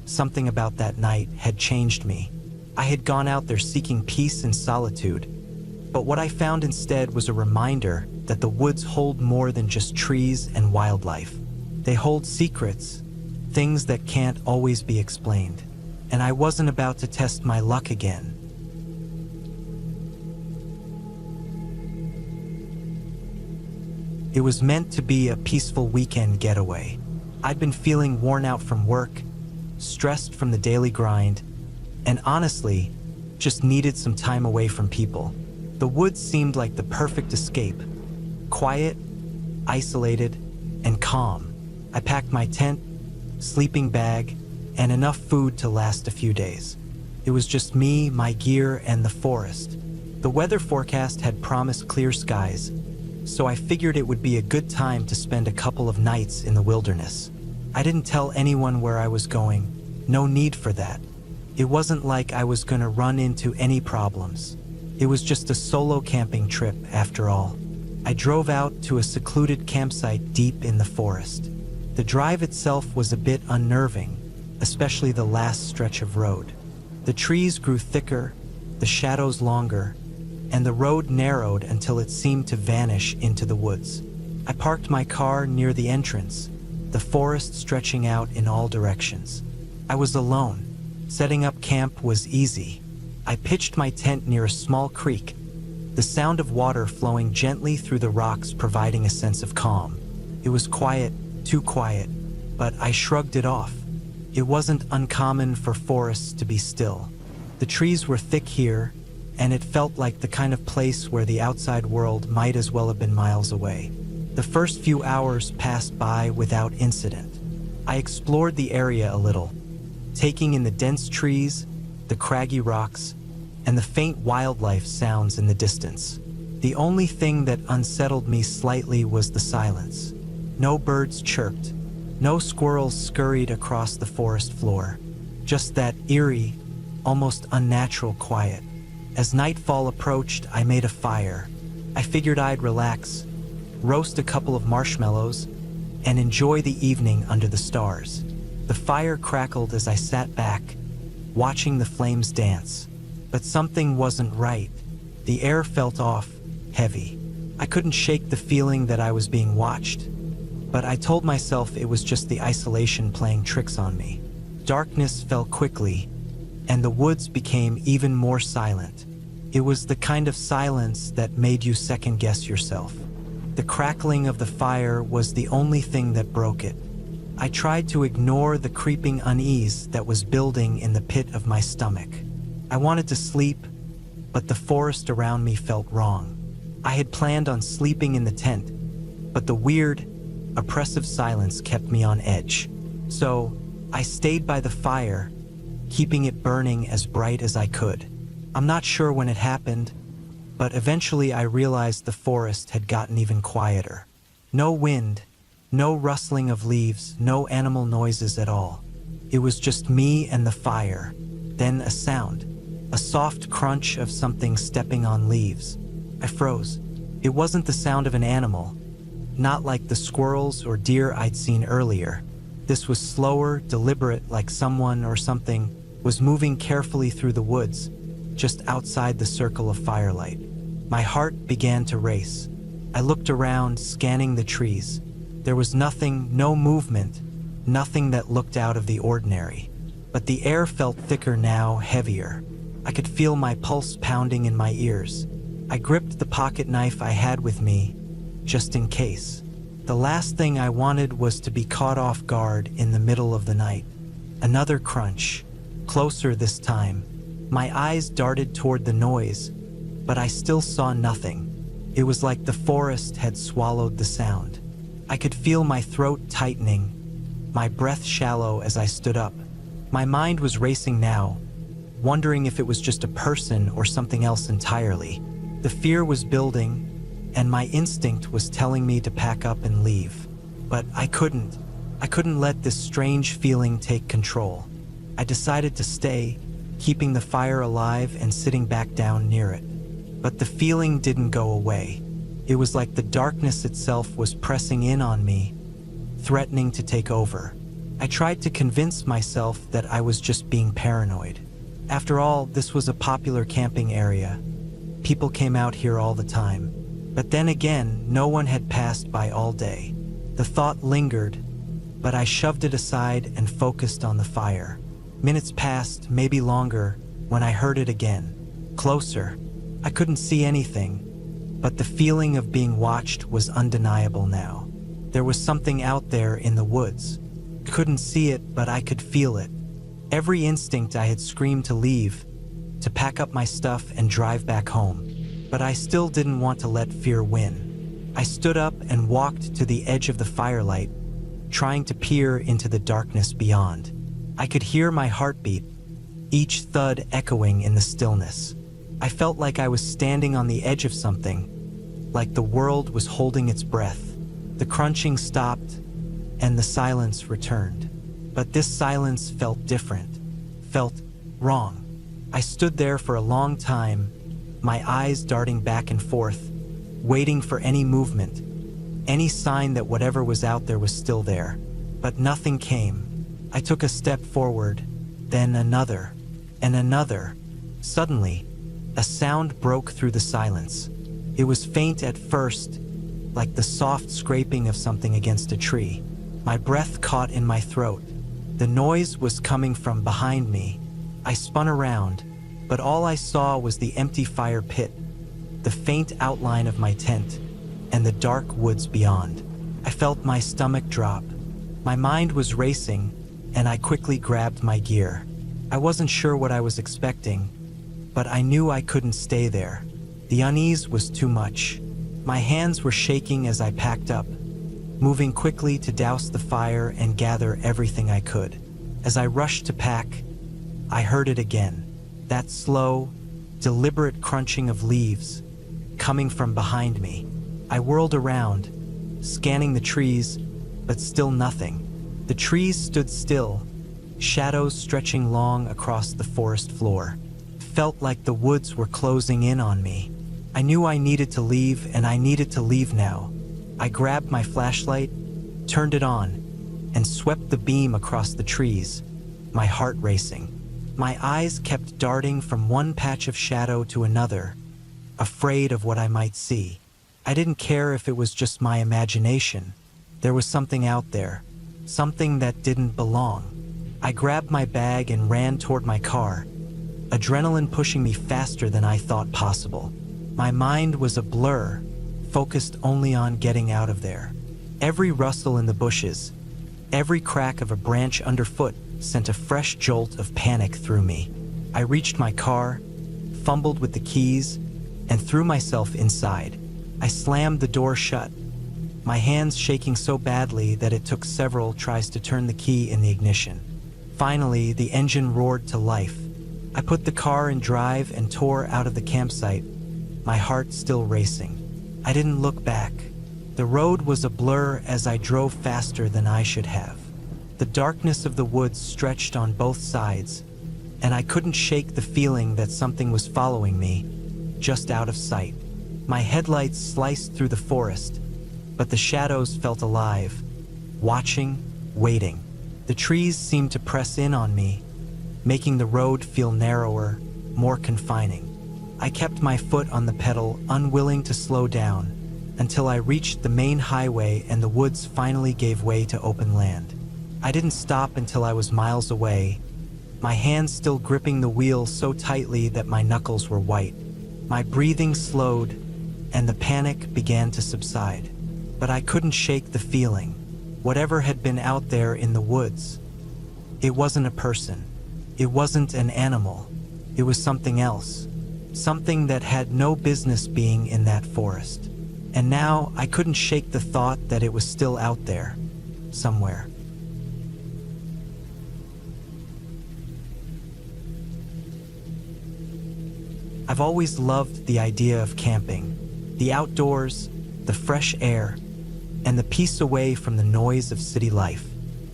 something about that night had changed me. I had gone out there seeking peace and solitude, but what I found instead was a reminder that the woods hold more than just trees and wildlife. They hold secrets, things that can't always be explained, and I wasn't about to test my luck again. It was meant to be a peaceful weekend getaway. I'd been feeling worn out from work, stressed from the daily grind, and honestly, just needed some time away from people. The woods seemed like the perfect escape. Quiet, isolated, and calm. I packed my tent, sleeping bag, and enough food to last a few days. It was just me, my gear, and the forest. The weather forecast had promised clear skies, so I figured it would be a good time to spend a couple of nights in the wilderness. I didn't tell anyone where I was going. No need for that. It wasn't like I was gonna run into any problems. It was just a solo camping trip, after all. I drove out to a secluded campsite deep in the forest. The drive itself was a bit unnerving, especially the last stretch of road. The trees grew thicker, the shadows longer, and the road narrowed until it seemed to vanish into the woods. I parked my car near the entrance, the forest stretching out in all directions. I was alone. Setting up camp was easy. I pitched my tent near a small creek, the sound of water flowing gently through the rocks providing a sense of calm. It was quiet, too quiet, but I shrugged it off. It wasn't uncommon for forests to be still. The trees were thick here, and it felt like the kind of place where the outside world might as well have been miles away. The first few hours passed by without incident. I explored the area a little, taking in the dense trees, the craggy rocks, and the faint wildlife sounds in the distance. The only thing that unsettled me slightly was the silence. No birds chirped, no squirrels scurried across the forest floor, just that eerie, almost unnatural quiet. As nightfall approached, I made a fire. I figured I'd relax, roast a couple of marshmallows, and enjoy the evening under the stars. The fire crackled as I sat back, watching the flames dance. But something wasn't right. The air felt off, heavy. I couldn't shake the feeling that I was being watched, but I told myself it was just the isolation playing tricks on me. Darkness fell quickly, and the woods became even more silent. It was the kind of silence that made you second-guess yourself. The crackling of the fire was the only thing that broke it. I tried to ignore the creeping unease that was building in the pit of my stomach. I wanted to sleep, but the forest around me felt wrong. I had planned on sleeping in the tent, but the weird, oppressive silence kept me on edge. So, I stayed by the fire, keeping it burning as bright as I could. I'm not sure when it happened, but eventually I realized the forest had gotten even quieter. No wind, no rustling of leaves, no animal noises at all. It was just me and the fire, then a sound, a soft crunch of something stepping on leaves. I froze. It wasn't the sound of an animal, not like the squirrels or deer I'd seen earlier. This was slower, deliberate, like someone or something was moving carefully through the woods, just outside the circle of firelight. My heart began to race. I looked around, scanning the trees. There was nothing, no movement, nothing that looked out of the ordinary. But the air felt thicker now, heavier. I could feel my pulse pounding in my ears. I gripped the pocket knife I had with me, just in case. The last thing I wanted was to be caught off guard in the middle of the night. Another crunch, closer this time. My eyes darted toward the noise, but I still saw nothing. It was like the forest had swallowed the sound. I could feel my throat tightening, my breath shallow as I stood up. My mind was racing now, wondering if it was just a person or something else entirely. The fear was building, and my instinct was telling me to pack up and leave. But I couldn't. I couldn't let this strange feeling take control. I decided to stay, keeping the fire alive and sitting back down near it. But the feeling didn't go away. It was like the darkness itself was pressing in on me, threatening to take over. I tried to convince myself that I was just being paranoid. After all, this was a popular camping area. People came out here all the time. But then again, no one had passed by all day. The thought lingered, but I shoved it aside and focused on the fire. Minutes passed, maybe longer, when I heard it again. Closer. I couldn't see anything, but the feeling of being watched was undeniable now. There was something out there in the woods. Couldn't see it, but I could feel it. Every instinct I had screamed to leave, to pack up my stuff and drive back home. But I still didn't want to let fear win. I stood up and walked to the edge of the firelight, trying to peer into the darkness beyond. I could hear my heartbeat, each thud echoing in the stillness. I felt like I was standing on the edge of something, like the world was holding its breath. The crunching stopped, and the silence returned. But this silence felt different, felt wrong. I stood there for a long time, my eyes darting back and forth, waiting for any movement, any sign that whatever was out there was still there. But nothing came. I took a step forward, then another, and another. Suddenly, a sound broke through the silence. It was faint at first, like the soft scraping of something against a tree. My breath caught in my throat. The noise was coming from behind me. I spun around, but all I saw was the empty fire pit, the faint outline of my tent, and the dark woods beyond. I felt my stomach drop. My mind was racing, and I quickly grabbed my gear. I wasn't sure what I was expecting, but I knew I couldn't stay there. The unease was too much. My hands were shaking as I packed up, moving quickly to douse the fire and gather everything I could. As I rushed to pack, I heard it again. That slow, deliberate crunching of leaves coming from behind me. I whirled around, scanning the trees, but still nothing. The trees stood still, shadows stretching long across the forest floor. It felt like the woods were closing in on me. I knew I needed to leave, and I needed to leave now. I grabbed my flashlight, turned it on, and swept the beam across the trees, my heart racing. My eyes kept darting from one patch of shadow to another, afraid of what I might see. I didn't care if it was just my imagination. There was something out there, something that didn't belong. I grabbed my bag and ran toward my car, adrenaline pushing me faster than I thought possible. My mind was a blur, focused only on getting out of there. Every rustle in the bushes, every crack of a branch underfoot sent a fresh jolt of panic through me. I reached my car, fumbled with the keys, and threw myself inside. I slammed the door shut, my hands shaking so badly that it took several tries to turn the key in the ignition. Finally, the engine roared to life. I put the car in drive and tore out of the campsite, my heart still racing. I didn't look back. The road was a blur as I drove faster than I should have. The darkness of the woods stretched on both sides, and I couldn't shake the feeling that something was following me, just out of sight. My headlights sliced through the forest, but the shadows felt alive, watching, waiting. The trees seemed to press in on me, making the road feel narrower, more confining. I kept my foot on the pedal, unwilling to slow down, until I reached the main highway and the woods finally gave way to open land. I didn't stop until I was miles away, my hands still gripping the wheel so tightly that my knuckles were white. My breathing slowed, and the panic began to subside. But I couldn't shake the feeling. Whatever had been out there in the woods, it wasn't a person. It wasn't an animal. It was something else. Something that had no business being in that forest. And now I couldn't shake the thought that it was still out there, somewhere. I've always loved the idea of camping, the outdoors, the fresh air, and the peace away from the noise of city life.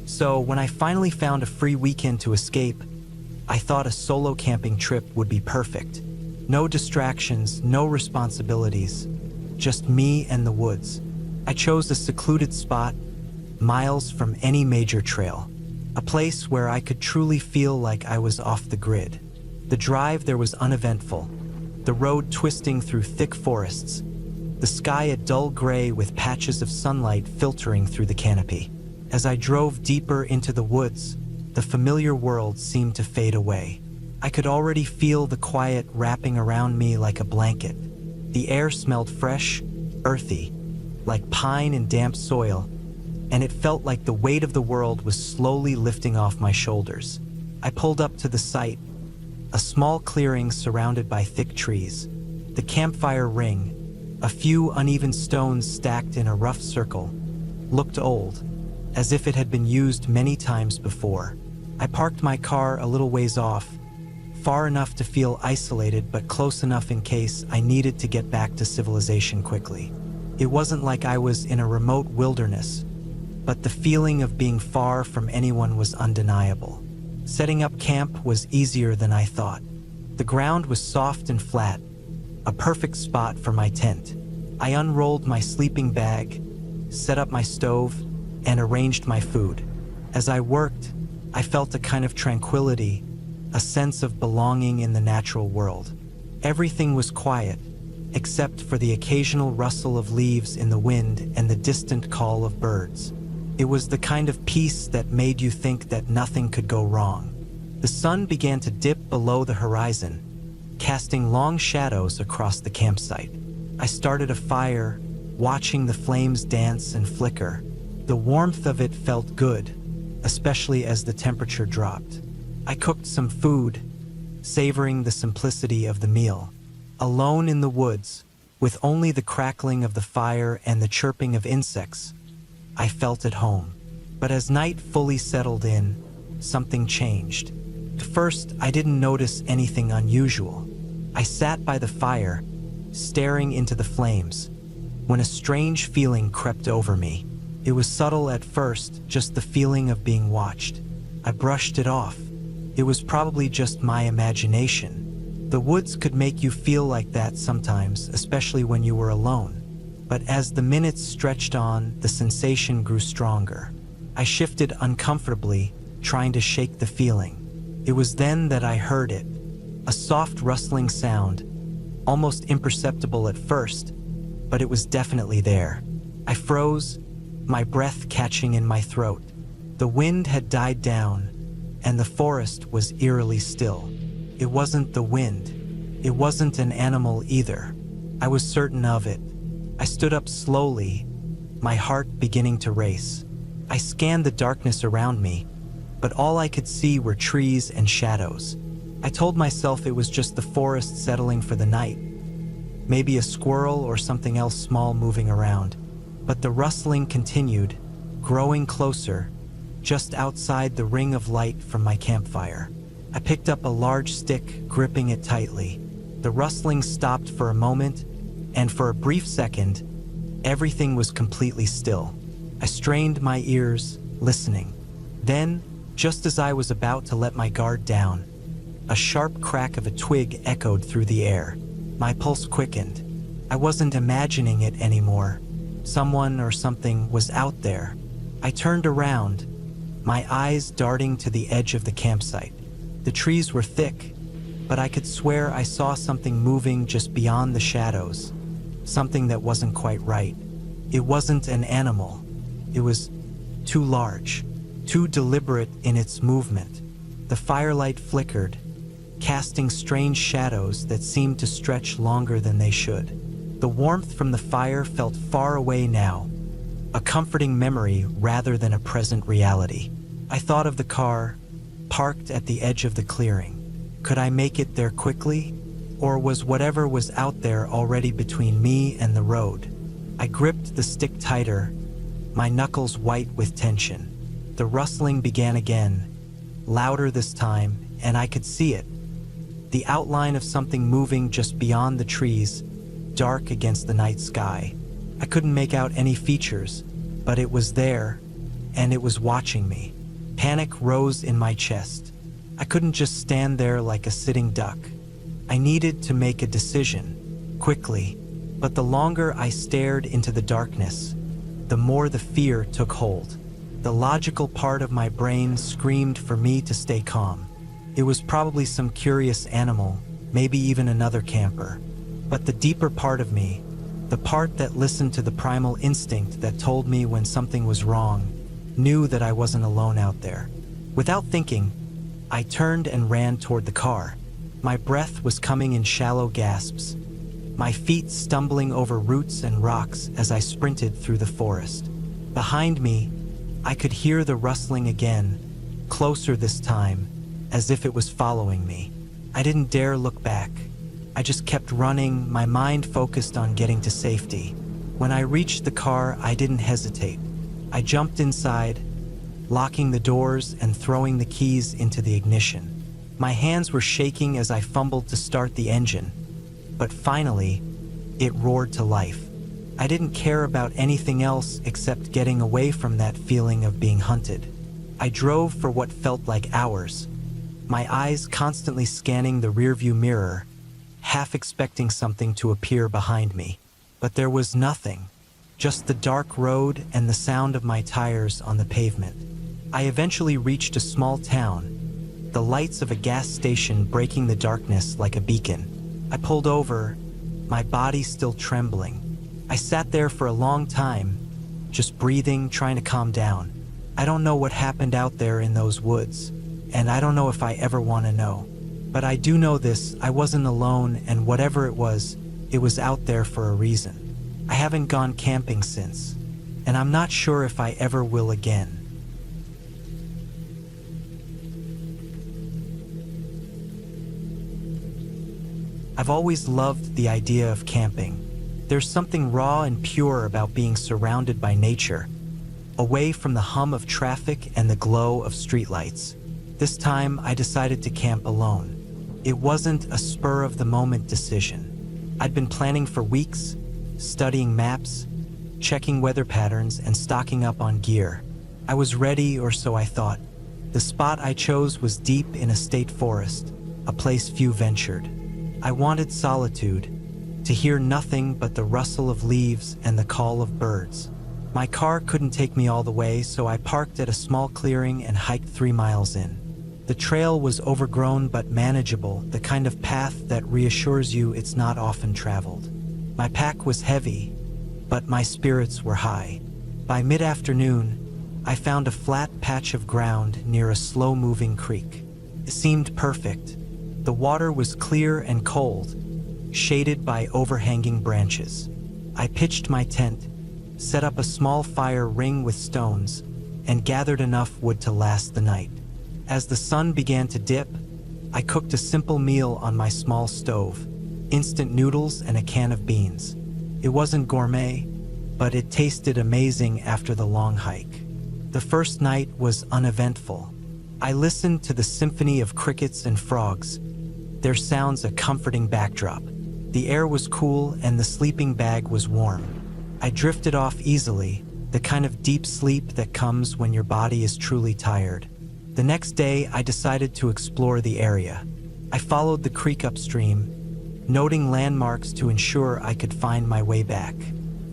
So when I finally found a free weekend to escape, I thought a solo camping trip would be perfect. No distractions, no responsibilities, just me and the woods. I chose a secluded spot, miles from any major trail, a place where I could truly feel like I was off the grid. The drive there was uneventful, the road twisting through thick forests, the sky a dull gray with patches of sunlight filtering through the canopy. As I drove deeper into the woods, the familiar world seemed to fade away. I could already feel the quiet wrapping around me like a blanket. The air smelled fresh, earthy, like pine and damp soil, and it felt like the weight of the world was slowly lifting off my shoulders. I pulled up to the site, a small clearing surrounded by thick trees. The campfire ring, a few uneven stones stacked in a rough circle, looked old, as if it had been used many times before. I parked my car a little ways off, far enough to feel isolated but close enough in case I needed to get back to civilization quickly. It wasn't like I was in a remote wilderness, but the feeling of being far from anyone was undeniable. Setting up camp was easier than I thought. The ground was soft and flat, a perfect spot for my tent. I unrolled my sleeping bag, set up my stove, and arranged my food. As I worked, I felt a kind of tranquility, a sense of belonging in the natural world. Everything was quiet, except for the occasional rustle of leaves in the wind and the distant call of birds. It was the kind of peace that made you think that nothing could go wrong. The sun began to dip below the horizon, casting long shadows across the campsite. I started a fire, watching the flames dance and flicker. The warmth of it felt good, especially as the temperature dropped. I cooked some food, savoring the simplicity of the meal. Alone in the woods, with only the crackling of the fire and the chirping of insects, I felt at home. But as night fully settled in, something changed. At first, I didn't notice anything unusual. I sat by the fire, staring into the flames, when a strange feeling crept over me. It was subtle at first, just the feeling of being watched. I brushed it off. It was probably just my imagination. The woods could make you feel like that sometimes, especially when you were alone. But as the minutes stretched on, the sensation grew stronger. I shifted uncomfortably, trying to shake the feeling. It was then that I heard it, a soft rustling sound, almost imperceptible at first, but it was definitely there. I froze, my breath catching in my throat. The wind had died down, and the forest was eerily still. It wasn't the wind. It wasn't an animal either. I was certain of it. I stood up slowly, my heart beginning to race. I scanned the darkness around me, but all I could see were trees and shadows. I told myself it was just the forest settling for the night, maybe a squirrel or something else small moving around. But the rustling continued, growing closer, just outside the ring of light from my campfire. I picked up a large stick, gripping it tightly. The rustling stopped for a moment, and for a brief second, everything was completely still. I strained my ears, listening. Then, just as I was about to let my guard down, a sharp crack of a twig echoed through the air. My pulse quickened. I wasn't imagining it anymore. Someone or something was out there. I turned around, my eyes darting to the edge of the campsite. The trees were thick, but I could swear I saw something moving just beyond the shadows, something that wasn't quite right. It wasn't an animal. It was too large, too deliberate in its movement. The firelight flickered, casting strange shadows that seemed to stretch longer than they should. The warmth from the fire felt far away now, a comforting memory rather than a present reality. I thought of the car, parked at the edge of the clearing. Could I make it there quickly? Or was whatever was out there already between me and the road? I gripped the stick tighter, my knuckles white with tension. The rustling began again, louder this time, and I could see it. The outline of something moving just beyond the trees, dark against the night sky. I couldn't make out any features, but it was there, and it was watching me. Panic rose in my chest. I couldn't just stand there like a sitting duck. I needed to make a decision, quickly, but the longer I stared into the darkness, the more the fear took hold. The logical part of my brain screamed for me to stay calm. It was probably some curious animal, maybe even another camper. But the deeper part of me, the part that listened to the primal instinct that told me when something was wrong, knew that I wasn't alone out there. Without thinking, I turned and ran toward the car. My breath was coming in shallow gasps, my feet stumbling over roots and rocks as I sprinted through the forest. Behind me, I could hear the rustling again, closer this time, as if it was following me. I didn't dare look back. I just kept running, my mind focused on getting to safety. When I reached the car, I didn't hesitate. I jumped inside, locking the doors and throwing the keys into the ignition. My hands were shaking as I fumbled to start the engine, but finally, it roared to life. I didn't care about anything else except getting away from that feeling of being hunted. I drove for what felt like hours, my eyes constantly scanning the rearview mirror, half expecting something to appear behind me. But there was nothing, just the dark road and the sound of my tires on the pavement. I eventually reached a small town, the lights of a gas station breaking the darkness like a beacon. I pulled over, my body still trembling. I sat there for a long time, just breathing, trying to calm down. I don't know what happened out there in those woods, and I don't know if I ever want to know. But I do know this, I wasn't alone, and whatever it was out there for a reason. I haven't gone camping since, and I'm not sure if I ever will again. I've always loved the idea of camping. There's something raw and pure about being surrounded by nature, away from the hum of traffic and the glow of streetlights. This time, I decided to camp alone. It wasn't a spur-of-the-moment decision. I'd been planning for weeks, studying maps, checking weather patterns, and stocking up on gear. I was ready, or so I thought. The spot I chose was deep in a state forest, a place few ventured. I wanted solitude, to hear nothing but the rustle of leaves and the call of birds. My car couldn't take me all the way, so I parked at a small clearing and hiked 3 miles in. The trail was overgrown but manageable, the kind of path that reassures you it's not often traveled. My pack was heavy, but my spirits were high. By mid-afternoon, I found a flat patch of ground near a slow-moving creek. It seemed perfect. The water was clear and cold, shaded by overhanging branches. I pitched my tent, set up a small fire ring with stones, and gathered enough wood to last the night. As the sun began to dip, I cooked a simple meal on my small stove, instant noodles and a can of beans. It wasn't gourmet, but it tasted amazing after the long hike. The first night was uneventful. I listened to the symphony of crickets and frogs, their sounds a comforting backdrop. The air was cool and the sleeping bag was warm. I drifted off easily, the kind of deep sleep that comes when your body is truly tired. The next day, I decided to explore the area. I followed the creek upstream, noting landmarks to ensure I could find my way back.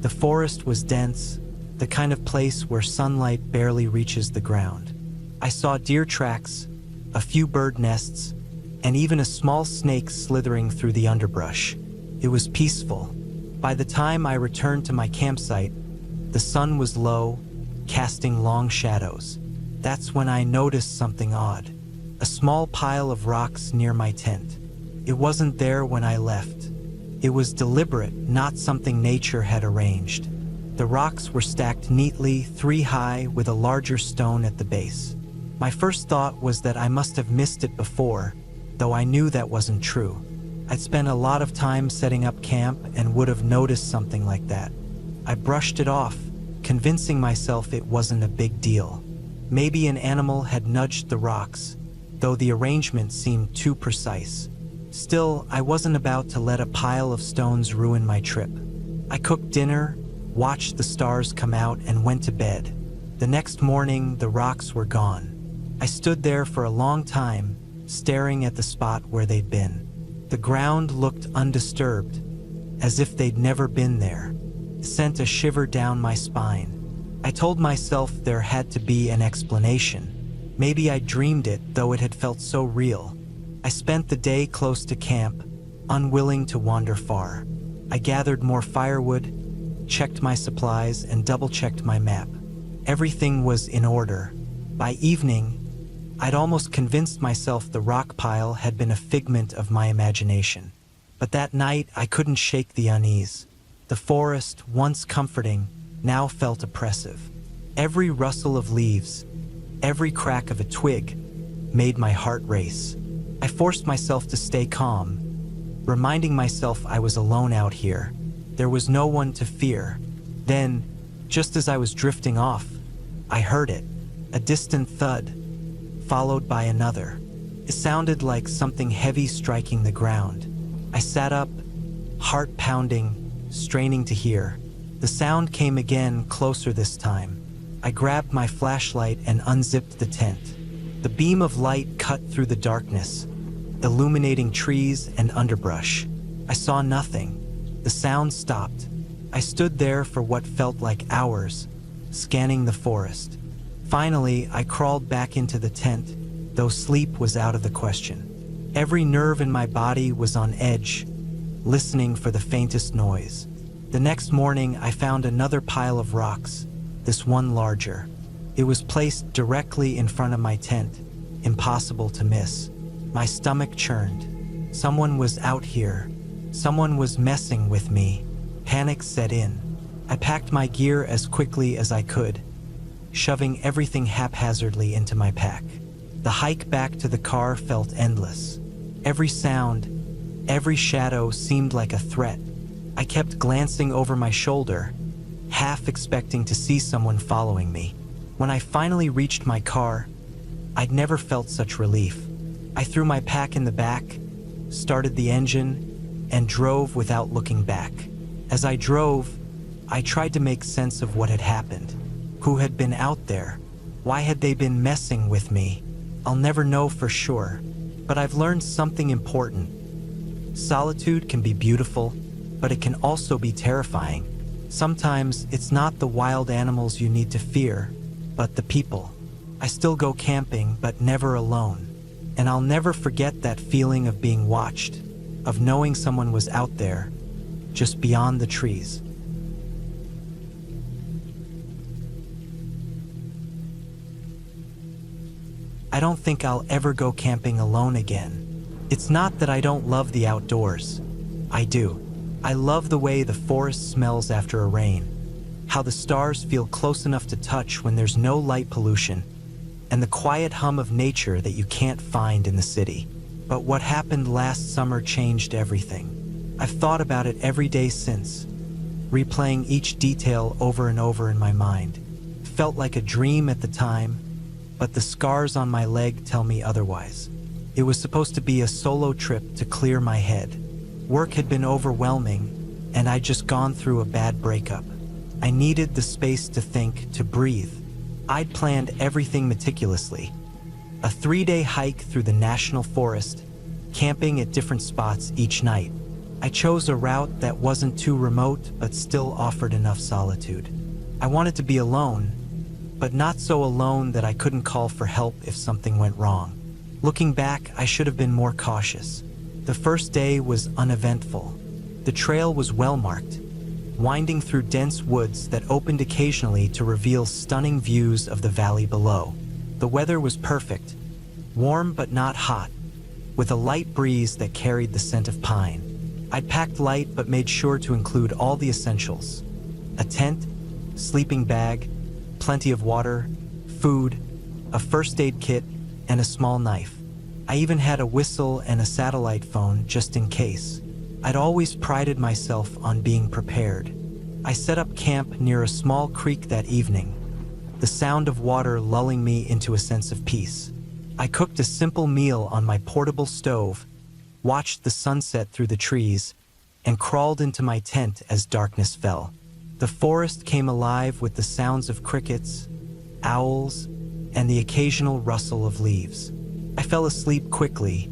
The forest was dense, the kind of place where sunlight barely reaches the ground. I saw deer tracks, a few bird nests, and even a small snake slithering through the underbrush. It was peaceful. By the time I returned to my campsite, the sun was low, casting long shadows. That's when I noticed something odd. A small pile of rocks near my tent. It wasn't there when I left. It was deliberate, not something nature had arranged. The rocks were stacked neatly, 3 high, with a larger stone at the base. My first thought was that I must have missed it before, though I knew that wasn't true. I'd spent a lot of time setting up camp and would have noticed something like that. I brushed it off, convincing myself it wasn't a big deal. Maybe an animal had nudged the rocks, though the arrangement seemed too precise. Still, I wasn't about to let a pile of stones ruin my trip. I cooked dinner, watched the stars come out, and went to bed. The next morning, the rocks were gone. I stood there for a long time, staring at the spot where they'd been. The ground looked undisturbed, as if they'd never been there. It sent a shiver down my spine. I told myself there had to be an explanation. Maybe I dreamed it, though it had felt so real. I spent the day close to camp, unwilling to wander far. I gathered more firewood, checked my supplies, and double-checked my map. Everything was in order. By evening, I'd almost convinced myself the rock pile had been a figment of my imagination. But that night, I couldn't shake the unease. The forest, once comforting, now felt oppressive. Every rustle of leaves, every crack of a twig, made my heart race. I forced myself to stay calm, reminding myself I was alone out here. There was no one to fear. Then, just as I was drifting off, I heard it, a distant thud, followed by another. It sounded like something heavy striking the ground. I sat up, heart pounding, straining to hear. The sound came again, closer this time. I grabbed my flashlight and unzipped the tent. The beam of light cut through the darkness, illuminating trees and underbrush. I saw nothing. The sound stopped. I stood there for what felt like hours, scanning the forest. Finally, I crawled back into the tent, though sleep was out of the question. Every nerve in my body was on edge, listening for the faintest noise. The next morning, I found another pile of rocks, this one larger. It was placed directly in front of my tent, impossible to miss. My stomach churned. Someone was out here. Someone was messing with me. Panic set in. I packed my gear as quickly as I could, shoving everything haphazardly into my pack. The hike back to the car felt endless. Every sound, every shadow seemed like a threat. I kept glancing over my shoulder, half expecting to see someone following me. When I finally reached my car, I'd never felt such relief. I threw my pack in the back, started the engine, and drove without looking back. As I drove, I tried to make sense of what had happened. Who had been out there? Why had they been messing with me? I'll never know for sure, but I've learned something important. Solitude can be beautiful, but it can also be terrifying. Sometimes it's not the wild animals you need to fear, but the people. I still go camping, but never alone. And I'll never forget that feeling of being watched, of knowing someone was out there, just beyond the trees. I don't think I'll ever go camping alone again. It's not that I don't love the outdoors. I do. I love the way the forest smells after a rain, how the stars feel close enough to touch when there's no light pollution, and the quiet hum of nature that you can't find in the city. But what happened last summer changed everything. I've thought about it every day since, replaying each detail over and over in my mind. It felt like a dream at the time, but the scars on my leg tell me otherwise. It was supposed to be a solo trip to clear my head. Work had been overwhelming, and I'd just gone through a bad breakup. I needed the space to think, to breathe. I'd planned everything meticulously. A 3-day hike through the national forest, camping at different spots each night. I chose a route that wasn't too remote, but still offered enough solitude. I wanted to be alone, but not so alone that I couldn't call for help if something went wrong. Looking back, I should have been more cautious. The first day was uneventful. The trail was well marked, winding through dense woods that opened occasionally to reveal stunning views of the valley below. The weather was perfect, warm but not hot, with a light breeze that carried the scent of pine. I'd packed light but made sure to include all the essentials: a tent, sleeping bag, plenty of water, food, a first aid kit, and a small knife. I even had a whistle and a satellite phone just in case. I'd always prided myself on being prepared. I set up camp near a small creek that evening, the sound of water lulling me into a sense of peace. I cooked a simple meal on my portable stove, watched the sunset through the trees, and crawled into my tent as darkness fell. The forest came alive with the sounds of crickets, owls, and the occasional rustle of leaves. I fell asleep quickly,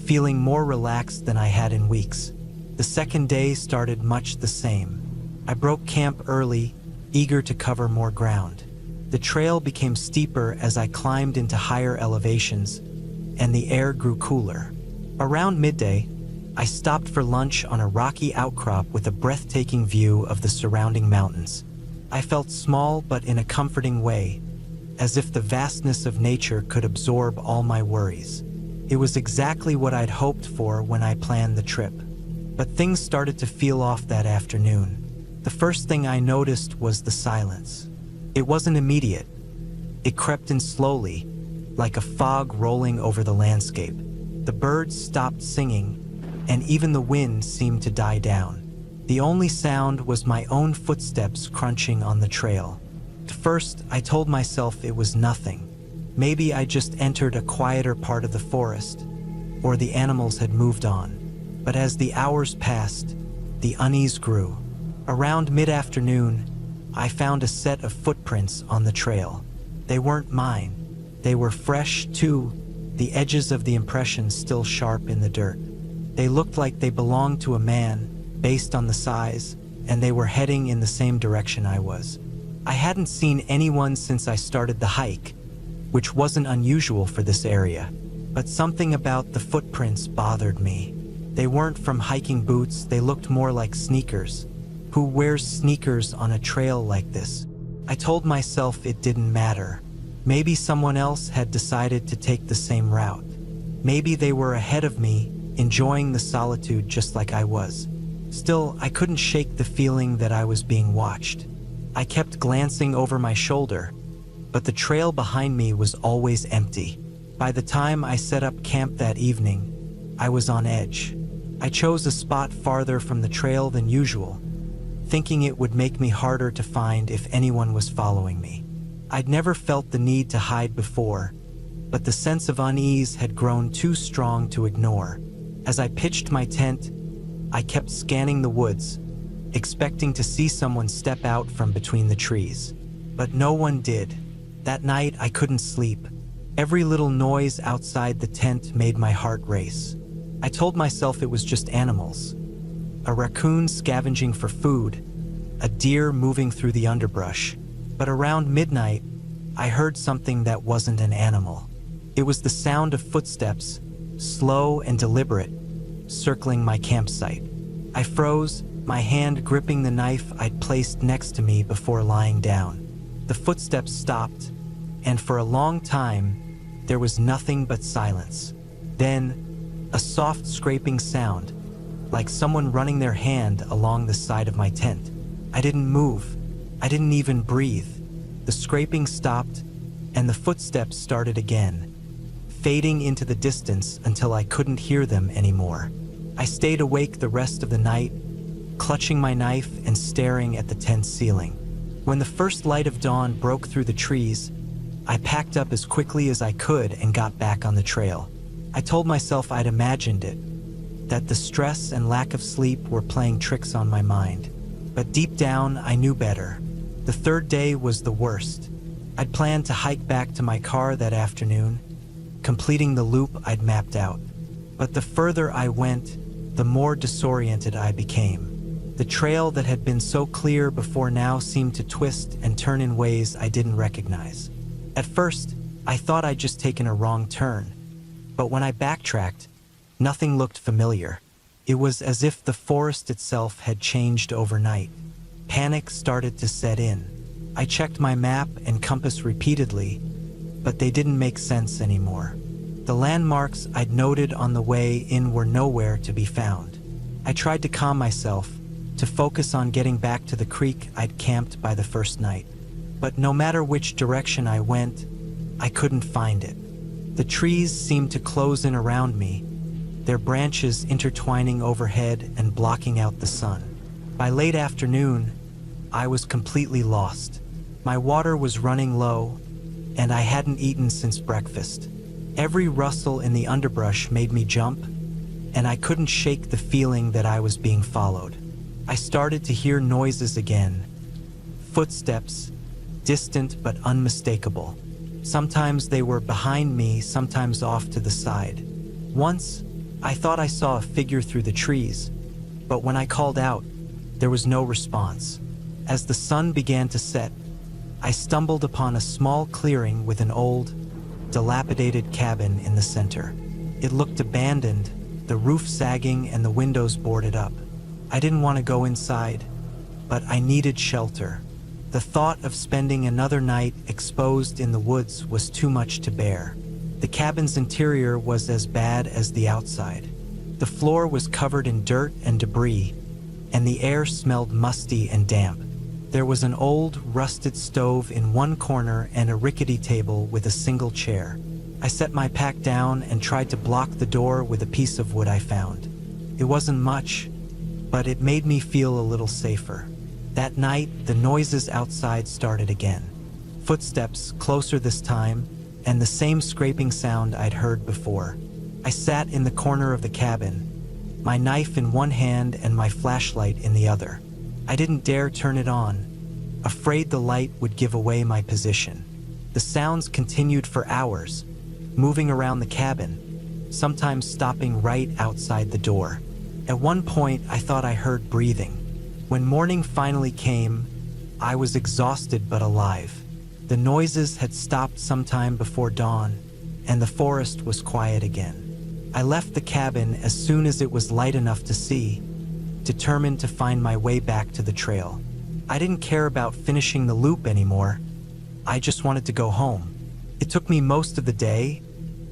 feeling more relaxed than I had in weeks. The second day started much the same. I broke camp early, eager to cover more ground. The trail became steeper as I climbed into higher elevations, and the air grew cooler. Around midday, I stopped for lunch on a rocky outcrop with a breathtaking view of the surrounding mountains. I felt small but in a comforting way, as if the vastness of nature could absorb all my worries. It was exactly what I'd hoped for when I planned the trip. But things started to feel off that afternoon. The first thing I noticed was the silence. It wasn't immediate. It crept in slowly, like a fog rolling over the landscape. The birds stopped singing, and even the wind seemed to die down. The only sound was my own footsteps crunching on the trail. At first, I told myself it was nothing. Maybe I just entered a quieter part of the forest, or the animals had moved on. But as the hours passed, the unease grew. Around mid-afternoon, I found a set of footprints on the trail. They weren't mine. They were fresh, too, the edges of the impressions still sharp in the dirt. They looked like they belonged to a man, based on the size, and they were heading in the same direction I was. I hadn't seen anyone since I started the hike, which wasn't unusual for this area. But something about the footprints bothered me. They weren't from hiking boots, they looked more like sneakers. Who wears sneakers on a trail like this? I told myself it didn't matter. Maybe someone else had decided to take the same route. Maybe they were ahead of me, enjoying the solitude just like I was. Still, I couldn't shake the feeling that I was being watched. I kept glancing over my shoulder, but the trail behind me was always empty. By the time I set up camp that evening, I was on edge. I chose a spot farther from the trail than usual, thinking it would make me harder to find if anyone was following me. I'd never felt the need to hide before, but the sense of unease had grown too strong to ignore. As I pitched my tent, I kept scanning the woods, expecting to see someone step out from between the trees. But no one did. That night, I couldn't sleep. Every little noise outside the tent made my heart race. I told myself it was just animals. A raccoon scavenging for food, a deer moving through the underbrush. But around midnight, I heard something that wasn't an animal. It was the sound of footsteps, slow and deliberate, circling my campsite. I froze, my hand gripping the knife I'd placed next to me before lying down. The footsteps stopped, and for a long time, there was nothing but silence. Then, a soft scraping sound, like someone running their hand along the side of my tent. I didn't move. I didn't even breathe. The scraping stopped, and the footsteps started again, fading into the distance until I couldn't hear them anymore. I stayed awake the rest of the night, clutching my knife and staring at the tent ceiling. When the first light of dawn broke through the trees, I packed up as quickly as I could and got back on the trail. I told myself I'd imagined it, that the stress and lack of sleep were playing tricks on my mind. But deep down, I knew better. The third day was the worst. I'd planned to hike back to my car that afternoon, completing the loop I'd mapped out. But the further I went, the more disoriented I became. The trail that had been so clear before now seemed to twist and turn in ways I didn't recognize. At first, I thought I'd just taken a wrong turn, but when I backtracked, nothing looked familiar. It was as if the forest itself had changed overnight. Panic started to set in. I checked my map and compass repeatedly, but they didn't make sense anymore. The landmarks I'd noted on the way in were nowhere to be found. I tried to calm myself, to focus on getting back to the creek I'd camped by the first night. But no matter which direction I went, I couldn't find it. The trees seemed to close in around me, their branches intertwining overhead and blocking out the sun. By late afternoon, I was completely lost. My water was running low, and I hadn't eaten since breakfast. Every rustle in the underbrush made me jump, and I couldn't shake the feeling that I was being followed. I started to hear noises again. Footsteps, distant but unmistakable. Sometimes they were behind me, sometimes off to the side. Once, I thought I saw a figure through the trees, but when I called out, there was no response. As the sun began to set, I stumbled upon a small clearing with an old, dilapidated cabin in the center. It looked abandoned, the roof sagging and the windows boarded up. I didn't want to go inside, but I needed shelter. The thought of spending another night exposed in the woods was too much to bear. The cabin's interior was as bad as the outside. The floor was covered in dirt and debris, and the air smelled musty and damp. There was an old, rusted stove in one corner and a rickety table with a single chair. I set my pack down and tried to block the door with a piece of wood I found. It wasn't much, but it made me feel a little safer. That night, the noises outside started again. Footsteps, closer this time, and the same scraping sound I'd heard before. I sat in the corner of the cabin, my knife in one hand and my flashlight in the other. I didn't dare turn it on, afraid the light would give away my position. The sounds continued for hours, moving around the cabin, sometimes stopping right outside the door. At one point, I thought I heard breathing. When morning finally came, I was exhausted but alive. The noises had stopped sometime before dawn, and the forest was quiet again. I left the cabin as soon as it was light enough to see, determined to find my way back to the trail. I didn't care about finishing the loop anymore. I just wanted to go home. It took me most of the day,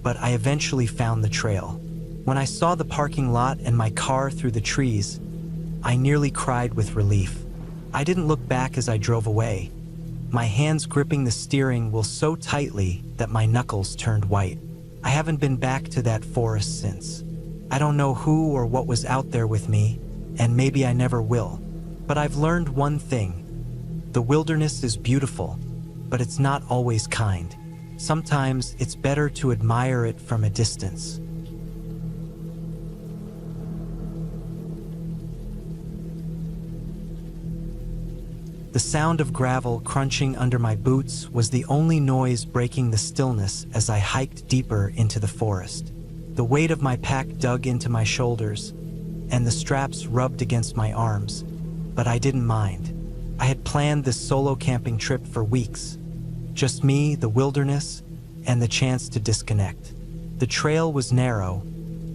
but I eventually found the trail. When I saw the parking lot and my car through the trees, I nearly cried with relief. I didn't look back as I drove away, my hands gripping the steering wheel so tightly that my knuckles turned white. I haven't been back to that forest since. I don't know who or what was out there with me, and maybe I never will. But I've learned one thing. The wilderness is beautiful, but it's not always kind. Sometimes it's better to admire it from a distance. The sound of gravel crunching under my boots was the only noise breaking the stillness as I hiked deeper into the forest. The weight of my pack dug into my shoulders, and the straps rubbed against my arms, but I didn't mind. I had planned this solo camping trip for weeks. Just me, the wilderness, and the chance to disconnect. The trail was narrow,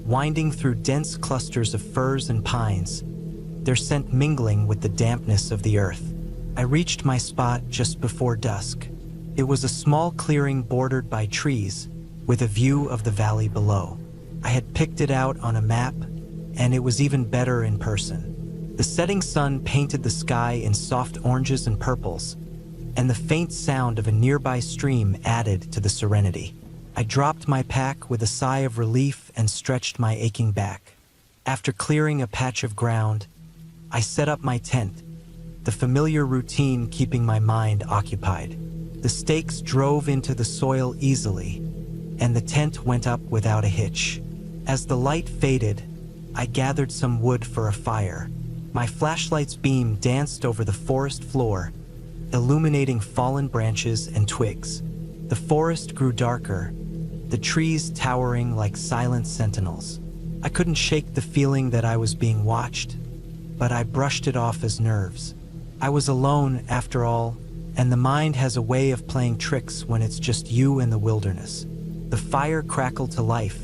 winding through dense clusters of firs and pines, their scent mingling with the dampness of the earth. I reached my spot just before dusk. It was a small clearing bordered by trees, with a view of the valley below. I had picked it out on a map, and it was even better in person. The setting sun painted the sky in soft oranges and purples, and the faint sound of a nearby stream added to the serenity. I dropped my pack with a sigh of relief and stretched my aching back. After clearing a patch of ground, I set up my tent, the familiar routine keeping my mind occupied. The stakes drove into the soil easily, and the tent went up without a hitch. As the light faded, I gathered some wood for a fire. My flashlight's beam danced over the forest floor, illuminating fallen branches and twigs. The forest grew darker, the trees towering like silent sentinels. I couldn't shake the feeling that I was being watched, but I brushed it off as nerves. I was alone, after all, and the mind has a way of playing tricks when it's just you and the wilderness. The fire crackled to life,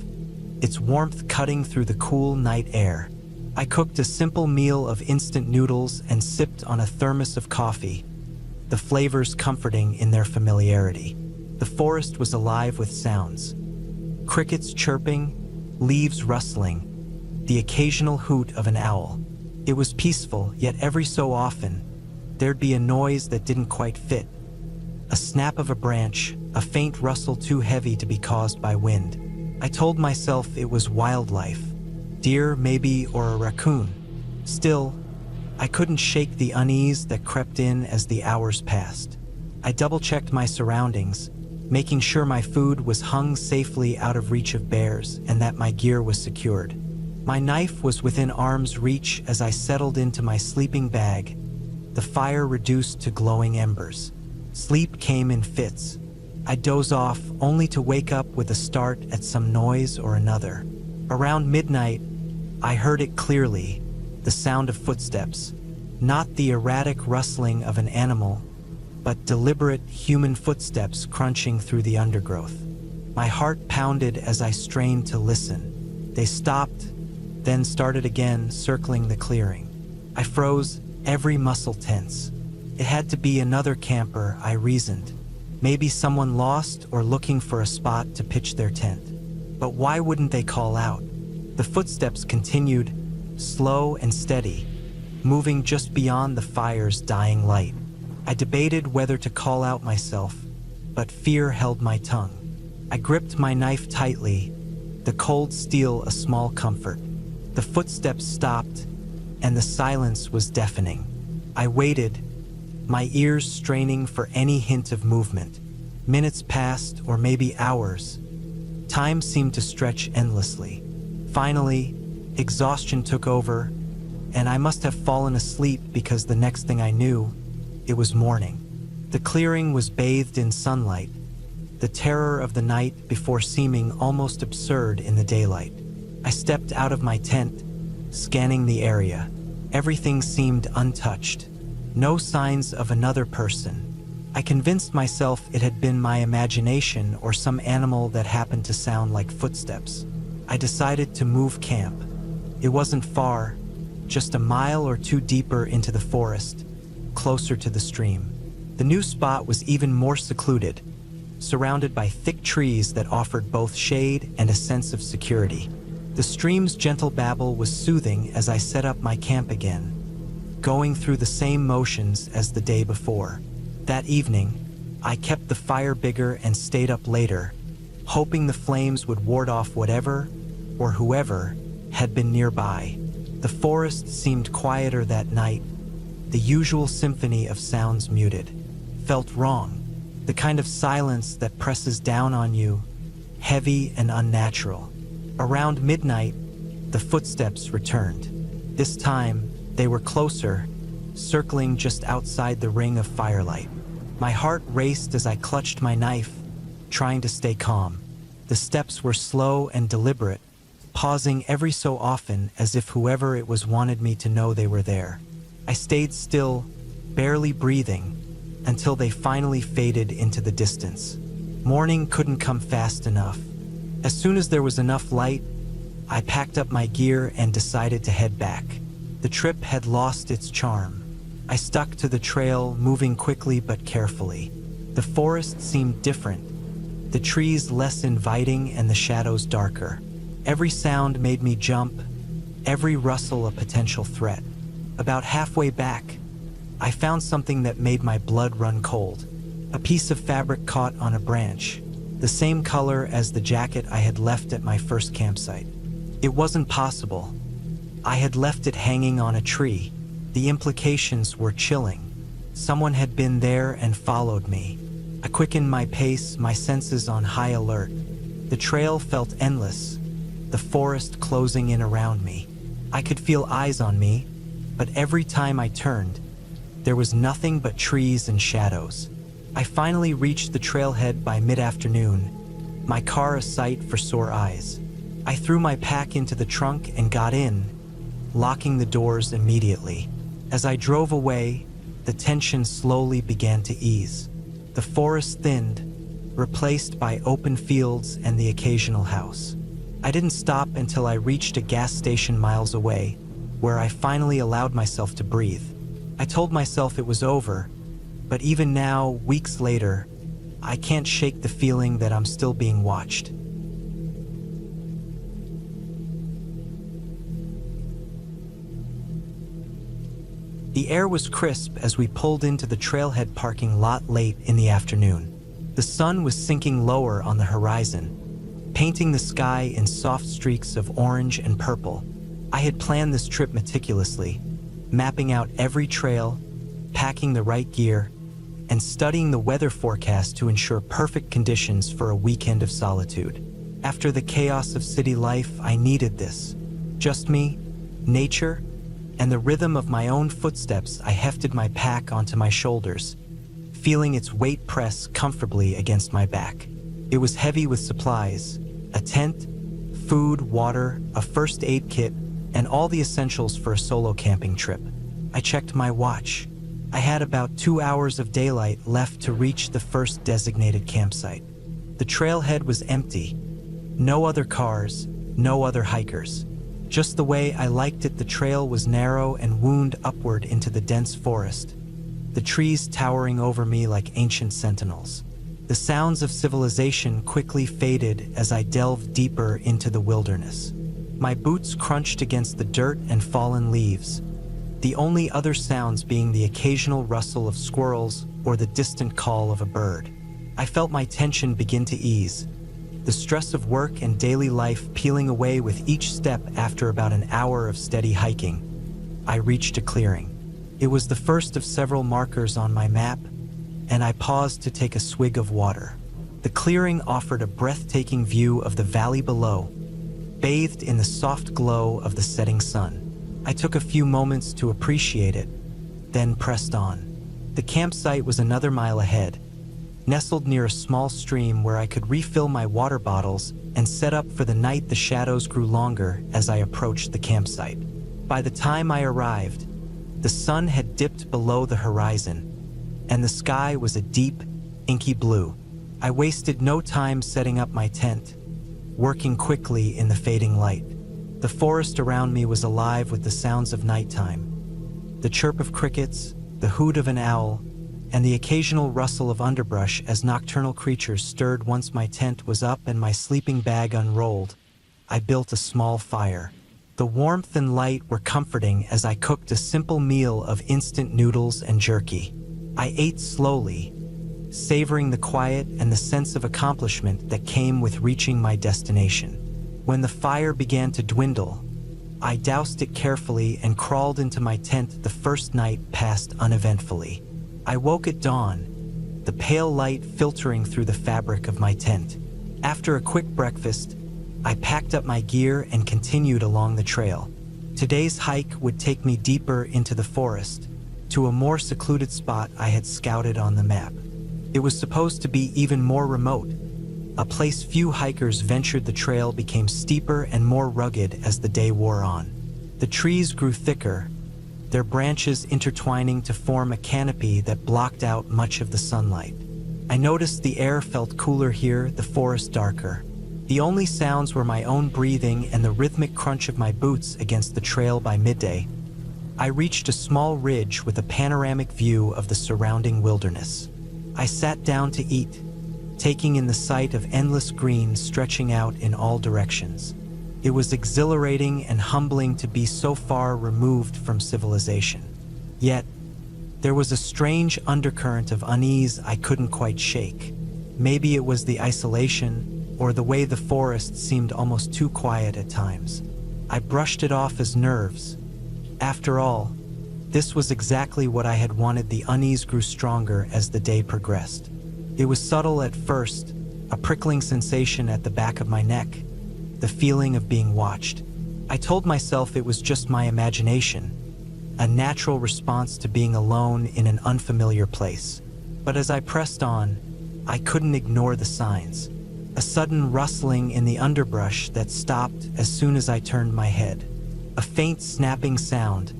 its warmth cutting through the cool night air. I cooked a simple meal of instant noodles and sipped on a thermos of coffee, the flavors comforting in their familiarity. The forest was alive with sounds. Crickets chirping, leaves rustling, the occasional hoot of an owl. It was peaceful, yet every so often, there'd be a noise that didn't quite fit. A snap of a branch, a faint rustle too heavy to be caused by wind. I told myself it was wildlife, deer maybe, or a raccoon. Still, I couldn't shake the unease that crept in as the hours passed. I double-checked my surroundings, making sure my food was hung safely out of reach of bears and that my gear was secured. My knife was within arm's reach as I settled into my sleeping bag, the fire reduced to glowing embers. Sleep came in fits. I'd doze off only to wake up with a start at some noise or another. Around midnight, I heard it clearly, the sound of footsteps, not the erratic rustling of an animal, but deliberate human footsteps crunching through the undergrowth. My heart pounded as I strained to listen. They stopped, then started again, circling the clearing. I froze, every muscle tense. It had to be another camper, I reasoned. Maybe someone lost or looking for a spot to pitch their tent. But why wouldn't they call out? The footsteps continued, slow and steady, moving just beyond the fire's dying light. I debated whether to call out myself, but fear held my tongue. I gripped my knife tightly, the cold steel a small comfort. The footsteps stopped, and the silence was deafening. I waited, my ears straining for any hint of movement. Minutes passed, or maybe hours. Time seemed to stretch endlessly. Finally, exhaustion took over, and I must have fallen asleep because the next thing I knew, it was morning. The clearing was bathed in sunlight, the terror of the night before seeming almost absurd in the daylight. I stepped out of my tent, scanning the area. Everything seemed untouched. No signs of another person. I convinced myself it had been my imagination or some animal that happened to sound like footsteps. I decided to move camp. It wasn't far, just a mile or two deeper into the forest, closer to the stream. The new spot was even more secluded, surrounded by thick trees that offered both shade and a sense of security. The stream's gentle babble was soothing as I set up my camp again, going through the same motions as the day before. That evening, I kept the fire bigger and stayed up later, hoping the flames would ward off whatever or whoever had been nearby. The forest seemed quieter that night, the usual symphony of sounds muted. Felt wrong, the kind of silence that presses down on you, heavy and unnatural. Around midnight, the footsteps returned. This time, they were closer, circling just outside the ring of firelight. My heart raced as I clutched my knife, trying to stay calm. The steps were slow and deliberate, pausing every so often as if whoever it was wanted me to know they were there. I stayed still, barely breathing, until they finally faded into the distance. Morning couldn't come fast enough. As soon as there was enough light, I packed up my gear and decided to head back. The trip had lost its charm. I stuck to the trail, moving quickly but carefully. The forest seemed different, the trees less inviting and the shadows darker. Every sound made me jump, every rustle a potential threat. About halfway back, I found something that made my blood run cold. A piece of fabric caught on a branch, the same color as the jacket I had left at my first campsite. It wasn't possible. I had left it hanging on a tree. The implications were chilling. Someone had been there and followed me. I quickened my pace, my senses on high alert. The trail felt endless, the forest closing in around me. I could feel eyes on me, but every time I turned, there was nothing but trees and shadows. I finally reached the trailhead by mid-afternoon, my car a sight for sore eyes. I threw my pack into the trunk and got in, locking the doors immediately. As I drove away, the tension slowly began to ease. The forest thinned, replaced by open fields and the occasional house. I didn't stop until I reached a gas station miles away, where I finally allowed myself to breathe. I told myself it was over, but even now, weeks later, I can't shake the feeling that I'm still being watched. The air was crisp as we pulled into the trailhead parking lot late in the afternoon. The sun was sinking lower on the horizon, painting the sky in soft streaks of orange and purple. I had planned this trip meticulously, mapping out every trail, packing the right gear, and studying the weather forecast to ensure perfect conditions for a weekend of solitude. After the chaos of city life, I needed this. Just me, nature, and the rhythm of my own footsteps. I hefted my pack onto my shoulders, feeling its weight press comfortably against my back. It was heavy with supplies, a tent, food, water, a first aid kit, and all the essentials for a solo camping trip. I checked my watch. I had about 2 hours of daylight left to reach the first designated campsite. The trailhead was empty. No other cars, no other hikers. Just the way I liked it. The trail was narrow and wound upward into the dense forest, the trees towering over me like ancient sentinels. The sounds of civilization quickly faded as I delved deeper into the wilderness. My boots crunched against the dirt and fallen leaves, the only other sounds being the occasional rustle of squirrels or the distant call of a bird. I felt my tension begin to ease, the stress of work and daily life peeling away with each step. After about an hour of steady hiking, I reached a clearing. It was the first of several markers on my map, and I paused to take a swig of water. The clearing offered a breathtaking view of the valley below, bathed in the soft glow of the setting sun. I took a few moments to appreciate it, then pressed on. The campsite was another mile ahead, nestled near a small stream where I could refill my water bottles and set up for the night. The shadows grew longer as I approached the campsite. By the time I arrived, the sun had dipped below the horizon, and the sky was a deep, inky blue. I wasted no time setting up my tent, working quickly in the fading light. The forest around me was alive with the sounds of nighttime, the chirp of crickets, the hoot of an owl, and the occasional rustle of underbrush as nocturnal creatures stirred. Once my tent was up and my sleeping bag unrolled, I built a small fire. The warmth and light were comforting as I cooked a simple meal of instant noodles and jerky. I ate slowly, savoring the quiet and the sense of accomplishment that came with reaching my destination. When the fire began to dwindle, I doused it carefully and crawled into my tent. The first night passed uneventfully. I woke at dawn, the pale light filtering through the fabric of my tent. After a quick breakfast, I packed up my gear and continued along the trail. Today's hike would take me deeper into the forest, to a more secluded spot I had scouted on the map. It was supposed to be even more remote, a place few hikers ventured. The trail became steeper and more rugged as the day wore on. The trees grew thicker, their branches intertwining to form a canopy that blocked out much of the sunlight. I noticed the air felt cooler here, the forest darker. The only sounds were my own breathing and the rhythmic crunch of my boots against the trail. By midday, I reached a small ridge with a panoramic view of the surrounding wilderness. I sat down to eat, taking in the sight of endless green stretching out in all directions. It was exhilarating and humbling to be so far removed from civilization. Yet, there was a strange undercurrent of unease I couldn't quite shake. Maybe it was the isolation, or the way the forest seemed almost too quiet at times. I brushed it off as nerves. After all, this was exactly what I had wanted. The unease grew stronger as the day progressed. It was subtle at first, a prickling sensation at the back of my neck, the feeling of being watched. I told myself it was just my imagination, a natural response to being alone in an unfamiliar place. But as I pressed on, I couldn't ignore the signs. A sudden rustling in the underbrush that stopped as soon as I turned my head. a faint snapping sound,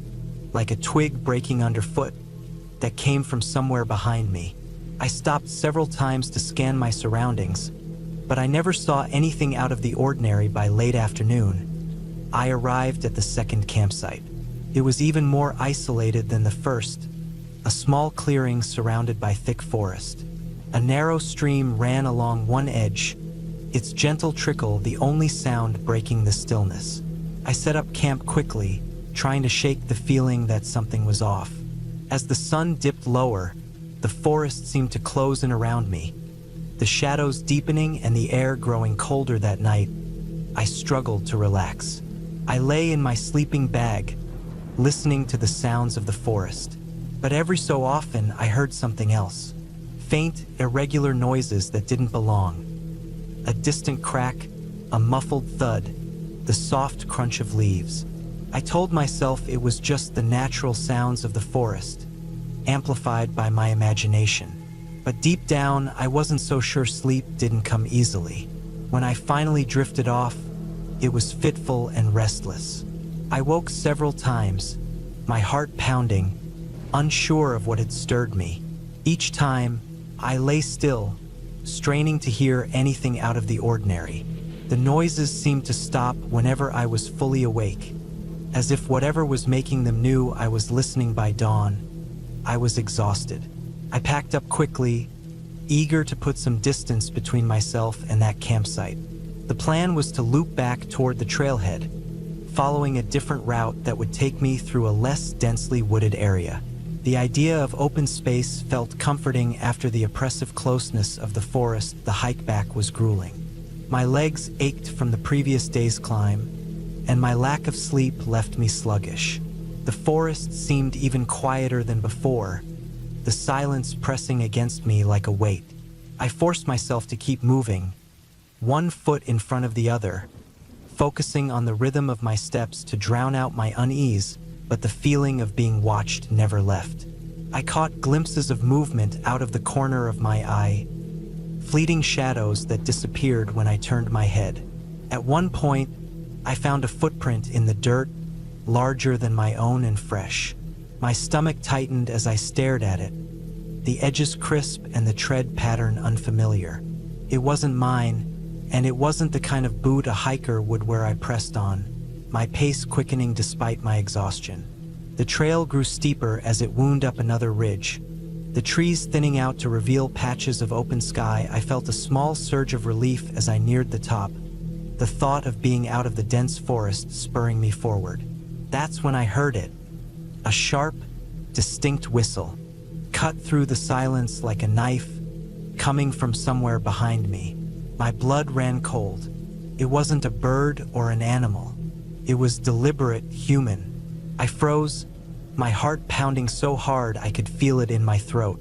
like a twig breaking underfoot, that came from somewhere behind me. I stopped several times to scan my surroundings, but I never saw anything out of the ordinary. By late afternoon, I arrived at the second campsite. It was even more isolated than the first, a small clearing surrounded by thick forest. A narrow stream ran along one edge, its gentle trickle the only sound breaking the stillness. I set up camp quickly, trying to shake the feeling that something was off. As the sun dipped lower, the forest seemed to close in around me. The shadows deepening and the air growing colder that night, I struggled to relax. I lay in my sleeping bag, listening to the sounds of the forest. But every so often, I heard something else. Faint, irregular noises that didn't belong. A distant crack, a muffled thud, the soft crunch of leaves. I told myself it was just the natural sounds of the forest, amplified by my imagination. But deep down, I wasn't so sure sleep didn't come easily. When I finally drifted off, it was fitful and restless. I woke several times, my heart pounding, unsure of what had stirred me. Each time, I lay still, straining to hear anything out of the ordinary. The noises seemed to stop whenever I was fully awake, as if whatever was making them knew I was listening. By dawn, I was exhausted. I packed up quickly, eager to put some distance between myself and that campsite. The plan was to loop back toward the trailhead, following a different route that would take me through a less densely wooded area. The idea of open space felt comforting after the oppressive closeness of the forest. The hike back was grueling. My legs ached from the previous day's climb, and my lack of sleep left me sluggish. The forest seemed even quieter than before, the silence pressing against me like a weight. I forced myself to keep moving, one foot in front of the other, focusing on the rhythm of my steps to drown out my unease, but the feeling of being watched never left. I caught glimpses of movement out of the corner of my eye, fleeting shadows that disappeared when I turned my head. At one point, I found a footprint in the dirt, larger than my own and fresh. My stomach tightened as I stared at it, the edges crisp and the tread pattern unfamiliar. It wasn't mine, and it wasn't the kind of boot a hiker would wear. I pressed on, my pace quickening despite my exhaustion. The trail grew steeper as it wound up another ridge, the trees thinning out to reveal patches of open sky. I felt a small surge of relief as I neared the top, the thought of being out of the dense forest spurring me forward. That's when I heard it, a sharp, distinct whistle, cut through the silence like a knife, coming from somewhere behind me. My blood ran cold. It wasn't a bird or an animal. It was deliberate, human. I froze, my heart pounding so hard I could feel it in my throat.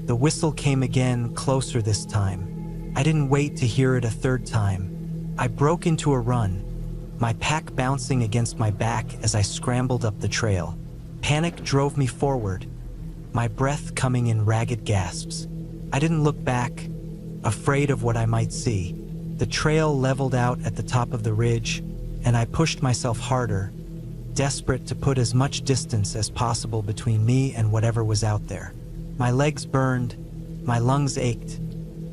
The whistle came again, closer this time. I didn't wait to hear it a third time. I broke into a run, my pack bouncing against my back as I scrambled up the trail. Panic drove me forward, my breath coming in ragged gasps. I didn't look back, afraid of what I might see. The trail leveled out at the top of the ridge, and I pushed myself harder, desperate to put as much distance as possible between me and whatever was out there. My legs burned, my lungs ached,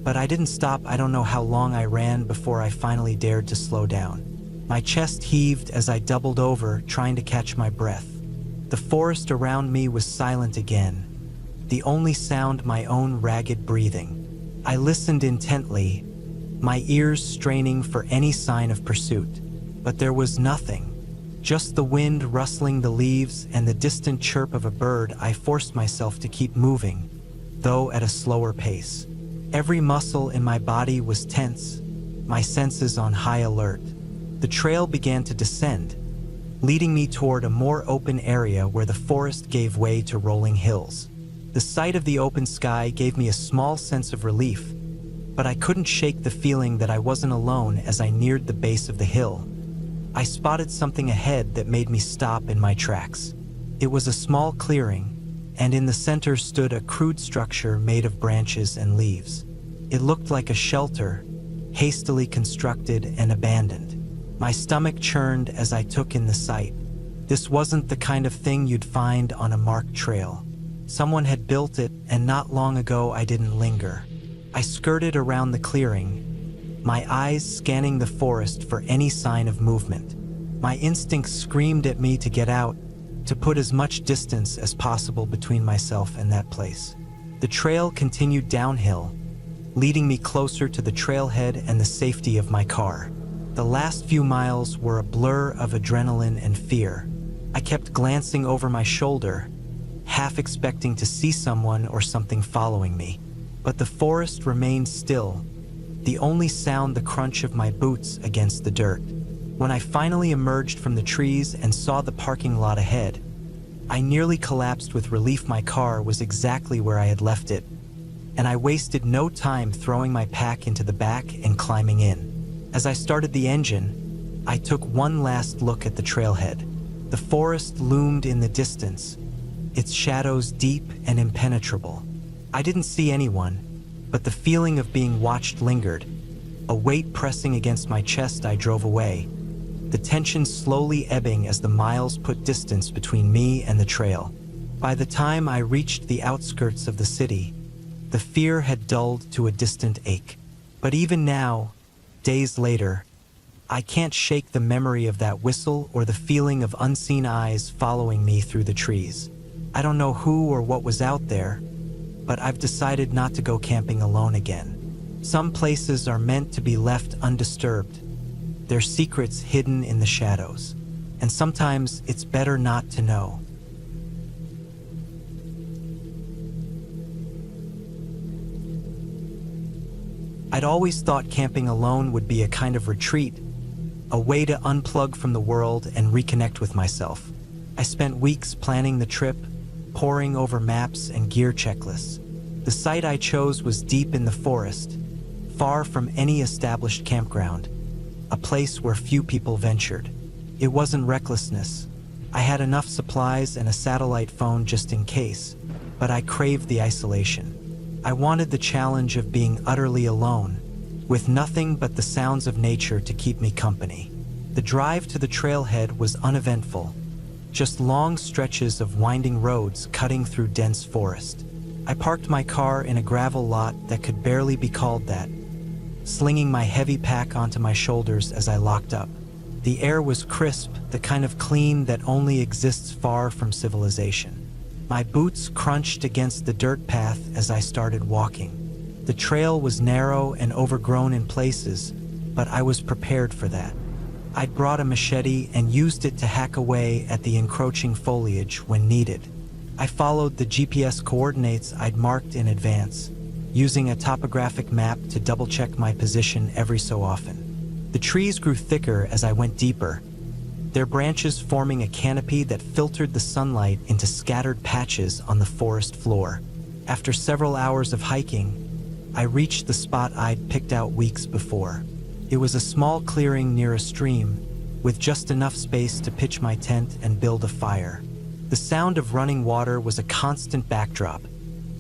but I didn't stop. I don't know how long I ran before I finally dared to slow down. My chest heaved as I doubled over, trying to catch my breath. The forest around me was silent again, the only sound my own ragged breathing. I listened intently, my ears straining for any sign of pursuit. But there was nothing, just the wind rustling the leaves and the distant chirp of a bird. I forced myself to keep moving, though at a slower pace. Every muscle in my body was tense, my senses on high alert. The trail began to descend, leading me toward a more open area where the forest gave way to rolling hills. The sight of the open sky gave me a small sense of relief, but I couldn't shake the feeling that I wasn't alone. As I neared the base of the hill, I spotted something ahead that made me stop in my tracks. It was a small clearing, and in the center stood a crude structure made of branches and leaves. It looked like a shelter, hastily constructed and abandoned. My stomach churned as I took in the sight. This wasn't the kind of thing you'd find on a marked trail. Someone had built it, and not long ago I didn't linger. I skirted around the clearing, my eyes scanning the forest for any sign of movement. My instincts screamed at me to get out, to put as much distance as possible between myself and that place. The trail continued downhill, leading me closer to the trailhead and the safety of my car. The last few miles were a blur of adrenaline and fear. I kept glancing over my shoulder, half expecting to see someone or something following me. But the forest remained still, the only sound the crunch of my boots against the dirt. When I finally emerged from the trees and saw the parking lot ahead, I nearly collapsed with relief. My car was exactly where I had left it, and I wasted no time throwing my pack into the back and climbing in. As I started the engine, I took one last look at the trailhead. The forest loomed in the distance, its shadows deep and impenetrable. I didn't see anyone, but the feeling of being watched lingered. A weight pressing against my chest, I drove away, the tension slowly ebbing as the miles put distance between me and the trail. By the time I reached the outskirts of the city, the fear had dulled to a distant ache. But even now, days later, I can't shake the memory of that whistle or the feeling of unseen eyes following me through the trees. I don't know who or what was out there, but I've decided not to go camping alone again. Some places are meant to be left undisturbed, their secrets hidden in the shadows, and sometimes it's better not to know. I'd always thought camping alone would be a kind of retreat, a way to unplug from the world and reconnect with myself. I spent weeks planning the trip, poring over maps and gear checklists. The site I chose was deep in the forest, far from any established campground, a place where few people ventured. It wasn't recklessness. I had enough supplies and a satellite phone just in case, but I craved the isolation. I wanted the challenge of being utterly alone, with nothing but the sounds of nature to keep me company. The drive to the trailhead was uneventful, just long stretches of winding roads cutting through dense forest. I parked my car in a gravel lot that could barely be called that, slinging my heavy pack onto my shoulders as I locked up. The air was crisp, the kind of clean that only exists far from civilization. My boots crunched against the dirt path as I started walking. The trail was narrow and overgrown in places, but I was prepared for that. I'd brought a machete and used it to hack away at the encroaching foliage when needed. I followed the GPS coordinates I'd marked in advance, using a topographic map to double-check my position every so often. The trees grew thicker as I went deeper, their branches forming a canopy that filtered the sunlight into scattered patches on the forest floor. After several hours of hiking, I reached the spot I'd picked out weeks before. It was a small clearing near a stream, with just enough space to pitch my tent and build a fire. The sound of running water was a constant backdrop,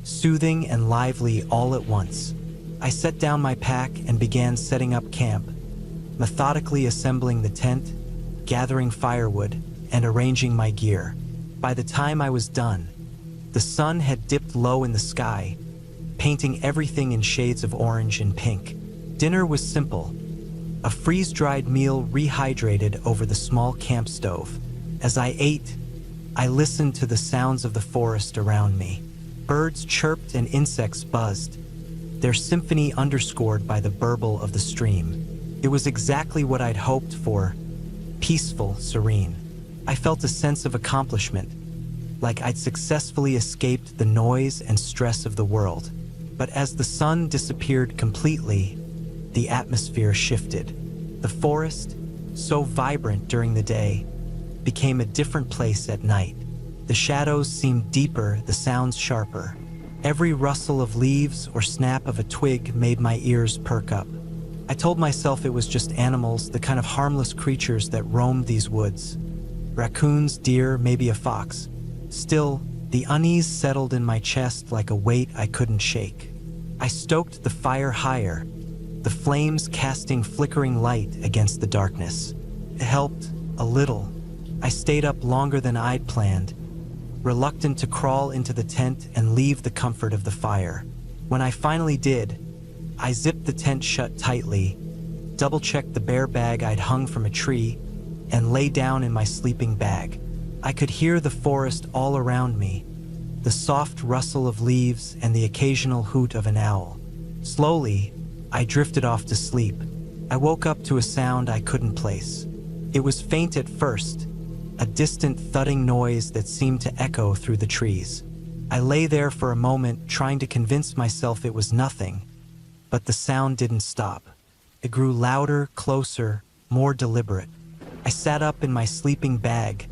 soothing and lively all at once. I set down my pack and began setting up camp, methodically assembling the tent, gathering firewood, and arranging my gear. By the time I was done, the sun had dipped low in the sky, painting everything in shades of orange and pink. Dinner was simple, a freeze-dried meal rehydrated over the small camp stove. As I ate, I listened to the sounds of the forest around me. Birds chirped and insects buzzed, their symphony underscored by the burble of the stream. It was exactly what I'd hoped for, peaceful, serene. I felt a sense of accomplishment, like I'd successfully escaped the noise and stress of the world. But as the sun disappeared completely, the atmosphere shifted. The forest, so vibrant during the day, became a different place at night. The shadows seemed deeper, the sounds sharper. Every rustle of leaves or snap of a twig made my ears perk up. I told myself it was just animals, the kind of harmless creatures that roamed these woods. Raccoons, deer, maybe a fox. Still, the unease settled in my chest like a weight I couldn't shake. I stoked the fire higher, the flames casting flickering light against the darkness. It helped, a little, I stayed up longer than I'd planned, reluctant to crawl into the tent and leave the comfort of the fire. When I finally did, I zipped the tent shut tightly, double-checked the bear bag I'd hung from a tree, and lay down in my sleeping bag. I could hear the forest all around me, the soft rustle of leaves and the occasional hoot of an owl. Slowly, I drifted off to sleep. I woke up to a sound I couldn't place. It was faint at first, a distant thudding noise that seemed to echo through the trees. I lay there for a moment trying to convince myself it was nothing, but the sound didn't stop. It grew louder, closer, more deliberate. I sat up in my sleeping bag,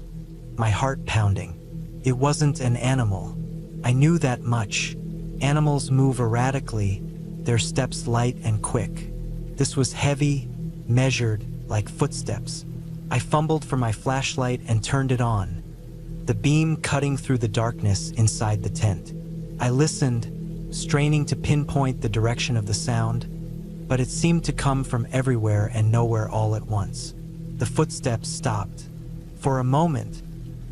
my heart pounding. It wasn't an animal. I knew that much. Animals move erratically, their steps light and quick. This was heavy, measured, like footsteps. I fumbled for my flashlight and turned it on, the beam cutting through the darkness inside the tent. I listened, straining to pinpoint the direction of the sound, but it seemed to come from everywhere and nowhere all at once. The footsteps stopped. For a moment,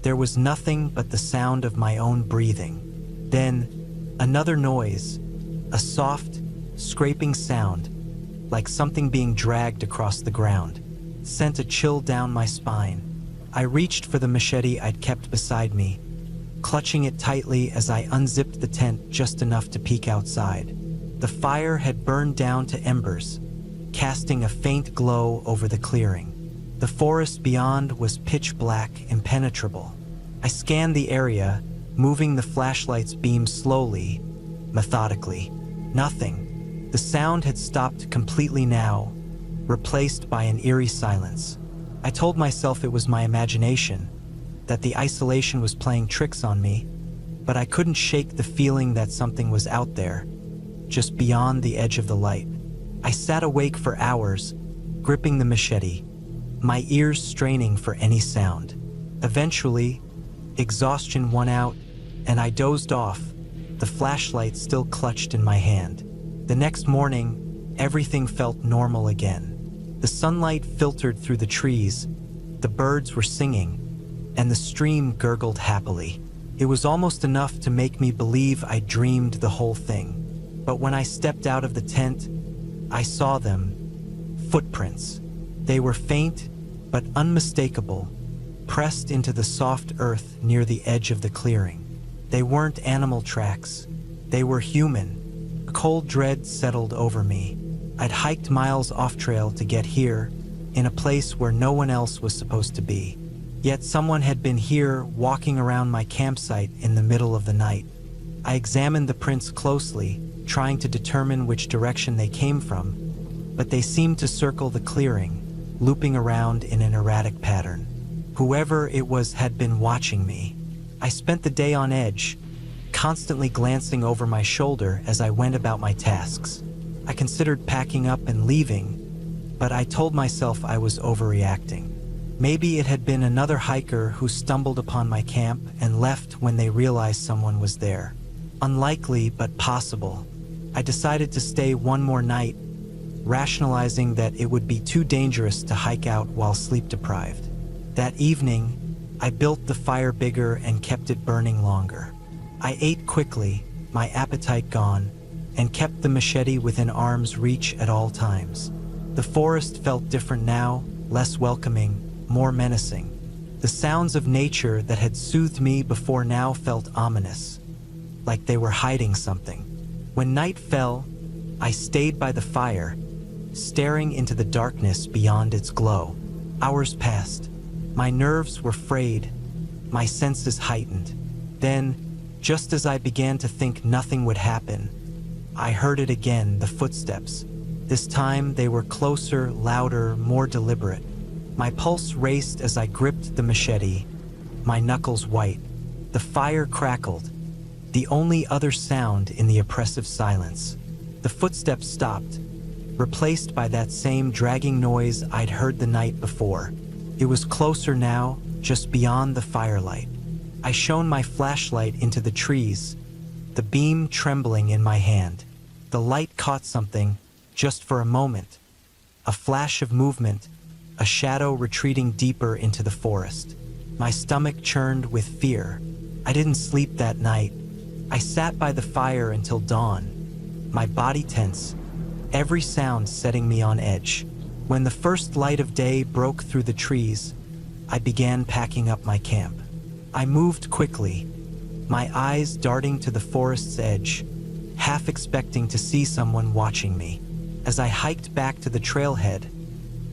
there was nothing but the sound of my own breathing. Then, another noise, a soft, scraping sound, like something being dragged across the ground, sent a chill down my spine. I reached for the machete I'd kept beside me, clutching it tightly as I unzipped the tent just enough to peek outside. The fire had burned down to embers, casting a faint glow over the clearing. The forest beyond was pitch black, impenetrable. I scanned the area, moving the flashlight's beam slowly, methodically. Nothing. The sound had stopped completely now, replaced by an eerie silence. I told myself it was my imagination, that the isolation was playing tricks on me, but I couldn't shake the feeling that something was out there, just beyond the edge of the light. I sat awake for hours, gripping the machete, my ears straining for any sound. Eventually, exhaustion won out, and I dozed off, the flashlight still clutched in my hand. The next morning, everything felt normal again. The sunlight filtered through the trees, the birds were singing, and the stream gurgled happily. It was almost enough to make me believe I dreamed the whole thing. But when I stepped out of the tent, I saw them. Footprints. They were faint, but unmistakable, pressed into the soft earth near the edge of the clearing. They weren't animal tracks. They were human. A cold dread settled over me. I'd hiked miles off-trail to get here, in a place where no one else was supposed to be. Yet someone had been here, walking around my campsite in the middle of the night. I examined the prints closely, trying to determine which direction they came from, but they seemed to circle the clearing, looping around in an erratic pattern. Whoever it was had been watching me. I spent the day on edge, constantly glancing over my shoulder as I went about my tasks. I considered packing up and leaving, but I told myself I was overreacting. Maybe it had been another hiker who stumbled upon my camp and left when they realized someone was there. Unlikely, but possible. I decided to stay one more night, rationalizing that it would be too dangerous to hike out while sleep-deprived. That evening, I built the fire bigger and kept it burning longer. I ate quickly, my appetite gone, and kept the machete within arm's reach at all times. The forest felt different now, less welcoming, more menacing. The sounds of nature that had soothed me before now felt ominous, like they were hiding something. When night fell, I stayed by the fire, staring into the darkness beyond its glow. Hours passed. My nerves were frayed, my senses heightened. Then, just as I began to think nothing would happen, I heard it again, the footsteps. This time they were closer, louder, more deliberate. My pulse raced as I gripped the machete, my knuckles white. The fire crackled, the only other sound in the oppressive silence. The footsteps stopped, replaced by that same dragging noise I'd heard the night before. It was closer now, just beyond the firelight. I shone my flashlight into the trees, the beam trembling in my hand. The light caught something, just for a moment. A flash of movement, a shadow retreating deeper into the forest. My stomach churned with fear. I didn't sleep that night. I sat by the fire until dawn, my body tense, every sound setting me on edge. When the first light of day broke through the trees, I began packing up my camp. I moved quickly, my eyes darting to the forest's edge, half expecting to see someone watching me. As I hiked back to the trailhead,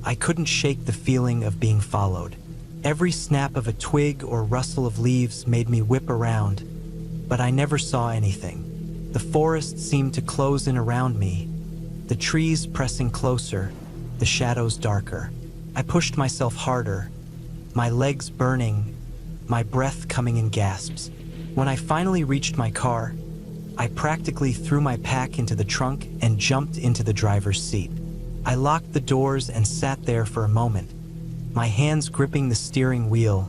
I couldn't shake the feeling of being followed. Every snap of a twig or rustle of leaves made me whip around, but I never saw anything. The forest seemed to close in around me, the trees pressing closer, the shadows darker. I pushed myself harder, my legs burning, my breath coming in gasps. When I finally reached my car, I practically threw my pack into the trunk and jumped into the driver's seat. I locked the doors and sat there for a moment, my hands gripping the steering wheel,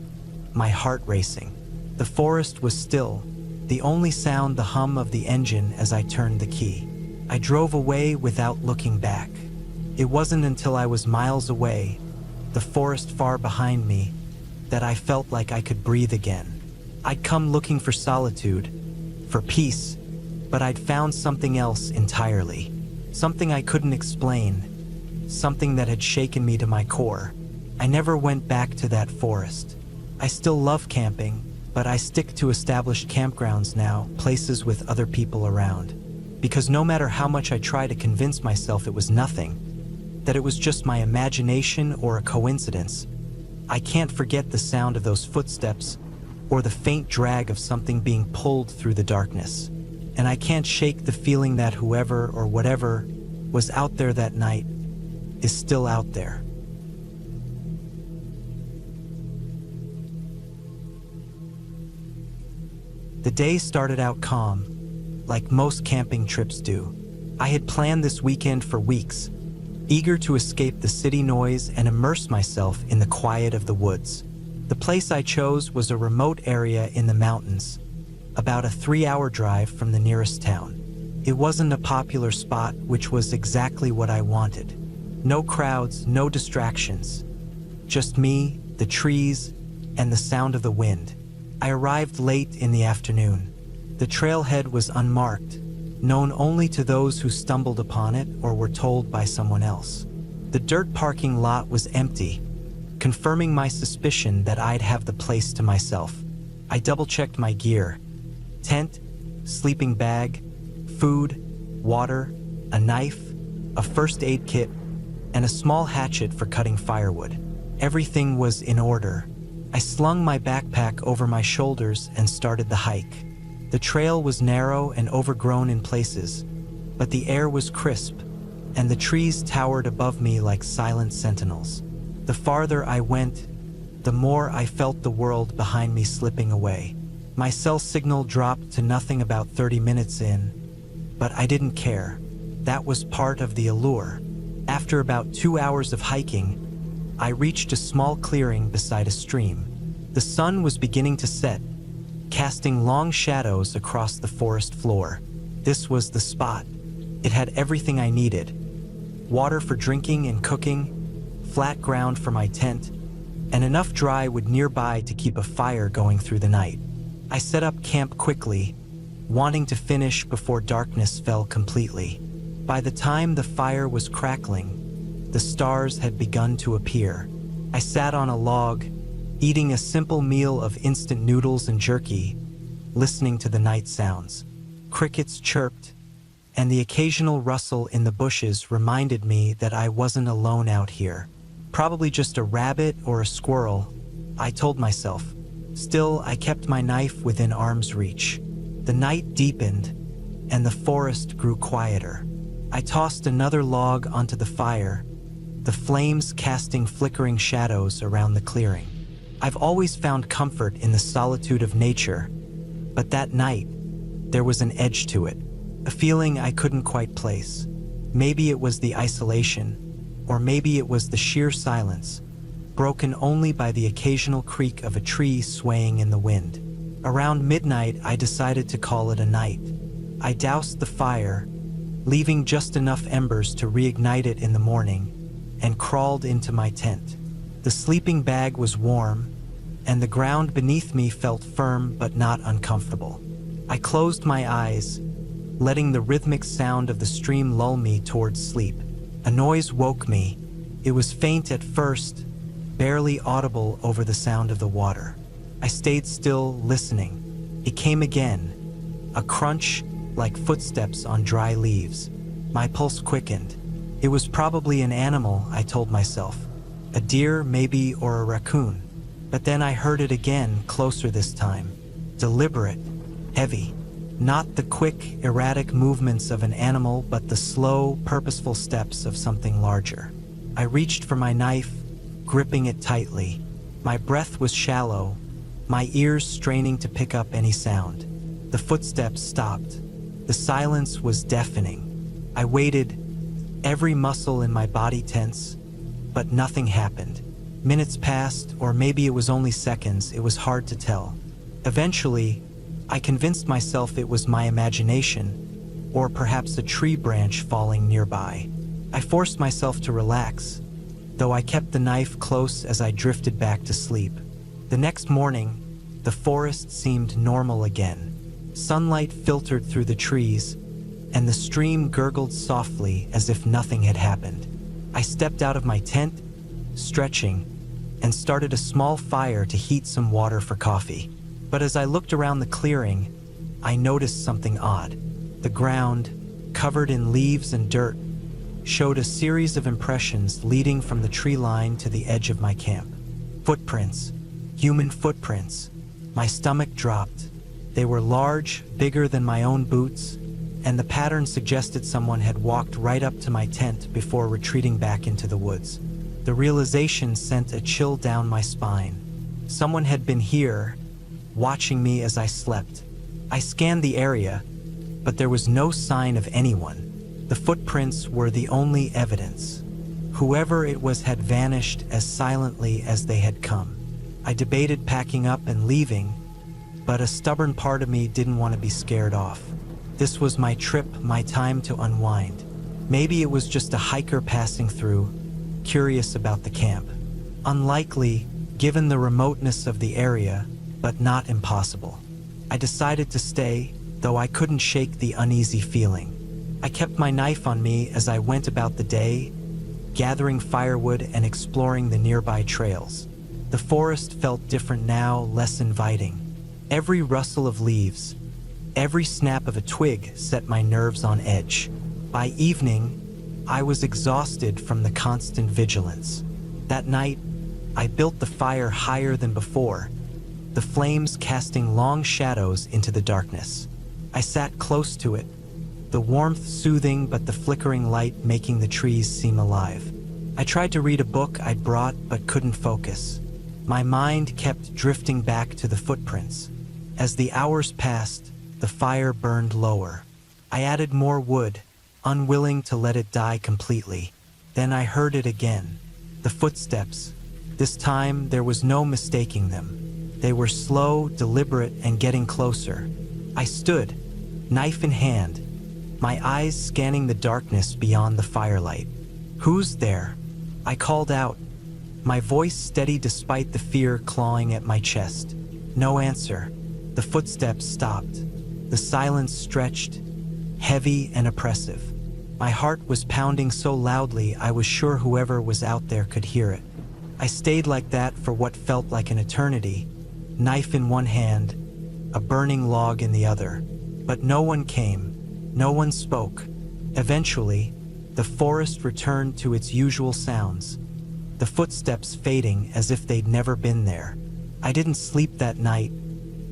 my heart racing. The forest was still, the only sound the hum of the engine as I turned the key. I drove away without looking back. It wasn't until I was miles away, the forest far behind me, that I felt like I could breathe again. I'd come looking for solitude, for peace, but I'd found something else entirely. Something I couldn't explain, something that had shaken me to my core. I never went back to that forest. I still love camping, but I stick to established campgrounds now, places with other people around. Because no matter how much I try to convince myself it was nothing, that it was just my imagination or a coincidence, I can't forget the sound of those footsteps or the faint drag of something being pulled through the darkness. And I can't shake the feeling that whoever or whatever was out there that night is still out there. The day started out calm, like most camping trips do. I had planned this weekend for weeks, eager to escape the city noise and immerse myself in the quiet of the woods. The place I chose was a remote area in the mountains, about a 3-hour drive from the nearest town. It wasn't a popular spot, which was exactly what I wanted. No crowds, no distractions. Just me, the trees, and the sound of the wind. I arrived late in the afternoon. The trailhead was unmarked, known only to those who stumbled upon it or were told by someone else. The dirt parking lot was empty, confirming my suspicion that I'd have the place to myself. I double-checked my gear: tent, sleeping bag, food, water, a knife, a first aid kit, and a small hatchet for cutting firewood. Everything was in order. I slung my backpack over my shoulders and started the hike. The trail was narrow and overgrown in places, but the air was crisp, and the trees towered above me like silent sentinels. The farther I went, the more I felt the world behind me slipping away. My cell signal dropped to nothing about 30 minutes in, but I didn't care. That was part of the allure. After about 2 hours of hiking, I reached a small clearing beside a stream. The sun was beginning to set, casting long shadows across the forest floor. This was the spot. It had everything I needed: water for drinking and cooking, flat ground for my tent, and enough dry wood nearby to keep a fire going through the night. I set up camp quickly, wanting to finish before darkness fell completely. By the time the fire was crackling, the stars had begun to appear. I sat on a log, eating a simple meal of instant noodles and jerky, listening to the night sounds. Crickets chirped, and the occasional rustle in the bushes reminded me that I wasn't alone out here. Probably just a rabbit or a squirrel, I told myself. Still, I kept my knife within arm's reach. The night deepened, and the forest grew quieter. I tossed another log onto the fire, the flames casting flickering shadows around the clearing. I've always found comfort in the solitude of nature, but that night, there was an edge to it, a feeling I couldn't quite place. Maybe it was the isolation, or maybe it was the sheer silence, broken only by the occasional creak of a tree swaying in the wind. Around midnight, I decided to call it a night. I doused the fire, leaving just enough embers to reignite it in the morning, and crawled into my tent. The sleeping bag was warm, and the ground beneath me felt firm but not uncomfortable. I closed my eyes, letting the rhythmic sound of the stream lull me towards sleep. A noise woke me. It was faint at first, barely audible over the sound of the water. I stayed still, listening. It came again, a crunch like footsteps on dry leaves. My pulse quickened. It was probably an animal, I told myself. A deer, maybe, or a raccoon. But then I heard it again, closer this time. Deliberate, heavy. Not the quick, erratic movements of an animal, but the slow, purposeful steps of something larger. I reached for my knife, gripping it tightly. My breath was shallow, my ears straining to pick up any sound. The footsteps stopped. The silence was deafening. I waited, every muscle in my body tense, but nothing happened. Minutes passed, or maybe it was only seconds, it was hard to tell. Eventually, I convinced myself it was my imagination, or perhaps a tree branch falling nearby. I forced myself to relax, though I kept the knife close as I drifted back to sleep. The next morning, the forest seemed normal again. Sunlight filtered through the trees, and the stream gurgled softly as if nothing had happened. I stepped out of my tent, stretching, and started a small fire to heat some water for coffee. But as I looked around the clearing, I noticed something odd. The ground, covered in leaves and dirt, showed a series of impressions leading from the tree line to the edge of my camp. Footprints, human footprints. My stomach dropped. They were large, bigger than my own boots, and the pattern suggested someone had walked right up to my tent before retreating back into the woods. The realization sent a chill down my spine. Someone had been here, watching me as I slept. I scanned the area, but there was no sign of anyone. The footprints were the only evidence. Whoever it was had vanished as silently as they had come. I debated packing up and leaving, but a stubborn part of me didn't want to be scared off. This was my trip, my time to unwind. Maybe it was just a hiker passing through, curious about the camp. Unlikely, given the remoteness of the area, but not impossible. I decided to stay, though I couldn't shake the uneasy feeling. I kept my knife on me as I went about the day, gathering firewood and exploring the nearby trails. The forest felt different now, less inviting. Every rustle of leaves, every snap of a twig set my nerves on edge. By evening, I was exhausted from the constant vigilance. That night, I built the fire higher than before, the flames casting long shadows into the darkness. I sat close to it, the warmth soothing but the flickering light making the trees seem alive. I tried to read a book I'd brought but couldn't focus. My mind kept drifting back to the footprints. As the hours passed, the fire burned lower. I added more wood, unwilling to let it die completely. Then I heard it again. The footsteps. This time, there was no mistaking them. They were slow, deliberate, and getting closer. I stood, knife in hand, my eyes scanning the darkness beyond the firelight. "Who's there?" I called out, my voice steady despite the fear clawing at my chest. No answer. The footsteps stopped. The silence stretched, heavy and oppressive. My heart was pounding so loudly I was sure whoever was out there could hear it. I stayed like that for what felt like an eternity, knife in one hand, a burning log in the other. But no one came. No one spoke. Eventually, the forest returned to its usual sounds, the footsteps fading as if they'd never been there. I didn't sleep that night,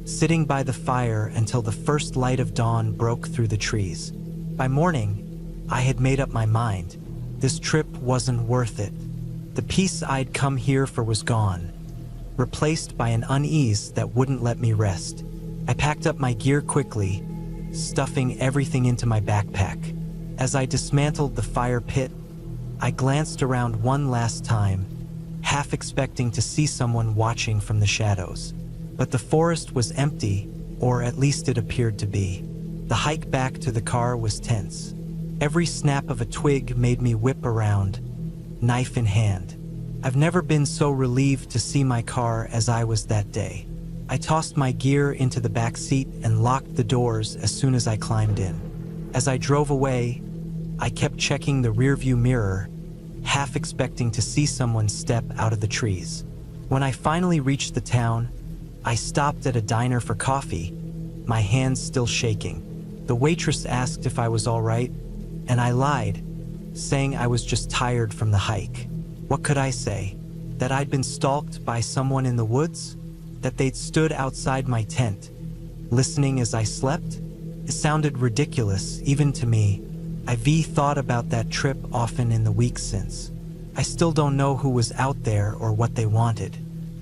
sitting by the fire until the first light of dawn broke through the trees. By morning, I had made up my mind. This trip wasn't worth it. The peace I'd come here for was gone, replaced by an unease that wouldn't let me rest. I packed up my gear quickly, stuffing everything into my backpack. As I dismantled the fire pit, I glanced around one last time, half expecting to see someone watching from the shadows. But the forest was empty, or at least it appeared to be. The hike back to the car was tense. Every snap of a twig made me whip around, knife in hand. I've never been so relieved to see my car as I was that day. I tossed my gear into the back seat and locked the doors as soon as I climbed in. As I drove away, I kept checking the rearview mirror, half expecting to see someone step out of the trees. When I finally reached the town, I stopped at a diner for coffee, my hands still shaking. The waitress asked if I was all right, and I lied, saying I was just tired from the hike. What could I say? That I'd been stalked by someone in the woods? That they'd stood outside my tent, listening as I slept? It sounded ridiculous, even to me. I've thought about that trip often in the weeks since. I still don't know who was out there or what they wanted.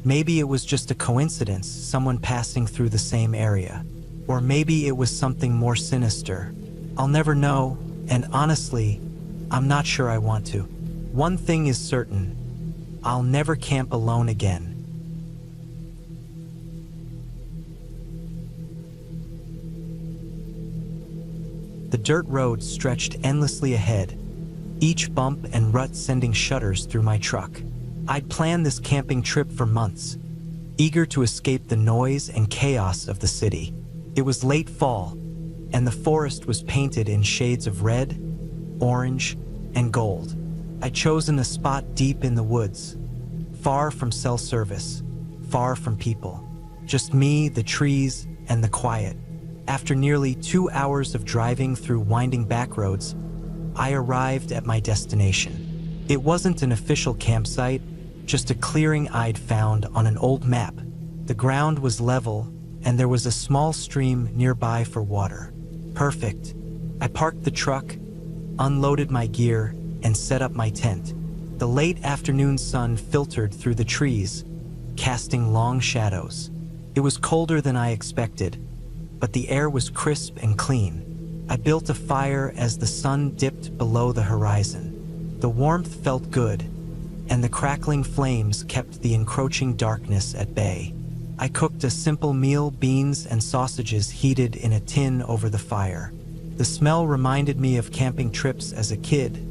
Maybe it was just a coincidence, someone passing through the same area. Or maybe it was something more sinister. I'll never know, and honestly, I'm not sure I want to. One thing is certain, I'll never camp alone again. The dirt road stretched endlessly ahead, each bump and rut sending shudders through my truck. I'd planned this camping trip for months, eager to escape the noise and chaos of the city. It was late fall, and the forest was painted in shades of red, orange, and gold. I'd chosen a spot deep in the woods, far from cell service, far from people. Just me, the trees, and the quiet. After nearly 2 hours of driving through winding back roads, I arrived at my destination. It wasn't an official campsite, just a clearing I'd found on an old map. The ground was level, and there was a small stream nearby for water. Perfect. I parked the truck, unloaded my gear, and set up my tent. The late afternoon sun filtered through the trees, casting long shadows. It was colder than I expected, but the air was crisp and clean. I built a fire as the sun dipped below the horizon. The warmth felt good, and the crackling flames kept the encroaching darkness at bay. I cooked a simple meal, beans and sausages heated in a tin over the fire. The smell reminded me of camping trips as a kid,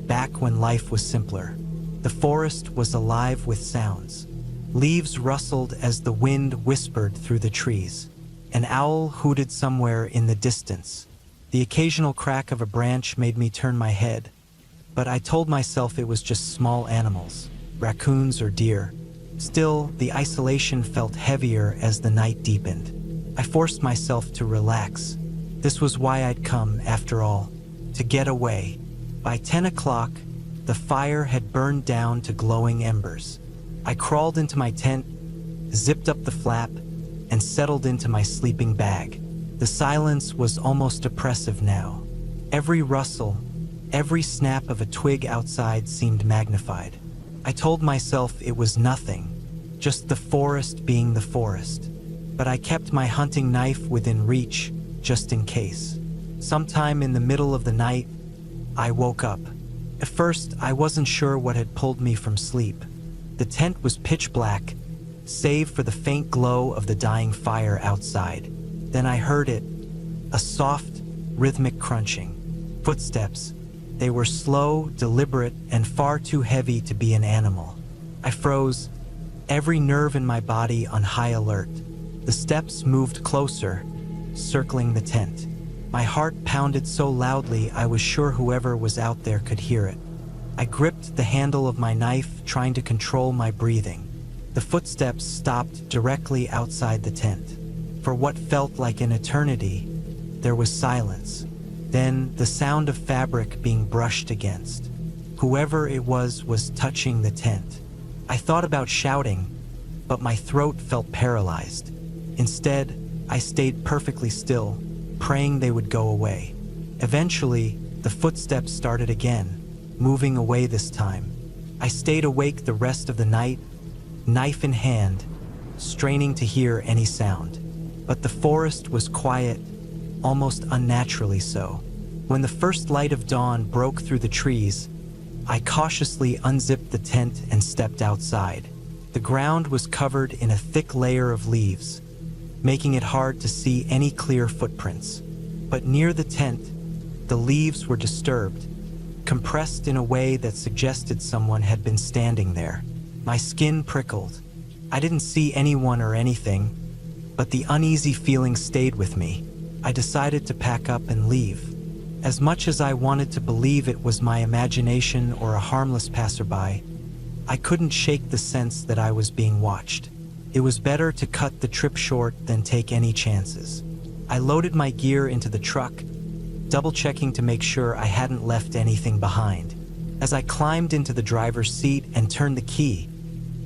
back when life was simpler. The forest was alive with sounds. Leaves rustled as the wind whispered through the trees. An owl hooted somewhere in the distance. The occasional crack of a branch made me turn my head, but I told myself it was just small animals, raccoons or deer. Still, the isolation felt heavier as the night deepened. I forced myself to relax. This was why I'd come, after all, to get away. By 10 o'clock, the fire had burned down to glowing embers. I crawled into my tent, zipped up the flap, and settled into my sleeping bag. The silence was almost oppressive now. Every rustle, every snap of a twig outside seemed magnified. I told myself it was nothing, just the forest being the forest. But I kept my hunting knife within reach, just in case. Sometime in the middle of the night, I woke up. At first, I wasn't sure what had pulled me from sleep. The tent was pitch black, save for the faint glow of the dying fire outside. Then I heard it, a soft, rhythmic crunching. Footsteps. They were slow, deliberate, and far too heavy to be an animal. I froze, every nerve in my body on high alert. The steps moved closer, circling the tent. My heart pounded so loudly I was sure whoever was out there could hear it. I gripped the handle of my knife, trying to control my breathing. The footsteps stopped directly outside the tent. For what felt like an eternity, there was silence. Then the sound of fabric being brushed against. Whoever it was touching the tent. I thought about shouting, but my throat felt paralyzed. Instead, I stayed perfectly still, praying they would go away. Eventually, the footsteps started again, moving away this time. I stayed awake the rest of the night, knife in hand, straining to hear any sound. But the forest was quiet, almost unnaturally so. When the first light of dawn broke through the trees, I cautiously unzipped the tent and stepped outside. The ground was covered in a thick layer of leaves, making it hard to see any clear footprints. But near the tent, the leaves were disturbed, compressed in a way that suggested someone had been standing there. My skin prickled. I didn't see anyone or anything, but the uneasy feeling stayed with me. I decided to pack up and leave. As much as I wanted to believe it was my imagination or a harmless passerby, I couldn't shake the sense that I was being watched. It was better to cut the trip short than take any chances. I loaded my gear into the truck, double-checking to make sure I hadn't left anything behind. As I climbed into the driver's seat and turned the key,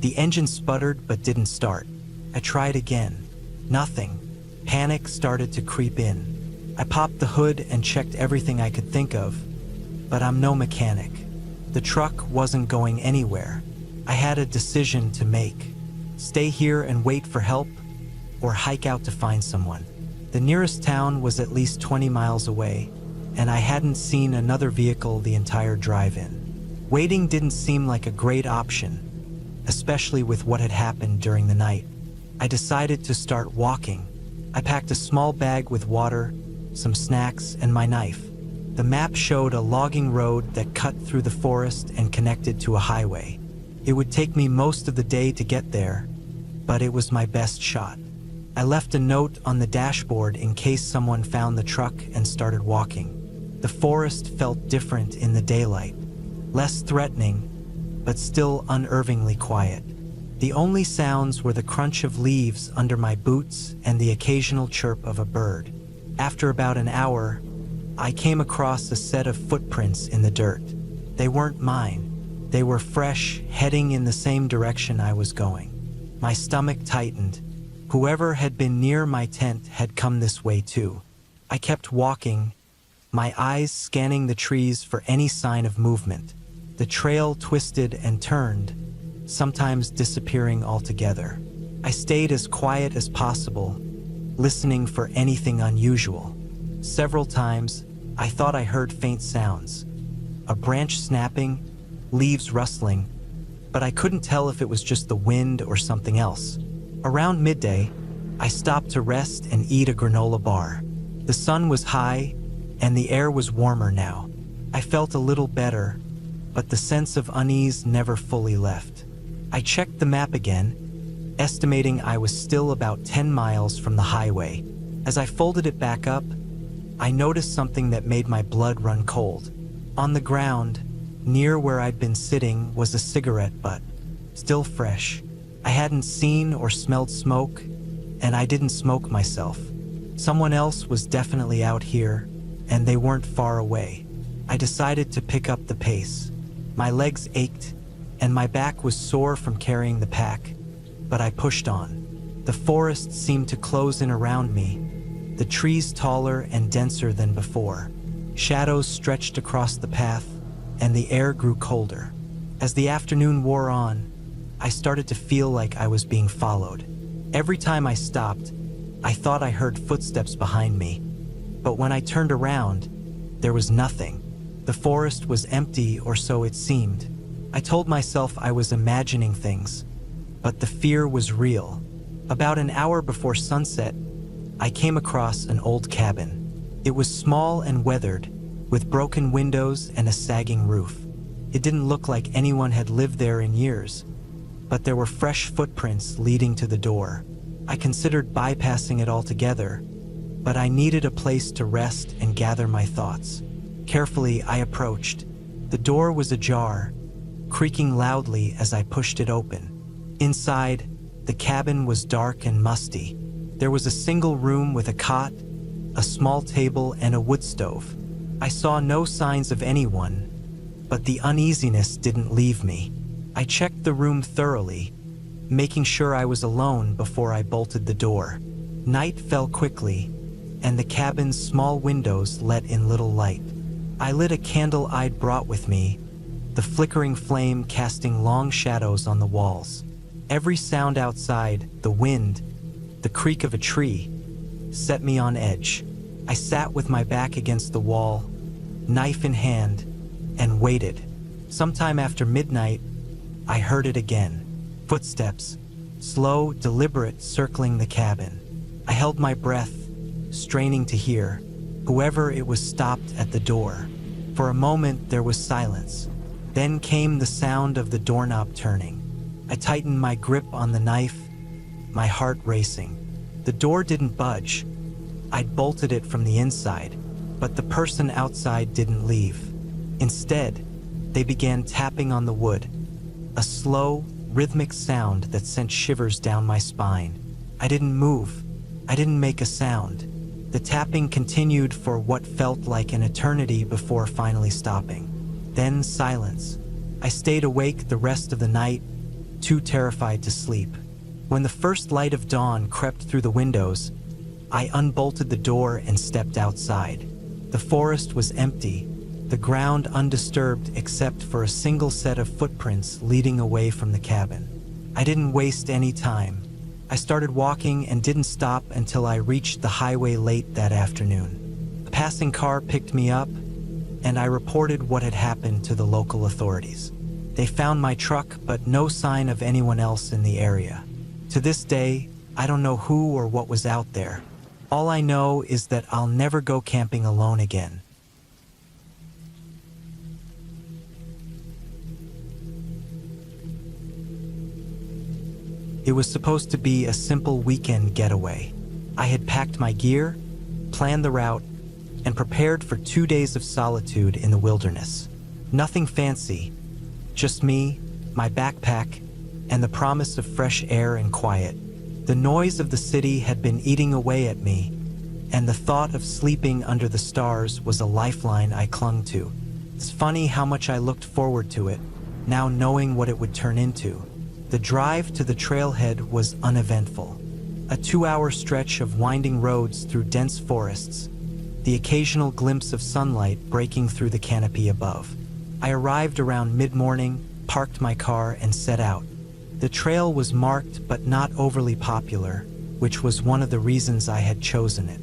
the engine sputtered but didn't start. I tried again. Nothing. Panic started to creep in. I popped the hood and checked everything I could think of, but I'm no mechanic. The truck wasn't going anywhere. I had a decision to make. Stay here and wait for help, or hike out to find someone. The nearest town was at least 20 miles away, and I hadn't seen another vehicle the entire drive-in. Waiting didn't seem like a great option, especially with what had happened during the night. I decided to start walking. I packed a small bag with water, some snacks, and my knife. The map showed a logging road that cut through the forest and connected to a highway. It would take me most of the day to get there, but it was my best shot. I left a note on the dashboard in case someone found the truck and started walking. The forest felt different in the daylight, less threatening, but still unnervingly quiet. The only sounds were the crunch of leaves under my boots and the occasional chirp of a bird. After about an hour, I came across a set of footprints in the dirt. They weren't mine. They were fresh, heading in the same direction I was going. My stomach tightened. Whoever had been near my tent had come this way too. I kept walking, my eyes scanning the trees for any sign of movement. The trail twisted and turned, sometimes disappearing altogether. I stayed as quiet as possible, listening for anything unusual. Several times, I thought I heard faint sounds. A branch snapping, leaves rustling, but I couldn't tell if it was just the wind or something else. Around midday, I stopped to rest and eat a granola bar. The sun was high, and the air was warmer now. I felt a little better, but the sense of unease never fully left. I checked the map again, estimating I was still about 10 miles from the highway. As I folded it back up, I noticed something that made my blood run cold. On the ground, near where I'd been sitting, was a cigarette butt, still fresh. I hadn't seen or smelled smoke, and I didn't smoke myself. Someone else was definitely out here, and they weren't far away. I decided to pick up the pace. My legs ached, and my back was sore from carrying the pack, but I pushed on. The forest seemed to close in around me, the trees taller and denser than before. Shadows stretched across the path, and the air grew colder. As the afternoon wore on, I started to feel like I was being followed. Every time I stopped, I thought I heard footsteps behind me, but when I turned around, there was nothing. The forest was empty, or so it seemed. I told myself I was imagining things, but the fear was real. About an hour before sunset, I came across an old cabin. It was small and weathered, with broken windows and a sagging roof. It didn't look like anyone had lived there in years, but there were fresh footprints leading to the door. I considered bypassing it altogether, but I needed a place to rest and gather my thoughts. Carefully, I approached. The door was ajar, creaking loudly as I pushed it open. Inside, the cabin was dark and musty. There was a single room with a cot, a small table, and a wood stove. I saw no signs of anyone, but the uneasiness didn't leave me. I checked the room thoroughly, making sure I was alone before I bolted the door. Night fell quickly, and the cabin's small windows let in little light. I lit a candle I'd brought with me, the flickering flame casting long shadows on the walls. Every sound outside, the wind, the creak of a tree, set me on edge. I sat with my back against the wall, knife in hand, and waited. Sometime after midnight, I heard it again. Footsteps, slow, deliberate, circling the cabin. I held my breath, straining to hear. Whoever it was stopped at the door. For a moment, there was silence. Then came the sound of the doorknob turning. I tightened my grip on the knife, my heart racing. The door didn't budge. I'd bolted it from the inside, but the person outside didn't leave. Instead, they began tapping on the wood, a slow, rhythmic sound that sent shivers down my spine. I didn't move. I didn't make a sound. The tapping continued for what felt like an eternity before finally stopping. Then silence. I stayed awake the rest of the night, too terrified to sleep. When the first light of dawn crept through the windows, I unbolted the door and stepped outside. The forest was empty, the ground undisturbed except for a single set of footprints leading away from the cabin. I didn't waste any time. I started walking and didn't stop until I reached the highway late that afternoon. A passing car picked me up, and I reported what had happened to the local authorities. They found my truck, but no sign of anyone else in the area. To this day, I don't know who or what was out there. All I know is that I'll never go camping alone again. It was supposed to be a simple weekend getaway. I had packed my gear, planned the route, and prepared for 2 days of solitude in the wilderness. Nothing fancy, just me, my backpack, and the promise of fresh air and quiet. The noise of the city had been eating away at me, and the thought of sleeping under the stars was a lifeline I clung to. It's funny how much I looked forward to it, now knowing what it would turn into. The drive to the trailhead was uneventful. A 2-hour stretch of winding roads through dense forests, the occasional glimpse of sunlight breaking through the canopy above. I arrived around mid-morning, parked my car, and set out. The trail was marked but not overly popular, which was one of the reasons I had chosen it.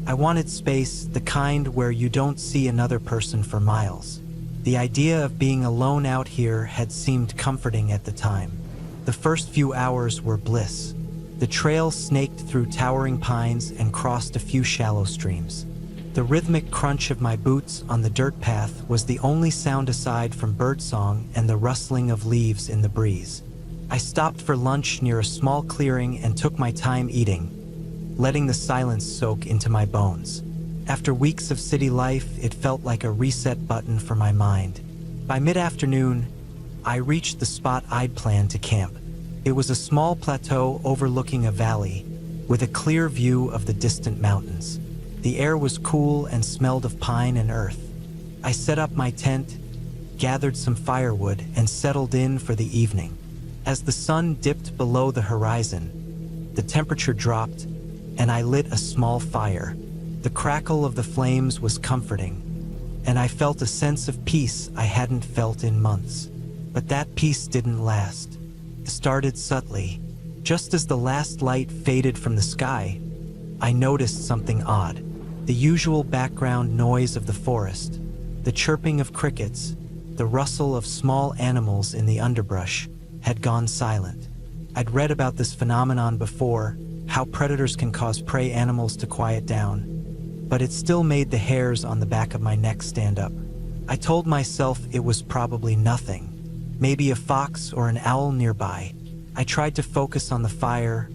I wanted space, the kind where you don't see another person for miles. The idea of being alone out here had seemed comforting at the time. The first few hours were bliss. The trail snaked through towering pines and crossed a few shallow streams. The rhythmic crunch of my boots on the dirt path was the only sound aside from birdsong and the rustling of leaves in the breeze. I stopped for lunch near a small clearing and took my time eating, letting the silence soak into my bones. After weeks of city life, it felt like a reset button for my mind. By mid-afternoon, I reached the spot I'd planned to camp. It was a small plateau overlooking a valley, with a clear view of the distant mountains. The air was cool and smelled of pine and earth. I set up my tent, gathered some firewood, and settled in for the evening. As the sun dipped below the horizon, the temperature dropped, and I lit a small fire. The crackle of the flames was comforting, and I felt a sense of peace I hadn't felt in months. But that peace didn't last. It started subtly. Just as the last light faded from the sky, I noticed something odd. The usual background noise of the forest, the chirping of crickets, the rustle of small animals in the underbrush, had gone silent. I'd read about this phenomenon before, how predators can cause prey animals to quiet down, but it still made the hairs on the back of my neck stand up. I told myself it was probably nothing. Maybe a fox or an owl nearby. I tried to focus on the fire,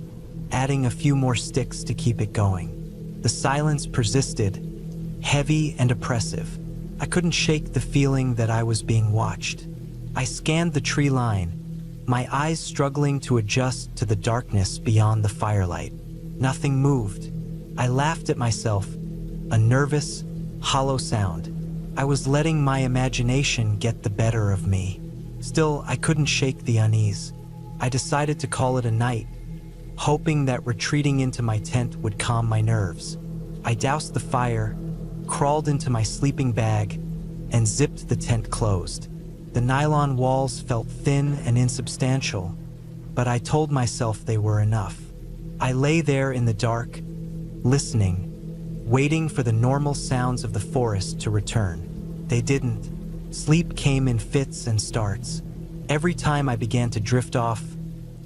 adding a few more sticks to keep it going. The silence persisted, heavy and oppressive. I couldn't shake the feeling that I was being watched. I scanned the tree line, my eyes struggling to adjust to the darkness beyond the firelight. Nothing moved. I laughed at myself, a nervous, hollow sound. I was letting my imagination get the better of me. Still, I couldn't shake the unease. I decided to call it a night, hoping that retreating into my tent would calm my nerves. I doused the fire, crawled into my sleeping bag, and zipped the tent closed. The nylon walls felt thin and insubstantial, but I told myself they were enough. I lay there in the dark, listening, waiting for the normal sounds of the forest to return. They didn't. Sleep came in fits and starts. Every time I began to drift off,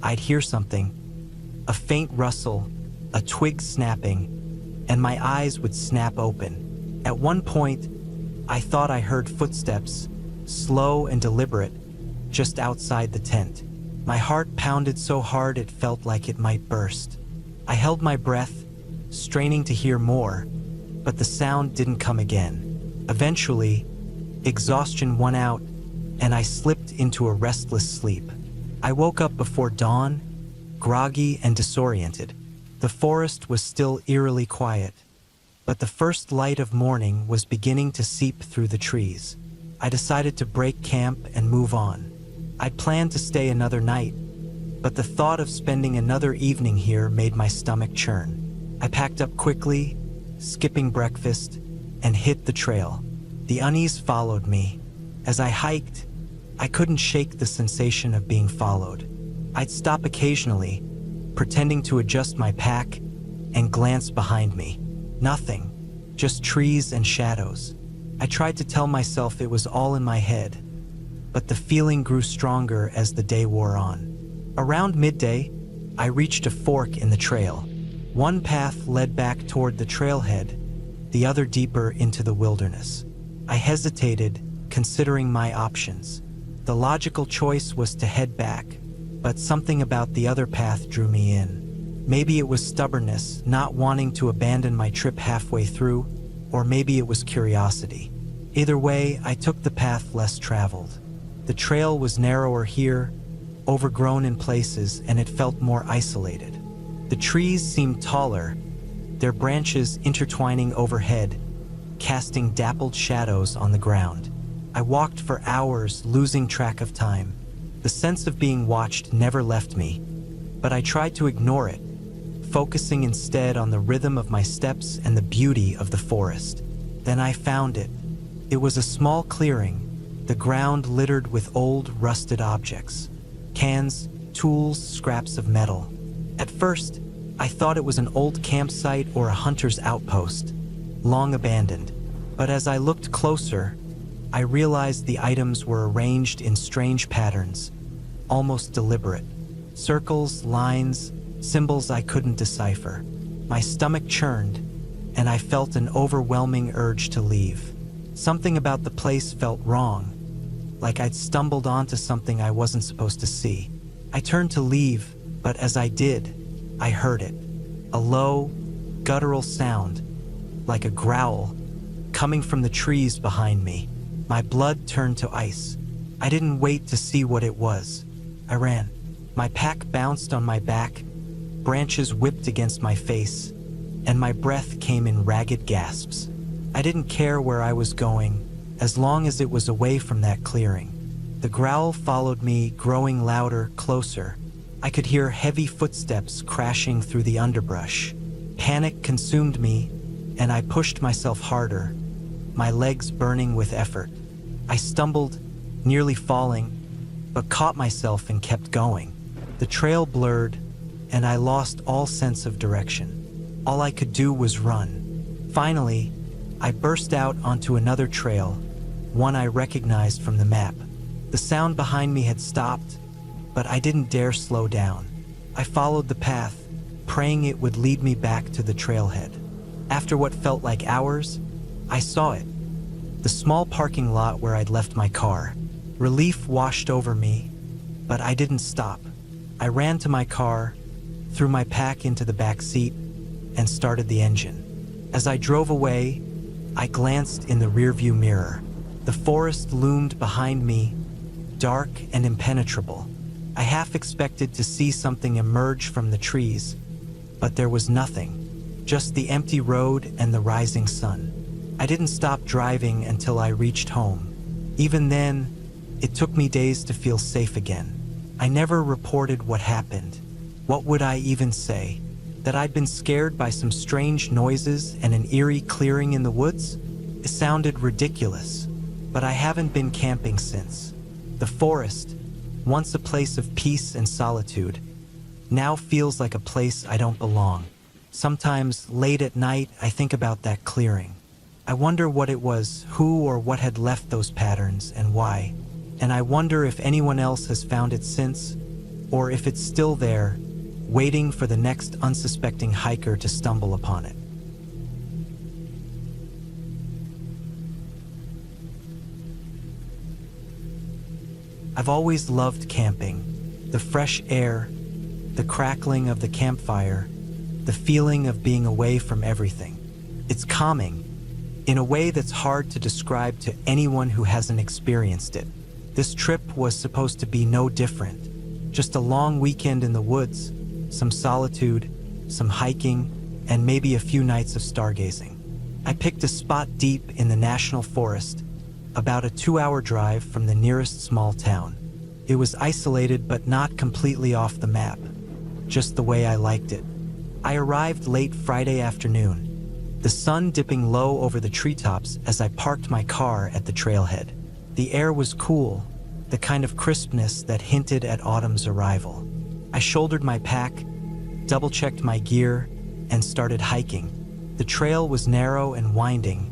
I'd hear something, a faint rustle, a twig snapping, and my eyes would snap open. At one point, I thought I heard footsteps, slow and deliberate, just outside the tent. My heart pounded so hard it felt like it might burst. I held my breath, straining to hear more, but the sound didn't come again. Eventually, exhaustion won out, and I slipped into a restless sleep. I woke up before dawn, groggy and disoriented. The forest was still eerily quiet, but the first light of morning was beginning to seep through the trees. I decided to break camp and move on. I'd planned to stay another night, but the thought of spending another evening here made my stomach churn. I packed up quickly, skipping breakfast, and hit the trail. The unease followed me. As I hiked, I couldn't shake the sensation of being followed. I'd stop occasionally, pretending to adjust my pack, and glance behind me. Nothing, just trees and shadows. I tried to tell myself it was all in my head, but the feeling grew stronger as the day wore on. Around midday, I reached a fork in the trail. One path led back toward the trailhead, the other deeper into the wilderness. I hesitated, considering my options. The logical choice was to head back, but something about the other path drew me in. Maybe it was stubbornness, not wanting to abandon my trip halfway through, or maybe it was curiosity. Either way, I took the path less traveled. The trail was narrower here, overgrown in places, and it felt more isolated. The trees seemed taller, their branches intertwining overhead, casting dappled shadows on the ground. I walked for hours, losing track of time. The sense of being watched never left me, but I tried to ignore it, focusing instead on the rhythm of my steps and the beauty of the forest. Then I found it. It was a small clearing, the ground littered with old, rusted objects. Cans, tools, scraps of metal. At first, I thought it was an old campsite or a hunter's outpost, long abandoned. But as I looked closer, I realized the items were arranged in strange patterns, almost deliberate. Circles, lines, symbols I couldn't decipher. My stomach churned, and I felt an overwhelming urge to leave. Something about the place felt wrong, like I'd stumbled onto something I wasn't supposed to see. I turned to leave, but as I did, I heard it. A low, guttural sound, like a growl, coming from the trees behind me. My blood turned to ice. I didn't wait to see what it was. I ran. My pack bounced on my back, branches whipped against my face, and my breath came in ragged gasps. I didn't care where I was going, as long as it was away from that clearing. The growl followed me, growing louder, closer. I could hear heavy footsteps crashing through the underbrush. Panic consumed me, and I pushed myself harder, my legs burning with effort. I stumbled, nearly falling, but caught myself and kept going. The trail blurred, and I lost all sense of direction. All I could do was run. Finally, I burst out onto another trail, one I recognized from the map. The sound behind me had stopped, but I didn't dare slow down. I followed the path, praying it would lead me back to the trailhead. After what felt like hours, I saw it. The small parking lot where I'd left my car. Relief washed over me, but I didn't stop. I ran to my car, threw my pack into the back seat, and started the engine. As I drove away, I glanced in the rearview mirror. The forest loomed behind me, dark and impenetrable. I half expected to see something emerge from the trees, but there was nothing, just the empty road and the rising sun. I didn't stop driving until I reached home. Even then, it took me days to feel safe again. I never reported what happened. What would I even say? That I'd been scared by some strange noises and an eerie clearing in the woods? It sounded ridiculous, but I haven't been camping since. The forest, once a place of peace and solitude, now feels like a place I don't belong. Sometimes, late at night, I think about that clearing. I wonder what it was, who or what had left those patterns, and why. And I wonder if anyone else has found it since, or if it's still there, waiting for the next unsuspecting hiker to stumble upon it. I've always loved camping. The fresh air, the crackling of the campfire, the feeling of being away from everything. It's calming, in a way that's hard to describe to anyone who hasn't experienced it. This trip was supposed to be no different. Just a long weekend in the woods, some solitude, some hiking, and maybe a few nights of stargazing. I picked a spot deep in the national forest, about a 2-hour drive from the nearest small town. It was isolated but not completely off the map, just the way I liked it. I arrived late Friday afternoon, the sun dipping low over the treetops as I parked my car at the trailhead. The air was cool, the kind of crispness that hinted at autumn's arrival. I shouldered my pack, double-checked my gear, and started hiking. The trail was narrow and winding,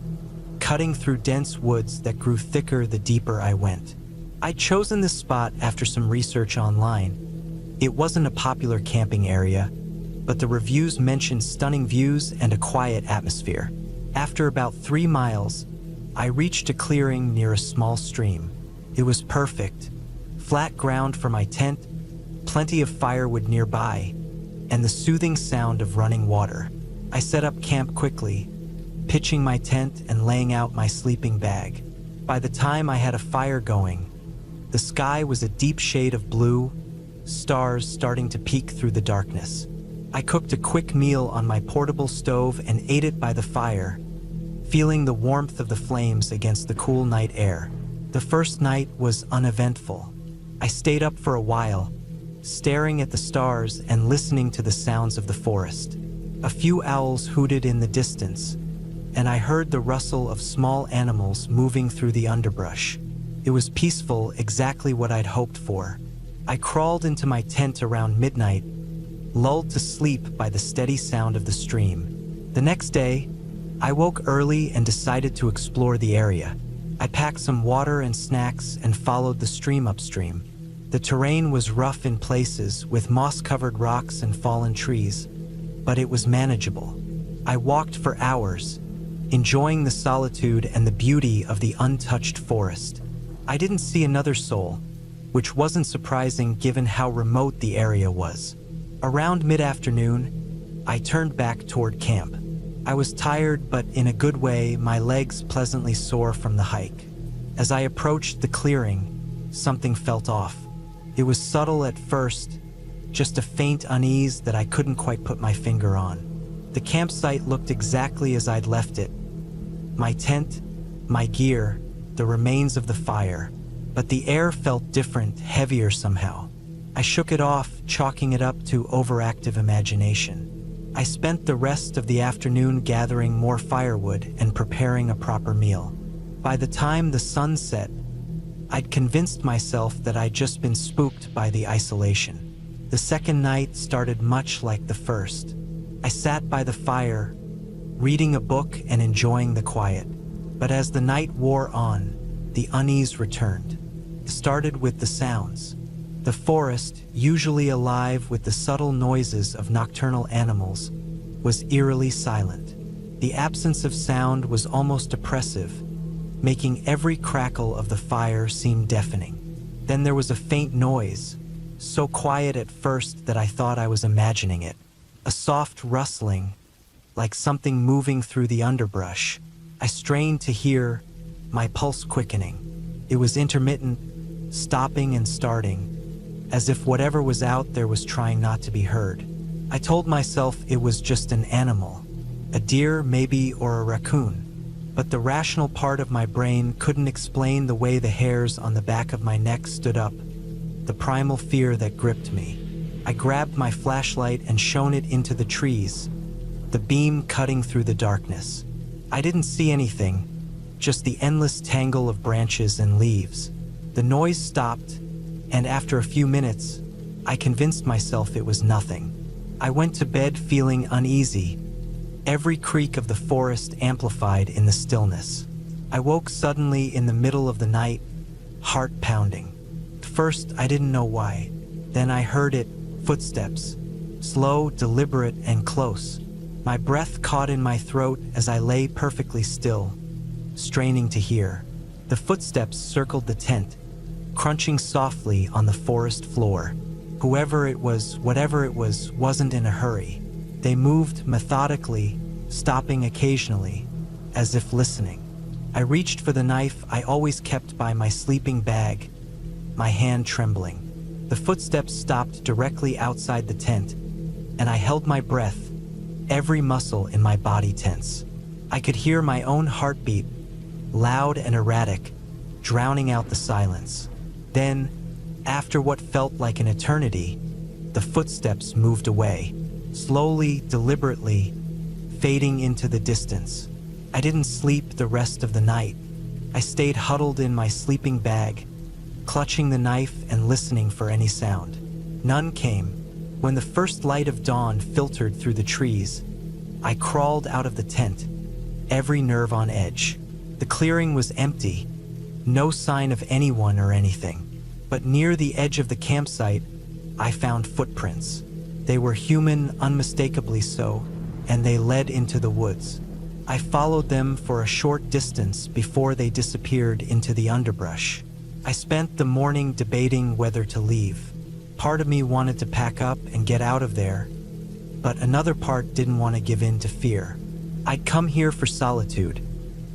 cutting through dense woods that grew thicker the deeper I went. I'd chosen this spot after some research online. It wasn't a popular camping area, but the reviews mentioned stunning views and a quiet atmosphere. After about 3 miles, I reached a clearing near a small stream. It was perfect. Flat ground for my tent, plenty of firewood nearby, and the soothing sound of running water. I set up camp quickly, pitching my tent and laying out my sleeping bag. By the time I had a fire going, the sky was a deep shade of blue, stars starting to peek through the darkness. I cooked a quick meal on my portable stove and ate it by the fire, feeling the warmth of the flames against the cool night air. The first night was uneventful. I stayed up for a while, staring at the stars and listening to the sounds of the forest. A few owls hooted in the distance, and I heard the rustle of small animals moving through the underbrush. It was peaceful, exactly what I'd hoped for. I crawled into my tent around midnight, lulled to sleep by the steady sound of the stream. The next day, I woke early and decided to explore the area. I packed some water and snacks and followed the stream upstream. The terrain was rough in places, with moss-covered rocks and fallen trees, but it was manageable. I walked for hours, enjoying the solitude and the beauty of the untouched forest. I didn't see another soul, which wasn't surprising given how remote the area was. Around mid-afternoon, I turned back toward camp. I was tired, but in a good way, my legs pleasantly sore from the hike. As I approached the clearing, something felt off. It was subtle at first, just a faint unease that I couldn't quite put my finger on. The campsite looked exactly as I'd left it. My tent, my gear, the remains of the fire, but the air felt different, heavier somehow. I shook it off, chalking it up to overactive imagination. I spent the rest of the afternoon gathering more firewood and preparing a proper meal. By the time the sun set, I'd convinced myself that I'd just been spooked by the isolation. The second night started much like the first. I sat by the fire, reading a book and enjoying the quiet. But as the night wore on, the unease returned. It started with the sounds. The forest, usually alive with the subtle noises of nocturnal animals, was eerily silent. The absence of sound was almost oppressive, making every crackle of the fire seem deafening. Then there was a faint noise, so quiet at first that I thought I was imagining it. A soft rustling, like something moving through the underbrush. I strained to hear, my pulse quickening. It was intermittent, stopping and starting, as if whatever was out there was trying not to be heard. I told myself it was just an animal, a deer maybe, or a raccoon. But the rational part of my brain couldn't explain the way the hairs on the back of my neck stood up, the primal fear that gripped me. I grabbed my flashlight and shone it into the trees, the beam cutting through the darkness. I didn't see anything, just the endless tangle of branches and leaves. The noise stopped, and after a few minutes, I convinced myself it was nothing. I went to bed feeling uneasy, every creak of the forest amplified in the stillness. I woke suddenly in the middle of the night, heart pounding. At first, I didn't know why. Then I heard it, footsteps, slow, deliberate, and close. My breath caught in my throat as I lay perfectly still, straining to hear. The footsteps circled the tent, crunching softly on the forest floor. Whoever it was, whatever it was, wasn't in a hurry. They moved methodically, stopping occasionally, as if listening. I reached for the knife I always kept by my sleeping bag, my hand trembling. The footsteps stopped directly outside the tent, and I held my breath, every muscle in my body tense. I could hear my own heartbeat, loud and erratic, drowning out the silence. Then, after what felt like an eternity, the footsteps moved away, slowly, deliberately, fading into the distance. I didn't sleep the rest of the night. I stayed huddled in my sleeping bag, clutching the knife and listening for any sound. None came. When the first light of dawn filtered through the trees, I crawled out of the tent, every nerve on edge. The clearing was empty, no sign of anyone or anything. But near the edge of the campsite, I found footprints. They were human, unmistakably so, and they led into the woods. I followed them for a short distance before they disappeared into the underbrush. I spent the morning debating whether to leave. Part of me wanted to pack up and get out of there, but another part didn't want to give in to fear. I'd come here for solitude,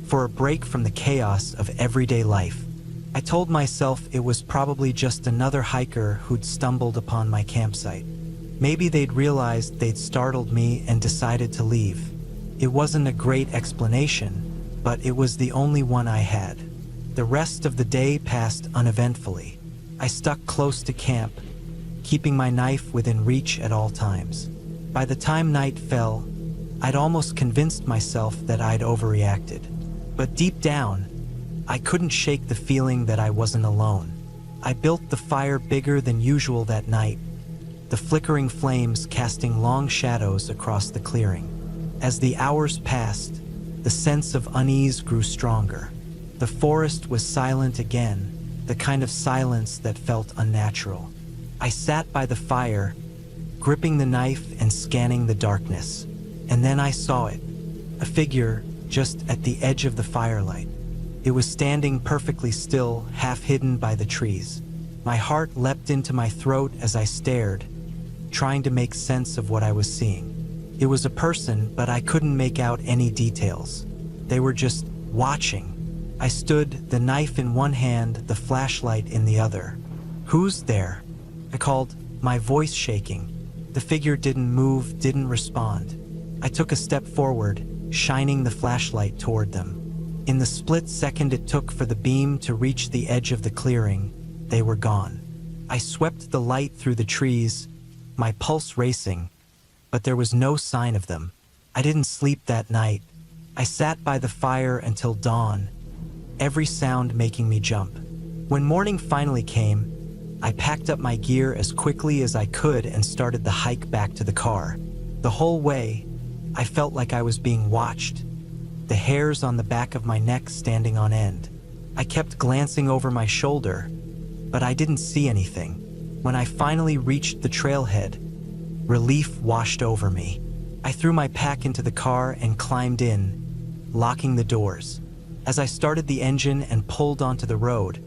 for a break from the chaos of everyday life. I told myself it was probably just another hiker who'd stumbled upon my campsite. Maybe they'd realized they'd startled me and decided to leave. It wasn't a great explanation, but it was the only one I had. The rest of the day passed uneventfully. I stuck close to camp, keeping my knife within reach at all times. By the time night fell, I'd almost convinced myself that I'd overreacted. But deep down, I couldn't shake the feeling that I wasn't alone. I built the fire bigger than usual that night, the flickering flames casting long shadows across the clearing. As the hours passed, the sense of unease grew stronger. The forest was silent again, the kind of silence that felt unnatural. I sat by the fire, gripping the knife and scanning the darkness. And then I saw it, a figure just at the edge of the firelight. It was standing perfectly still, half hidden by the trees. My heart leapt into my throat as I stared, trying to make sense of what I was seeing. It was a person, but I couldn't make out any details. They were just watching. I stood, the knife in one hand, the flashlight in the other. "Who's there?" I called, my voice shaking. The figure didn't move, didn't respond. I took a step forward, shining the flashlight toward them. In the split second it took for the beam to reach the edge of the clearing, they were gone. I swept the light through the trees, my pulse racing, but there was no sign of them. I didn't sleep that night. I sat by the fire until dawn, every sound making me jump. When morning finally came, I packed up my gear as quickly as I could and started the hike back to the car. The whole way, I felt like I was being watched, the hairs on the back of my neck standing on end. I kept glancing over my shoulder, but I didn't see anything. When I finally reached the trailhead, relief washed over me. I threw my pack into the car and climbed in, locking the doors. As I started the engine and pulled onto the road,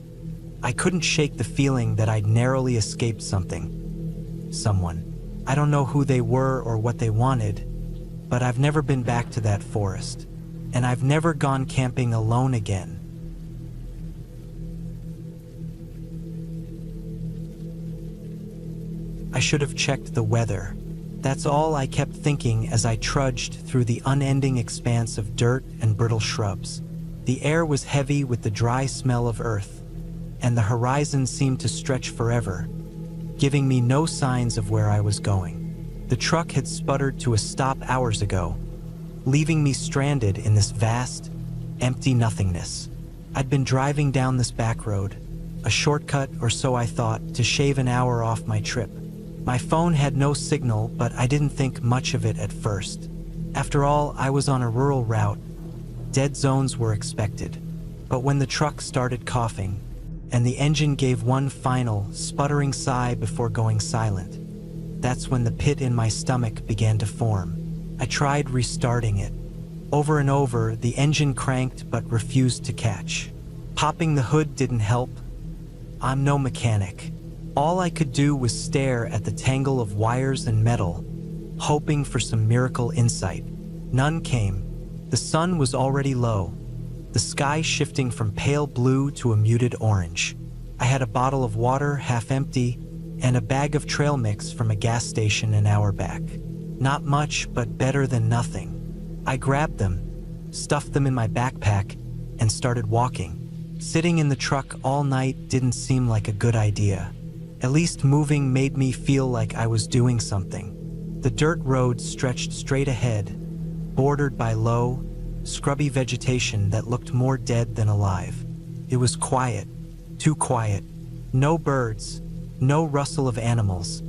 I couldn't shake the feeling that I'd narrowly escaped something. Someone. I don't know who they were or what they wanted, but I've never been back to that forest, and I've never gone camping alone again. I should have checked the weather. That's all I kept thinking as I trudged through the unending expanse of dirt and brittle shrubs. The air was heavy with the dry smell of earth, and the horizon seemed to stretch forever, giving me no signs of where I was going. The truck had sputtered to a stop hours ago, leaving me stranded in this vast, empty nothingness. I'd been driving down this back road, a shortcut or so I thought, to shave an hour off my trip. My phone had no signal, but I didn't think much of it at first. After all, I was on a rural route. Dead zones were expected. But when the truck started coughing, and the engine gave one final, sputtering sigh before going silent, that's when the pit in my stomach began to form. I tried restarting it. Over and over, the engine cranked but refused to catch. Popping the hood didn't help. I'm no mechanic. All I could do was stare at the tangle of wires and metal, hoping for some miracle insight. None came. The sun was already low, the sky shifting from pale blue to a muted orange. I had a bottle of water, half empty, and a bag of trail mix from a gas station an hour back. Not much, but better than nothing. I grabbed them, stuffed them in my backpack, and started walking. Sitting in the truck all night didn't seem like a good idea. At least moving made me feel like I was doing something. The dirt road stretched straight ahead, bordered by low, scrubby vegetation that looked more dead than alive. It was quiet, too quiet. No birds, no rustle of animals,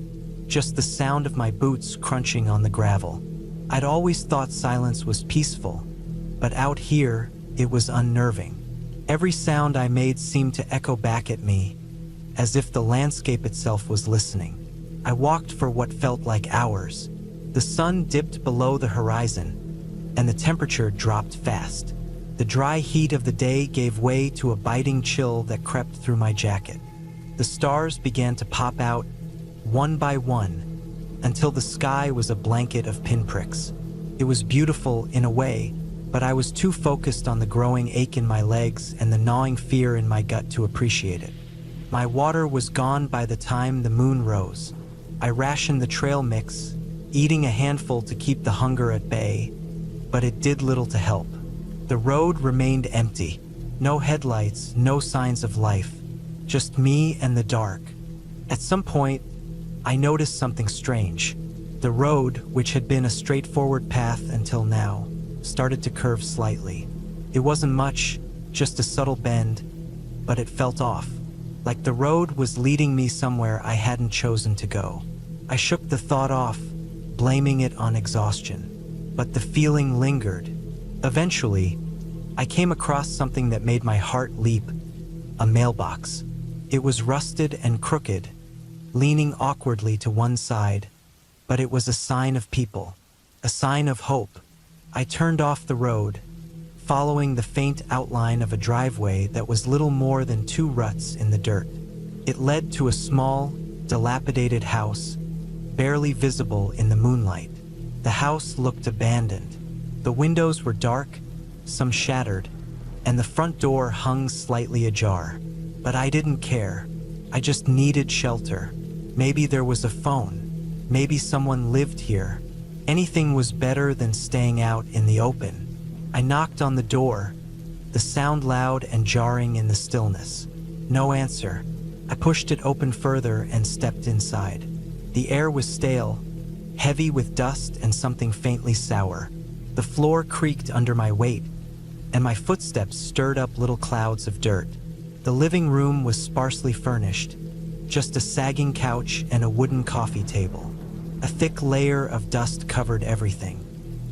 just the sound of my boots crunching on the gravel. I'd always thought silence was peaceful, but out here, it was unnerving. Every sound I made seemed to echo back at me, as if the landscape itself was listening. I walked for what felt like hours. The sun dipped below the horizon, and the temperature dropped fast. The dry heat of the day gave way to a biting chill that crept through my jacket. The stars began to pop out, one by one, until the sky was a blanket of pinpricks. It was beautiful in a way, but I was too focused on the growing ache in my legs and the gnawing fear in my gut to appreciate it. My water was gone by the time the moon rose. I rationed the trail mix, eating a handful to keep the hunger at bay, but it did little to help. The road remained empty. No headlights, no signs of life. Just me and the dark. At some point, I noticed something strange. The road, which had been a straightforward path until now, started to curve slightly. It wasn't much, just a subtle bend, but it felt off, like the road was leading me somewhere I hadn't chosen to go. I shook the thought off, blaming it on exhaustion, but the feeling lingered. Eventually, I came across something that made my heart leap: a mailbox. It was rusted and crooked, leaning awkwardly to one side, but it was a sign of people, a sign of hope. I turned off the road, following the faint outline of a driveway that was little more than 2 ruts in the dirt. It led to a small, dilapidated house, barely visible in the moonlight. The house looked abandoned. The windows were dark, some shattered, and the front door hung slightly ajar. But I didn't care. I just needed shelter. Maybe there was a phone. Maybe someone lived here. Anything was better than staying out in the open. I knocked on the door, the sound loud and jarring in the stillness. No answer. I pushed it open further and stepped inside. The air was stale, heavy with dust and something faintly sour. The floor creaked under my weight, and my footsteps stirred up little clouds of dirt. The living room was sparsely furnished, just a sagging couch and a wooden coffee table. A thick layer of dust covered everything.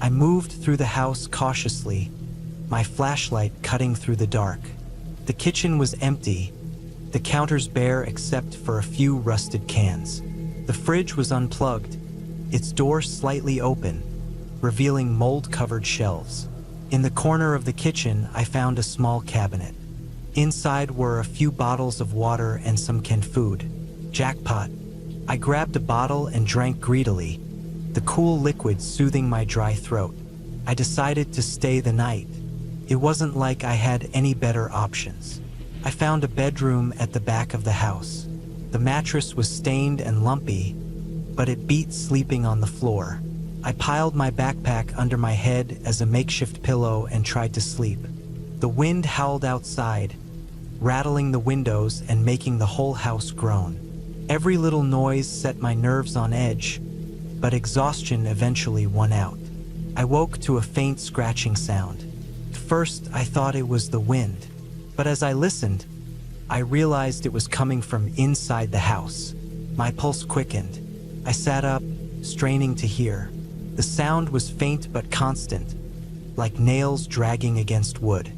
I moved through the house cautiously, my flashlight cutting through the dark. The kitchen was empty, the counters bare except for a few rusted cans. The fridge was unplugged, its door slightly open, revealing mold-covered shelves. In the corner of the kitchen, I found a small cabinet. Inside were a few bottles of water and some canned food. Jackpot. I grabbed a bottle and drank greedily, the cool liquid soothing my dry throat. I decided to stay the night. It wasn't like I had any better options. I found a bedroom at the back of the house. The mattress was stained and lumpy, but it beat sleeping on the floor. I piled my backpack under my head as a makeshift pillow and tried to sleep. The wind howled outside, rattling the windows and making the whole house groan. Every little noise set my nerves on edge, but exhaustion eventually won out. I woke to a faint scratching sound. At first, I thought it was the wind, but as I listened, I realized it was coming from inside the house. My pulse quickened. I sat up, straining to hear. The sound was faint but constant, like nails dragging against wood.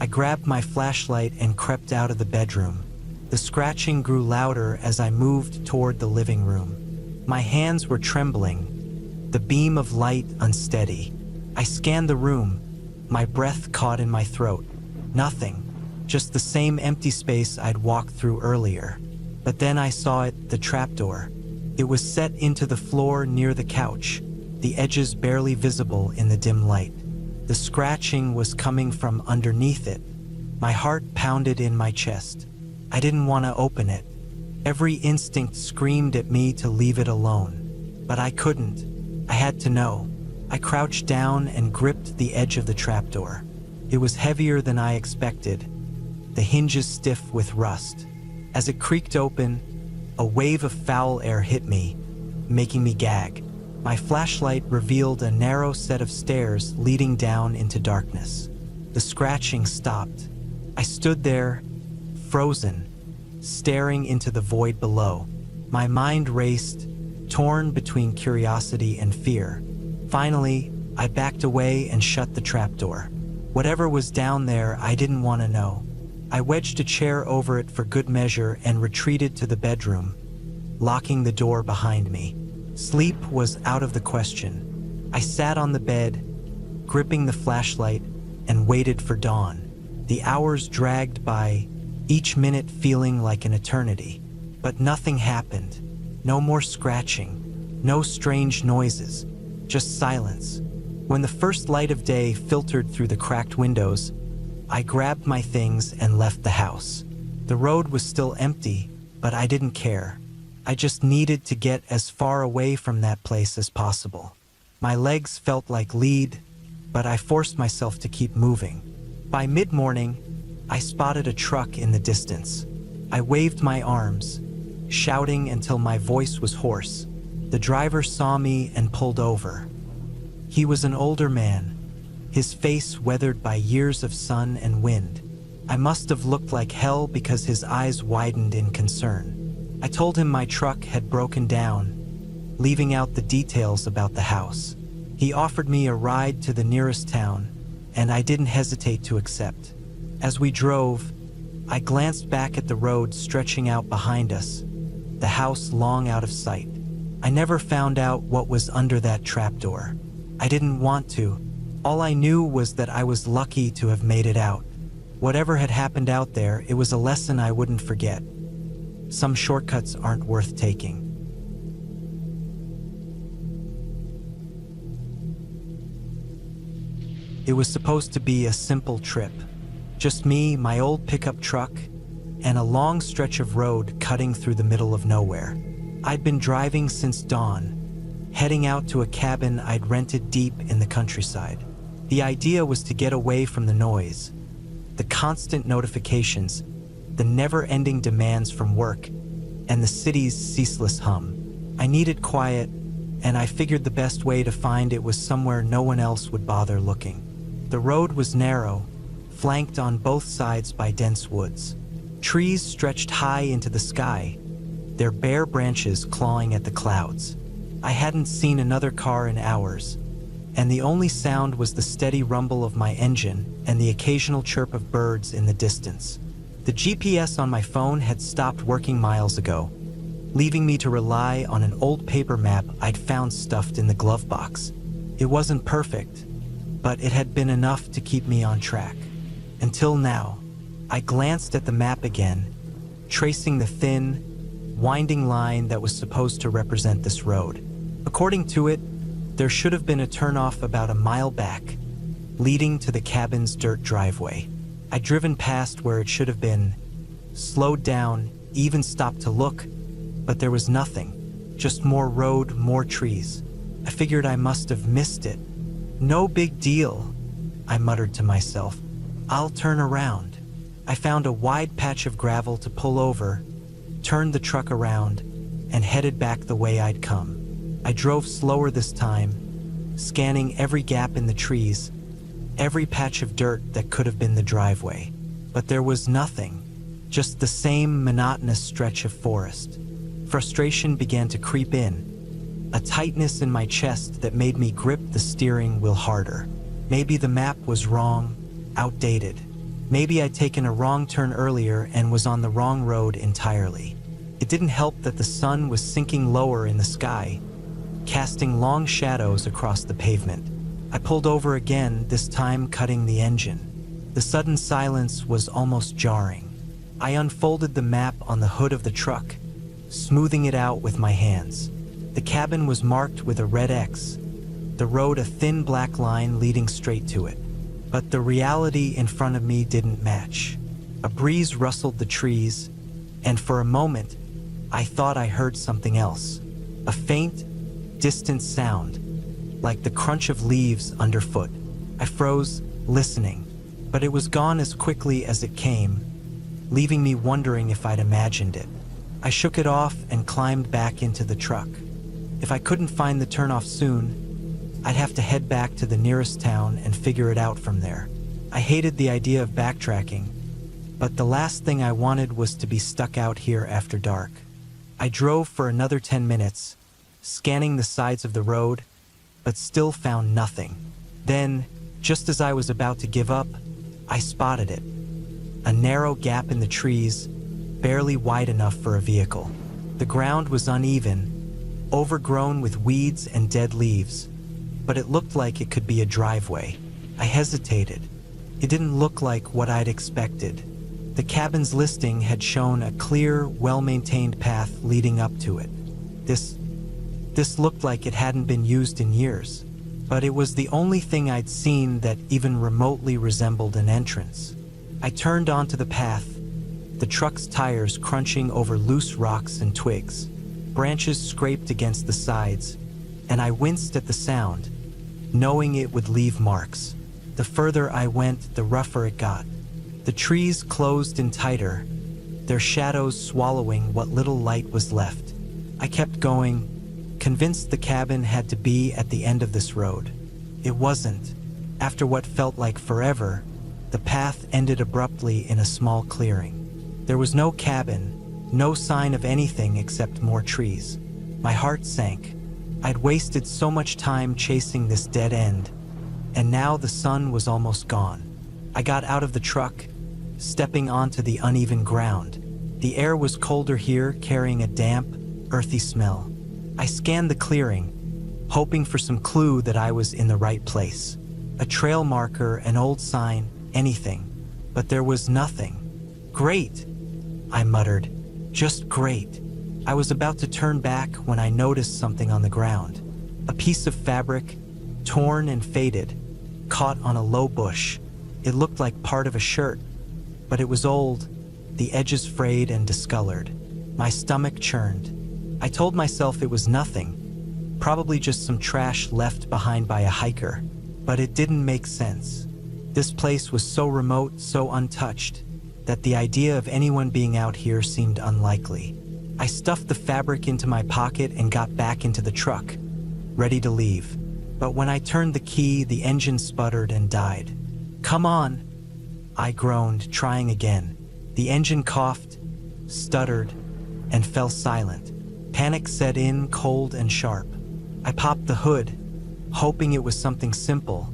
I grabbed my flashlight and crept out of the bedroom. The scratching grew louder as I moved toward the living room. My hands were trembling, the beam of light unsteady. I scanned the room, my breath caught in my throat. Nothing. just the same empty space I'd walked through earlier. But then I saw it, the trapdoor. It was set into the floor near the couch, the edges barely visible in the dim light. The scratching was coming from underneath it. My heart pounded in my chest. I didn't want to open it. Every instinct screamed at me to leave it alone. But I couldn't. I had to know. I crouched down and gripped the edge of the trapdoor. It was heavier than I expected, the hinges stiff with rust. As it creaked open, a wave of foul air hit me, making me gag. My flashlight revealed a narrow set of stairs leading down into darkness. The scratching stopped. I stood there, frozen, staring into the void below. My mind raced, torn between curiosity and fear. Finally, I backed away and shut the trapdoor. Whatever was down there, I didn't want to know. I wedged a chair over it for good measure and retreated to the bedroom, locking the door behind me. Sleep was out of the question. I sat on the bed, gripping the flashlight, and waited for dawn. The hours dragged by, each minute feeling like an eternity. But nothing happened. No more scratching, no strange noises, just silence. When the first light of day filtered through the cracked windows, I grabbed my things and left the house. The road was still empty, but I didn't care. I just needed to get as far away from that place as possible. My legs felt like lead, but I forced myself to keep moving. By mid-morning, I spotted a truck in the distance. I waved my arms, shouting until my voice was hoarse. The driver saw me and pulled over. He was an older man, his face weathered by years of sun and wind. I must have looked like hell because his eyes widened in concern. I told him my truck had broken down, leaving out the details about the house. He offered me a ride to the nearest town, and I didn't hesitate to accept. As we drove, I glanced back at the road stretching out behind us, the house long out of sight. I never found out what was under that trapdoor. I didn't want to. All I knew was that I was lucky to have made it out. Whatever had happened out there, it was a lesson I wouldn't forget. Some shortcuts aren't worth taking. It was supposed to be a simple trip. Just me, my old pickup truck, and a long stretch of road cutting through the middle of nowhere. I'd been driving since dawn, heading out to a cabin I'd rented deep in the countryside. The idea was to get away from the noise, the constant notifications, the never-ending demands from work, and the city's ceaseless hum. I needed quiet, and I figured the best way to find it was somewhere no one else would bother looking. The road was narrow, flanked on both sides by dense woods. Trees stretched high into the sky, their bare branches clawing at the clouds. I hadn't seen another car in hours, and the only sound was the steady rumble of my engine and the occasional chirp of birds in the distance. The GPS on my phone had stopped working miles ago, leaving me to rely on an old paper map I'd found stuffed in the glove box. It wasn't perfect, but it had been enough to keep me on track. Until now, I glanced at the map again, tracing the thin, winding line that was supposed to represent this road. According to it, there should have been a turnoff about a mile back, leading to the cabin's dirt driveway. I'd driven past where it should have been, slowed down, even stopped to look, but there was nothing. Just more road, more trees. I figured I must have missed it. No big deal, I muttered to myself. I'll turn around. I found a wide patch of gravel to pull over, turned the truck around, and headed back the way I'd come. I drove slower this time, scanning every gap in the trees, every patch of dirt that could have been the driveway. But there was nothing, just the same monotonous stretch of forest. Frustration began to creep in, a tightness in my chest that made me grip the steering wheel harder. Maybe the map was wrong, outdated. Maybe I'd taken a wrong turn earlier and was on the wrong road entirely. It didn't help that the sun was sinking lower in the sky, casting long shadows across the pavement. I pulled over again, this time cutting the engine. The sudden silence was almost jarring. I unfolded the map on the hood of the truck, smoothing it out with my hands. The cabin was marked with a red X, the road a thin black line leading straight to it. But the reality in front of me didn't match. A breeze rustled the trees, and for a moment, I thought I heard something else. A faint, distant sound, like the crunch of leaves underfoot. I froze, listening, but it was gone as quickly as it came, leaving me wondering if I'd imagined it. I shook it off and climbed back into the truck. If I couldn't find the turnoff soon, I'd have to head back to the nearest town and figure it out from there. I hated the idea of backtracking, but the last thing I wanted was to be stuck out here after dark. I drove for another 10 minutes, scanning the sides of the road, but still found nothing. Then, just as I was about to give up, I spotted it. A narrow gap in the trees, barely wide enough for a vehicle. The ground was uneven, overgrown with weeds and dead leaves, but it looked like it could be a driveway. I hesitated. It didn't look like what I'd expected. The cabin's listing had shown a clear, well-maintained path leading up to it. This looked like it hadn't been used in years, but it was the only thing I'd seen that even remotely resembled an entrance. I turned onto the path, the truck's tires crunching over loose rocks and twigs. Branches scraped against the sides, and I winced at the sound, knowing it would leave marks. The further I went, the rougher it got. The trees closed in tighter, their shadows swallowing what little light was left. I kept going, convinced the cabin had to be at the end of this road. It wasn't. After what felt like forever, the path ended abruptly in a small clearing. There was no cabin, no sign of anything except more trees. My heart sank. I'd wasted so much time chasing this dead end, and now the sun was almost gone. I got out of the truck, stepping onto the uneven ground. The air was colder here, carrying a damp, earthy smell. I scanned the clearing, hoping for some clue that I was in the right place. A trail marker, an old sign, anything. But there was nothing. Great, I muttered. Just great. I was about to turn back when I noticed something on the ground. A piece of fabric, torn and faded, caught on a low bush. It looked like part of a shirt, but it was old, the edges frayed and discolored. My stomach churned. I told myself it was nothing, probably just some trash left behind by a hiker, but it didn't make sense. This place was so remote, so untouched, that the idea of anyone being out here seemed unlikely. I stuffed the fabric into my pocket and got back into the truck, ready to leave. But when I turned the key, the engine sputtered and died. "Come on," I groaned, trying again. The engine coughed, stuttered, and fell silent. Panic set in, cold and sharp. I popped the hood, hoping it was something simple,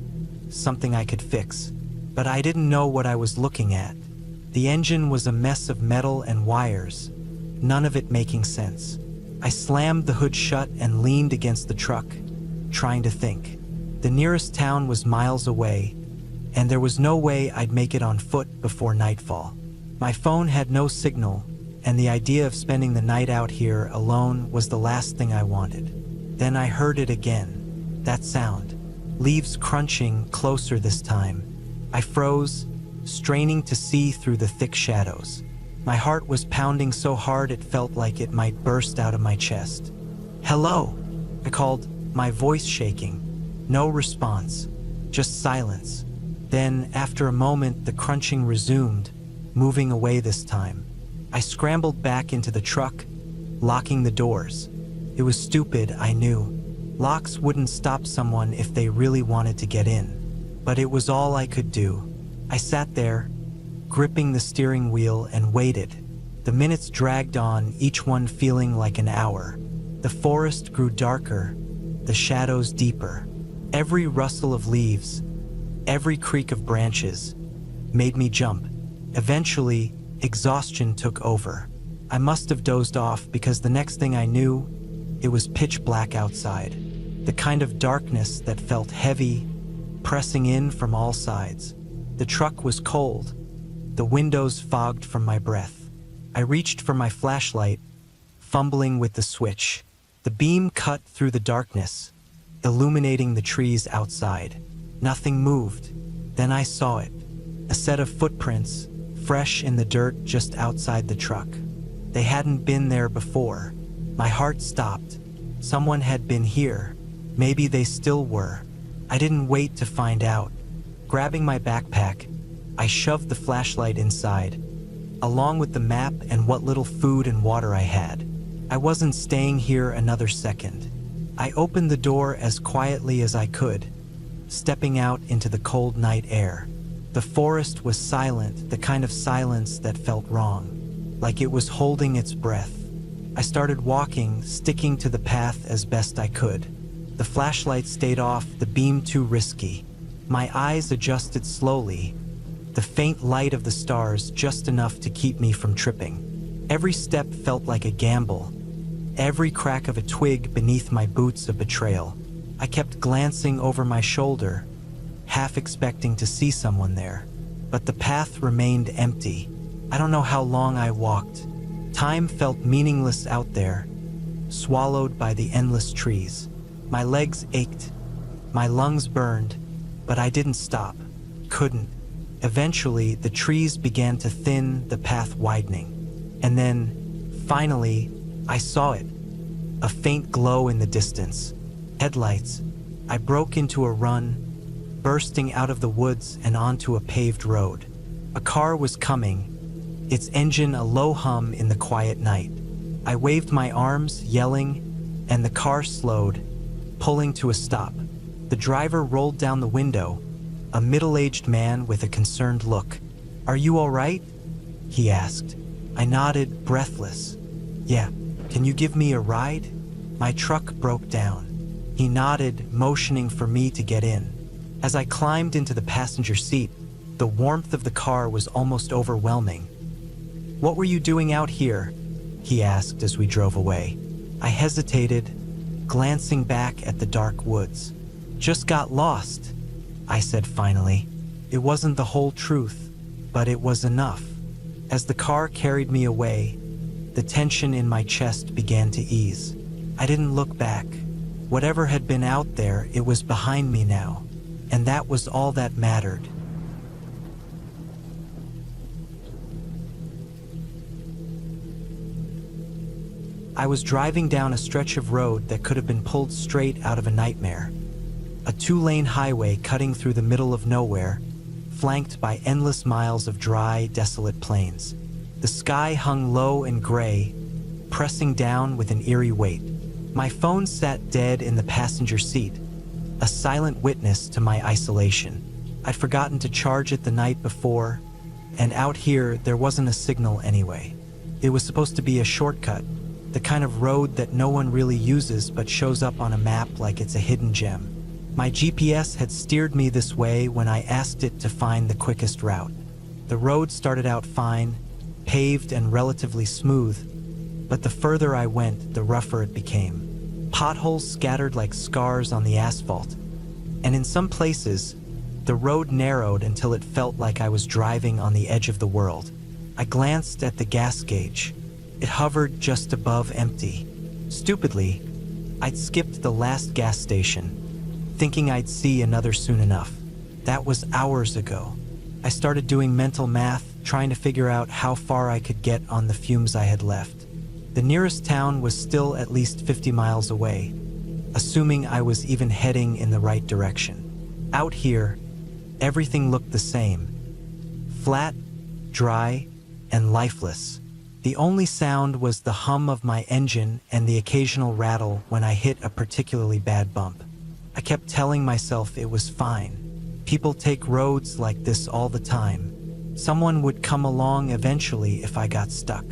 something I could fix. But I didn't know what I was looking at. The engine was a mess of metal and wires, none of it making sense. I slammed the hood shut and leaned against the truck, trying to think. The nearest town was miles away, and there was no way I'd make it on foot before nightfall. My phone had no signal, and the idea of spending the night out here alone was the last thing I wanted. Then I heard it again, that sound. Leaves crunching, closer this time. I froze, straining to see through the thick shadows. My heart was pounding so hard it felt like it might burst out of my chest. "Hello," I called, my voice shaking. No response, just silence. Then, after a moment, the crunching resumed, moving away this time. I scrambled back into the truck, locking the doors. It was stupid, I knew. Locks wouldn't stop someone if they really wanted to get in. But it was all I could do. I sat there, gripping the steering wheel, and waited. The minutes dragged on, each one feeling like an hour. The forest grew darker, the shadows deeper. Every rustle of leaves, every creak of branches, made me jump. Eventually, exhaustion took over. I must have dozed off because the next thing I knew, it was pitch black outside. The kind of darkness that felt heavy, pressing in from all sides. The truck was cold, the windows fogged from my breath. I reached for my flashlight, fumbling with the switch. The beam cut through the darkness, illuminating the trees outside. Nothing moved. Then I saw it. A set of footprints, fresh in the dirt just outside the truck. They hadn't been there before. My heart stopped. Someone had been here. Maybe they still were. I didn't wait to find out. Grabbing my backpack, I shoved the flashlight inside, along with the map and what little food and water I had. I wasn't staying here another second. I opened the door as quietly as I could, stepping out into the cold night air. The forest was silent, the kind of silence that felt wrong, like it was holding its breath. I started walking, sticking to the path as best I could. The flashlight stayed off, the beam too risky. My eyes adjusted slowly, the faint light of the stars just enough to keep me from tripping. Every step felt like a gamble, every crack of a twig beneath my boots a betrayal. I kept glancing over my shoulder, half expecting to see someone there, but the path remained empty. I don't know how long I walked. Time felt meaningless out there, swallowed by the endless trees. My legs ached, my lungs burned, but I didn't stop, couldn't. Eventually, the trees began to thin, the path widening. And then, finally, I saw it. A faint glow in the distance. Headlights. I broke into a run, bursting out of the woods and onto a paved road. A car was coming, its engine a low hum in the quiet night. I waved my arms, yelling, and the car slowed, pulling to a stop. The driver rolled down the window, a middle-aged man with a concerned look. "Are you all right?" he asked. I nodded, breathless. "Yeah, can you give me a ride? My truck broke down." He nodded, motioning for me to get in. As I climbed into the passenger seat, the warmth of the car was almost overwhelming. "What were you doing out here?" he asked as we drove away. I hesitated, glancing back at the dark woods. "Just got lost," I said finally. It wasn't the whole truth, but it was enough. As the car carried me away, the tension in my chest began to ease. I didn't look back. Whatever had been out there, it was behind me now, and that was all that mattered. I was driving down a stretch of road that could have been pulled straight out of a nightmare. A two-lane highway cutting through the middle of nowhere, flanked by endless miles of dry, desolate plains. The sky hung low and gray, pressing down with an eerie weight. My phone sat dead in the passenger seat, a silent witness to my isolation. I'd forgotten to charge it the night before, and out here there wasn't a signal anyway. It was supposed to be a shortcut, the kind of road that no one really uses but shows up on a map like it's a hidden gem. My GPS had steered me this way when I asked it to find the quickest route. The road started out fine, paved and relatively smooth, but the further I went, the rougher it became. Potholes scattered like scars on the asphalt, and in some places, the road narrowed until it felt like I was driving on the edge of the world. I glanced at the gas gauge. It hovered just above empty. Stupidly, I'd skipped the last gas station, thinking I'd see another soon enough. That was hours ago. I started doing mental math, trying to figure out how far I could get on the fumes I had left. The nearest town was still at least 50 miles away, assuming I was even heading in the right direction. Out here, everything looked the same. Flat, dry, and lifeless. The only sound was the hum of my engine and the occasional rattle when I hit a particularly bad bump. I kept telling myself it was fine. People take roads like this all the time. Someone would come along eventually if I got stuck.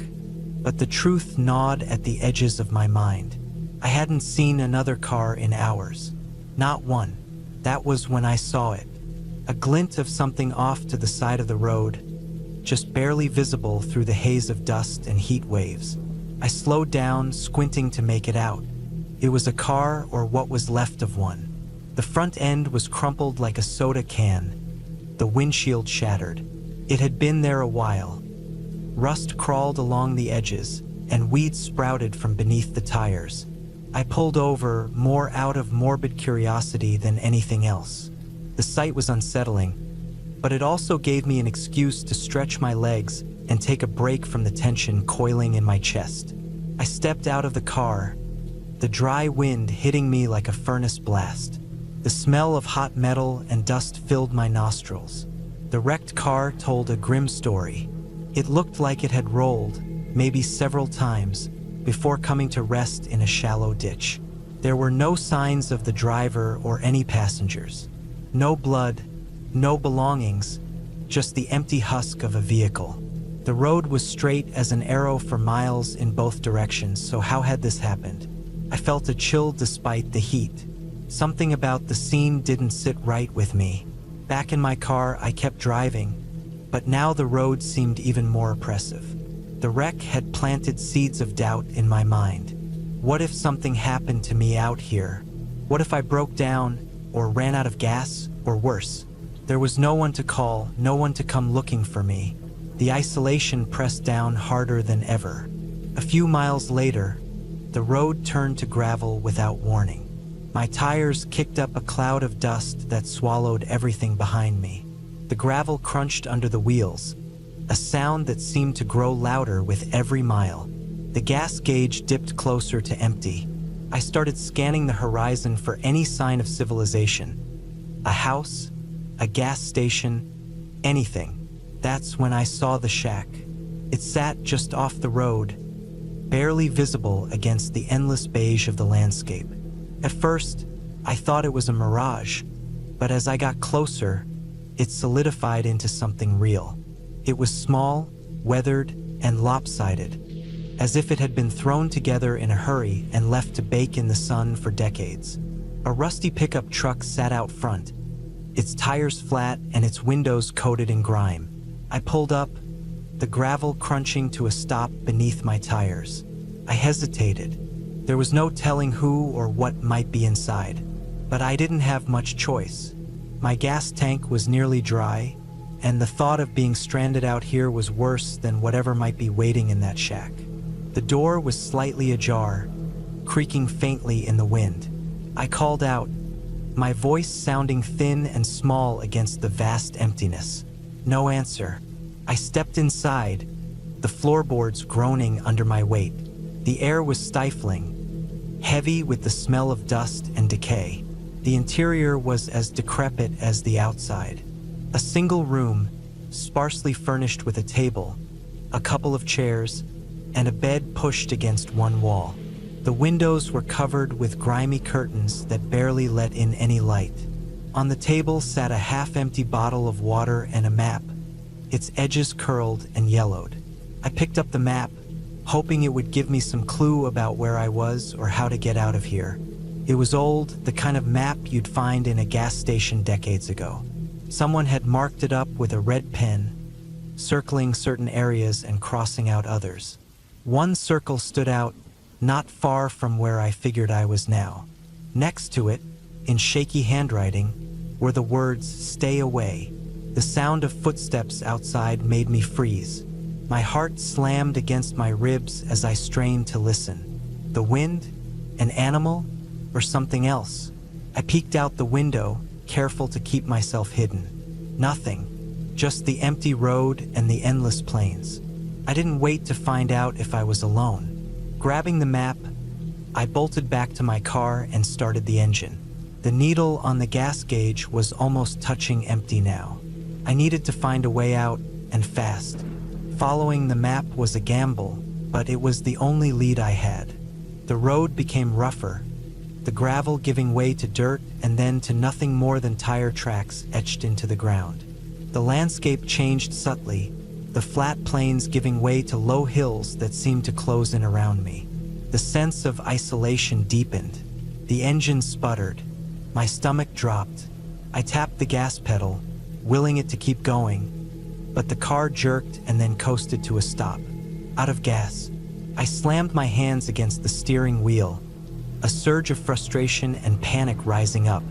But the truth gnawed at the edges of my mind. I hadn't seen another car in hours. Not one. That was when I saw it. A glint of something off to the side of the road, just barely visible through the haze of dust and heat waves. I slowed down, squinting to make it out. It was a car, or what was left of one. The front end was crumpled like a soda can, The windshield shattered. It had been there a while. Rust crawled along the edges, and weeds sprouted from beneath the tires. I pulled over, more out of morbid curiosity than anything else. The sight was unsettling, but it also gave me an excuse to stretch my legs and take a break from the tension coiling in my chest. I stepped out of the car, the dry wind hitting me like a furnace blast. The smell of hot metal and dust filled my nostrils. The wrecked car told a grim story. It looked like it had rolled, maybe several times, before coming to rest in a shallow ditch. There were no signs of the driver or any passengers. No blood, no belongings, just the empty husk of a vehicle. The road was straight as an arrow for miles in both directions, so how had this happened? I felt a chill despite the heat. Something about the scene didn't sit right with me. Back in my car, I kept driving, but now the road seemed even more oppressive. The wreck had planted seeds of doubt in my mind. What if something happened to me out here? What if I broke down, or ran out of gas, or worse? There was no one to call, no one to come looking for me. The isolation pressed down harder than ever. A few miles later, the road turned to gravel without warning. My tires kicked up a cloud of dust that swallowed everything behind me. The gravel crunched under the wheels, a sound that seemed to grow louder with every mile. The gas gauge dipped closer to empty. I started scanning the horizon for any sign of civilization. A house, a gas station, anything. That's when I saw the shack. It sat just off the road, barely visible against the endless beige of the landscape. At first, I thought it was a mirage, but as I got closer, it solidified into something real. It was small, weathered, and lopsided, as if it had been thrown together in a hurry and left to bake in the sun for decades. A rusty pickup truck sat out front, its tires flat and its windows coated in grime. I pulled up, the gravel crunching to a stop beneath my tires. I hesitated. There was no telling who or what might be inside, but I didn't have much choice. My gas tank was nearly dry, and the thought of being stranded out here was worse than whatever might be waiting in that shack. The door was slightly ajar, creaking faintly in the wind. I called out, my voice sounding thin and small against the vast emptiness. No answer. I stepped inside, the floorboards groaning under my weight. The air was stifling, heavy with the smell of dust and decay. The interior was as decrepit as the outside. A single room, sparsely furnished with a table, a couple of chairs, and a bed pushed against one wall. The windows were covered with grimy curtains that barely let in any light. On the table sat a half-empty bottle of water and a map, its edges curled and yellowed. I picked up the map, hoping it would give me some clue about where I was or how to get out of here. It was old, the kind of map you'd find in a gas station decades ago. Someone had marked it up with a red pen, circling certain areas and crossing out others. One circle stood out, not far from where I figured I was now. Next to it, in shaky handwriting, were the words, "Stay away." The sound of footsteps outside made me freeze. My heart slammed against my ribs as I strained to listen. The wind? An animal? Or something else? I peeked out the window, careful to keep myself hidden. Nothing. Just the empty road and the endless plains. I didn't wait to find out if I was alone. Grabbing the map, I bolted back to my car and started the engine. The needle on the gas gauge was almost touching empty now. I needed to find a way out, and fast. Following the map was a gamble, but it was the only lead I had. The road became rougher, the gravel giving way to dirt and then to nothing more than tire tracks etched into the ground. The landscape changed subtly, the flat plains giving way to low hills that seemed to close in around me. The sense of isolation deepened. The engine sputtered. My stomach dropped. I tapped the gas pedal, willing it to keep going, but the car jerked and then coasted to a stop. Out of gas, I slammed my hands against the steering wheel, a surge of frustration and panic rising up.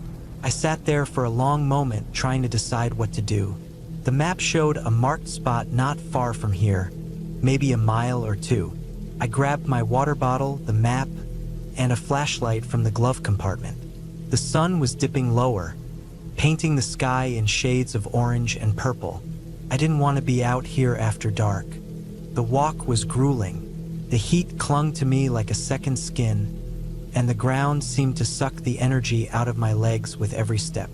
I sat there for a long moment trying to decide what to do. The map showed a marked spot not far from here, maybe a mile or two. I grabbed my water bottle, the map, and a flashlight from the glove compartment. The sun was dipping lower, painting the sky in shades of orange and purple. I didn't want to be out here after dark. The walk was grueling. The heat clung to me like a second skin, and the ground seemed to suck the energy out of my legs with every step.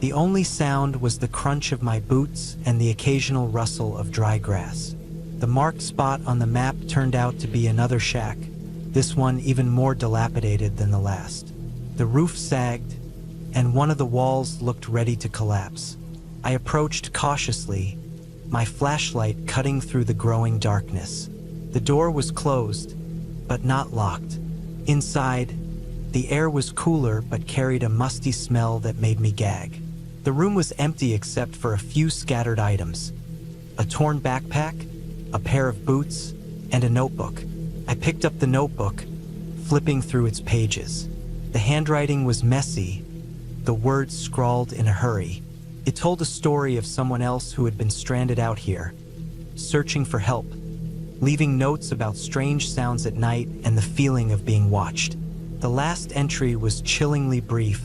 The only sound was the crunch of my boots and the occasional rustle of dry grass. The marked spot on the map turned out to be another shack, this one even more dilapidated than the last. The roof sagged, and one of the walls looked ready to collapse. I approached cautiously, my flashlight cutting through the growing darkness. The door was closed, but not locked. Inside, the air was cooler but carried a musty smell that made me gag. The room was empty except for a few scattered items: a torn backpack, a pair of boots, and a notebook. I picked up the notebook, flipping through its pages. The handwriting was messy, the words scrawled in a hurry. It told a story of someone else who had been stranded out here, searching for help, leaving notes about strange sounds at night and the feeling of being watched. The last entry was chillingly brief.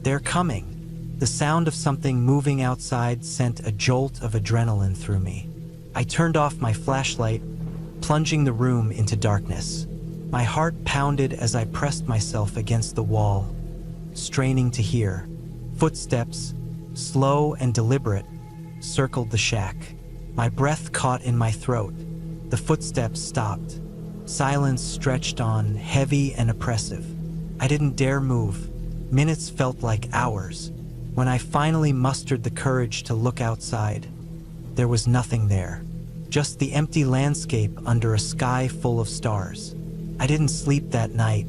"They're coming." The sound of something moving outside sent a jolt of adrenaline through me. I turned off my flashlight, plunging the room into darkness. My heart pounded as I pressed myself against the wall, straining to hear. Footsteps, slow and deliberate, circled the shack. My breath caught in my throat. The footsteps stopped. Silence stretched on, heavy and oppressive. I didn't dare move. Minutes felt like hours. When I finally mustered the courage to look outside, there was nothing there. Just the empty landscape under a sky full of stars. I didn't sleep that night.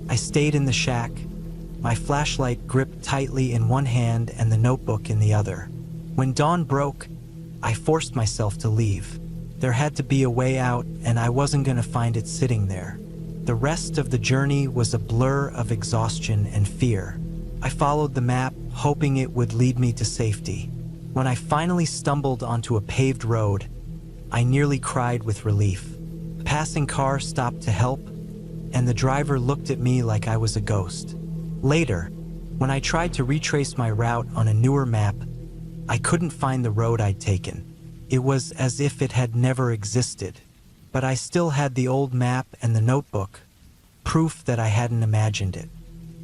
I stayed in the shack, my flashlight gripped tightly in one hand and the notebook in the other. When dawn broke, I forced myself to leave. There had to be a way out, and I wasn't going to find it sitting there. The rest of the journey was a blur of exhaustion and fear. I followed the map, hoping it would lead me to safety. When I finally stumbled onto a paved road, I nearly cried with relief. A passing car stopped to help, and the driver looked at me like I was a ghost. Later, when I tried to retrace my route on a newer map, I couldn't find the road I'd taken. It was as if it had never existed. But I still had the old map and the notebook, proof that I hadn't imagined it.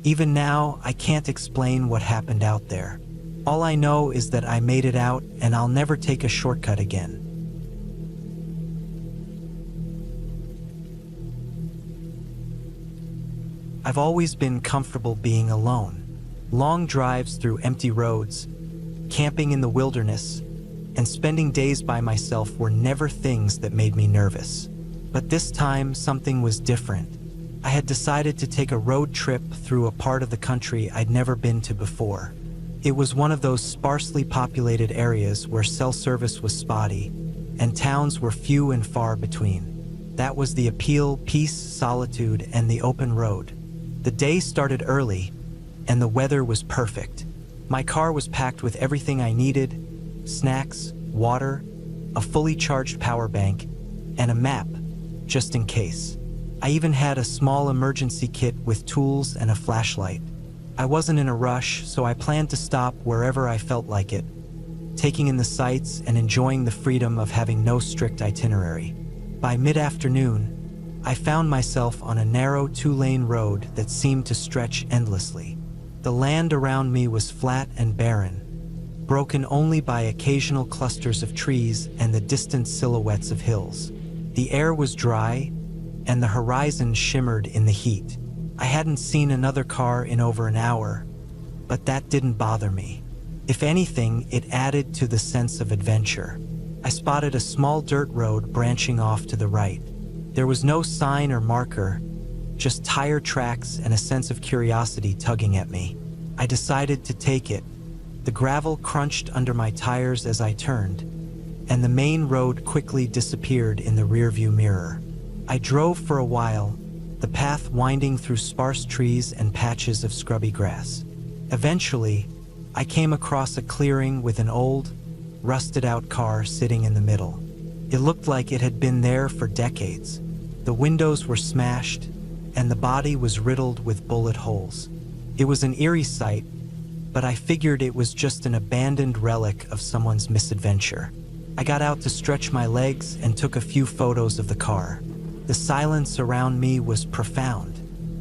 Even now, I can't explain what happened out there. All I know is that I made it out, and I'll never take a shortcut again. I've always been comfortable being alone. Long drives through empty roads, camping in the wilderness, and spending days by myself were never things that made me nervous. But this time, something was different. I had decided to take a road trip through a part of the country I'd never been to before. It was one of those sparsely populated areas where cell service was spotty, and towns were few and far between. That was the appeal: peace, solitude, and the open road. The day started early, and the weather was perfect. My car was packed with everything I needed: snacks, water, a fully charged power bank, and a map, just in case. I even had a small emergency kit with tools and a flashlight. I wasn't in a rush, so I planned to stop wherever I felt like it, taking in the sights and enjoying the freedom of having no strict itinerary. By mid-afternoon, I found myself on a narrow 2-lane road that seemed to stretch endlessly. The land around me was flat and barren, broken only by occasional clusters of trees and the distant silhouettes of hills. The air was dry, and the horizon shimmered in the heat. I hadn't seen another car in over an hour, but that didn't bother me. If anything, it added to the sense of adventure. I spotted a small dirt road branching off to the right. There was no sign or marker, just tire tracks and a sense of curiosity tugging at me. I decided to take it. The gravel crunched under my tires as I turned, and the main road quickly disappeared in the rearview mirror. I drove for a while, the path winding through sparse trees and patches of scrubby grass. Eventually, I came across a clearing with an old, rusted-out car sitting in the middle. It looked like it had been there for decades. The windows were smashed, and the body was riddled with bullet holes. It was an eerie sight, but I figured it was just an abandoned relic of someone's misadventure. I got out to stretch my legs and took a few photos of the car. The silence around me was profound.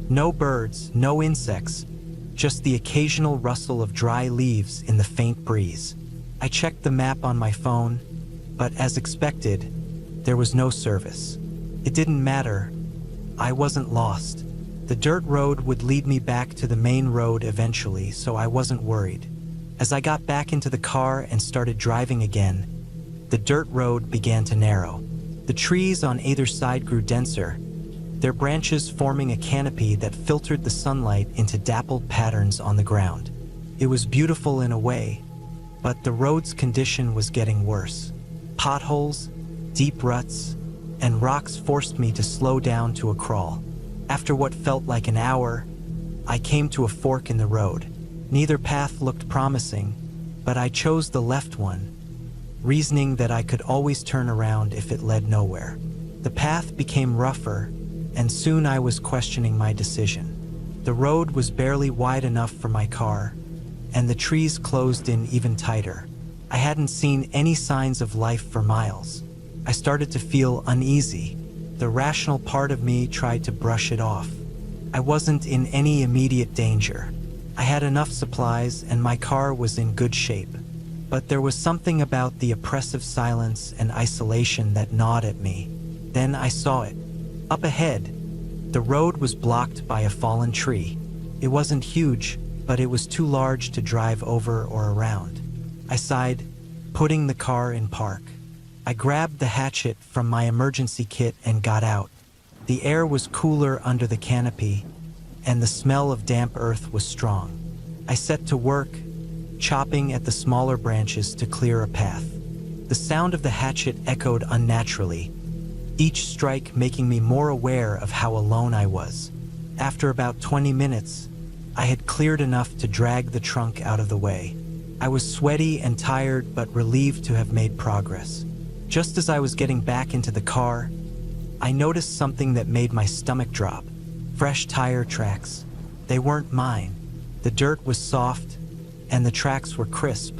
No birds, no insects, just the occasional rustle of dry leaves in the faint breeze. I checked the map on my phone, but as expected, there was no service. It didn't matter. I wasn't lost. The dirt road would lead me back to the main road eventually, so I wasn't worried. As I got back into the car and started driving again, the dirt road began to narrow. The trees on either side grew denser, their branches forming a canopy that filtered the sunlight into dappled patterns on the ground. It was beautiful in a way, but the road's condition was getting worse. Potholes, deep ruts, and rocks forced me to slow down to a crawl. After what felt like an hour, I came to a fork in the road. Neither path looked promising, but I chose the left one, reasoning that I could always turn around if it led nowhere. The path became rougher, and soon I was questioning my decision. The road was barely wide enough for my car, and the trees closed in even tighter. I hadn't seen any signs of life for miles. I started to feel uneasy. The rational part of me tried to brush it off. I wasn't in any immediate danger. I had enough supplies and my car was in good shape. But there was something about the oppressive silence and isolation that gnawed at me. Then I saw it. Up ahead, the road was blocked by a fallen tree. It wasn't huge, but it was too large to drive over or around. I sighed, putting the car in park. I grabbed the hatchet from my emergency kit and got out. The air was cooler under the canopy, and the smell of damp earth was strong. I set to work, chopping at the smaller branches to clear a path. The sound of the hatchet echoed unnaturally, each strike making me more aware of how alone I was. After about 20 minutes, I had cleared enough to drag the trunk out of the way. I was sweaty and tired, but relieved to have made progress. Just as I was getting back into the car, I noticed something that made my stomach drop. Fresh tire tracks. They weren't mine. The dirt was soft, and the tracks were crisp,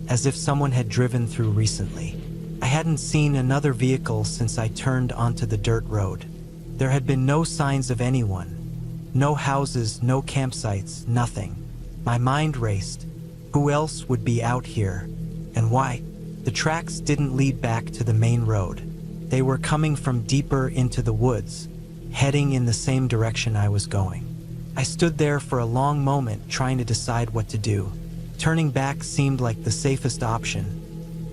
as if someone had driven through recently. I hadn't seen another vehicle since I turned onto the dirt road. There had been no signs of anyone. No houses, no campsites, nothing. My mind raced. Who else would be out here? And why? The tracks didn't lead back to the main road. They were coming from deeper into the woods, heading in the same direction I was going. I stood there for a long moment trying to decide what to do. Turning back seemed like the safest option,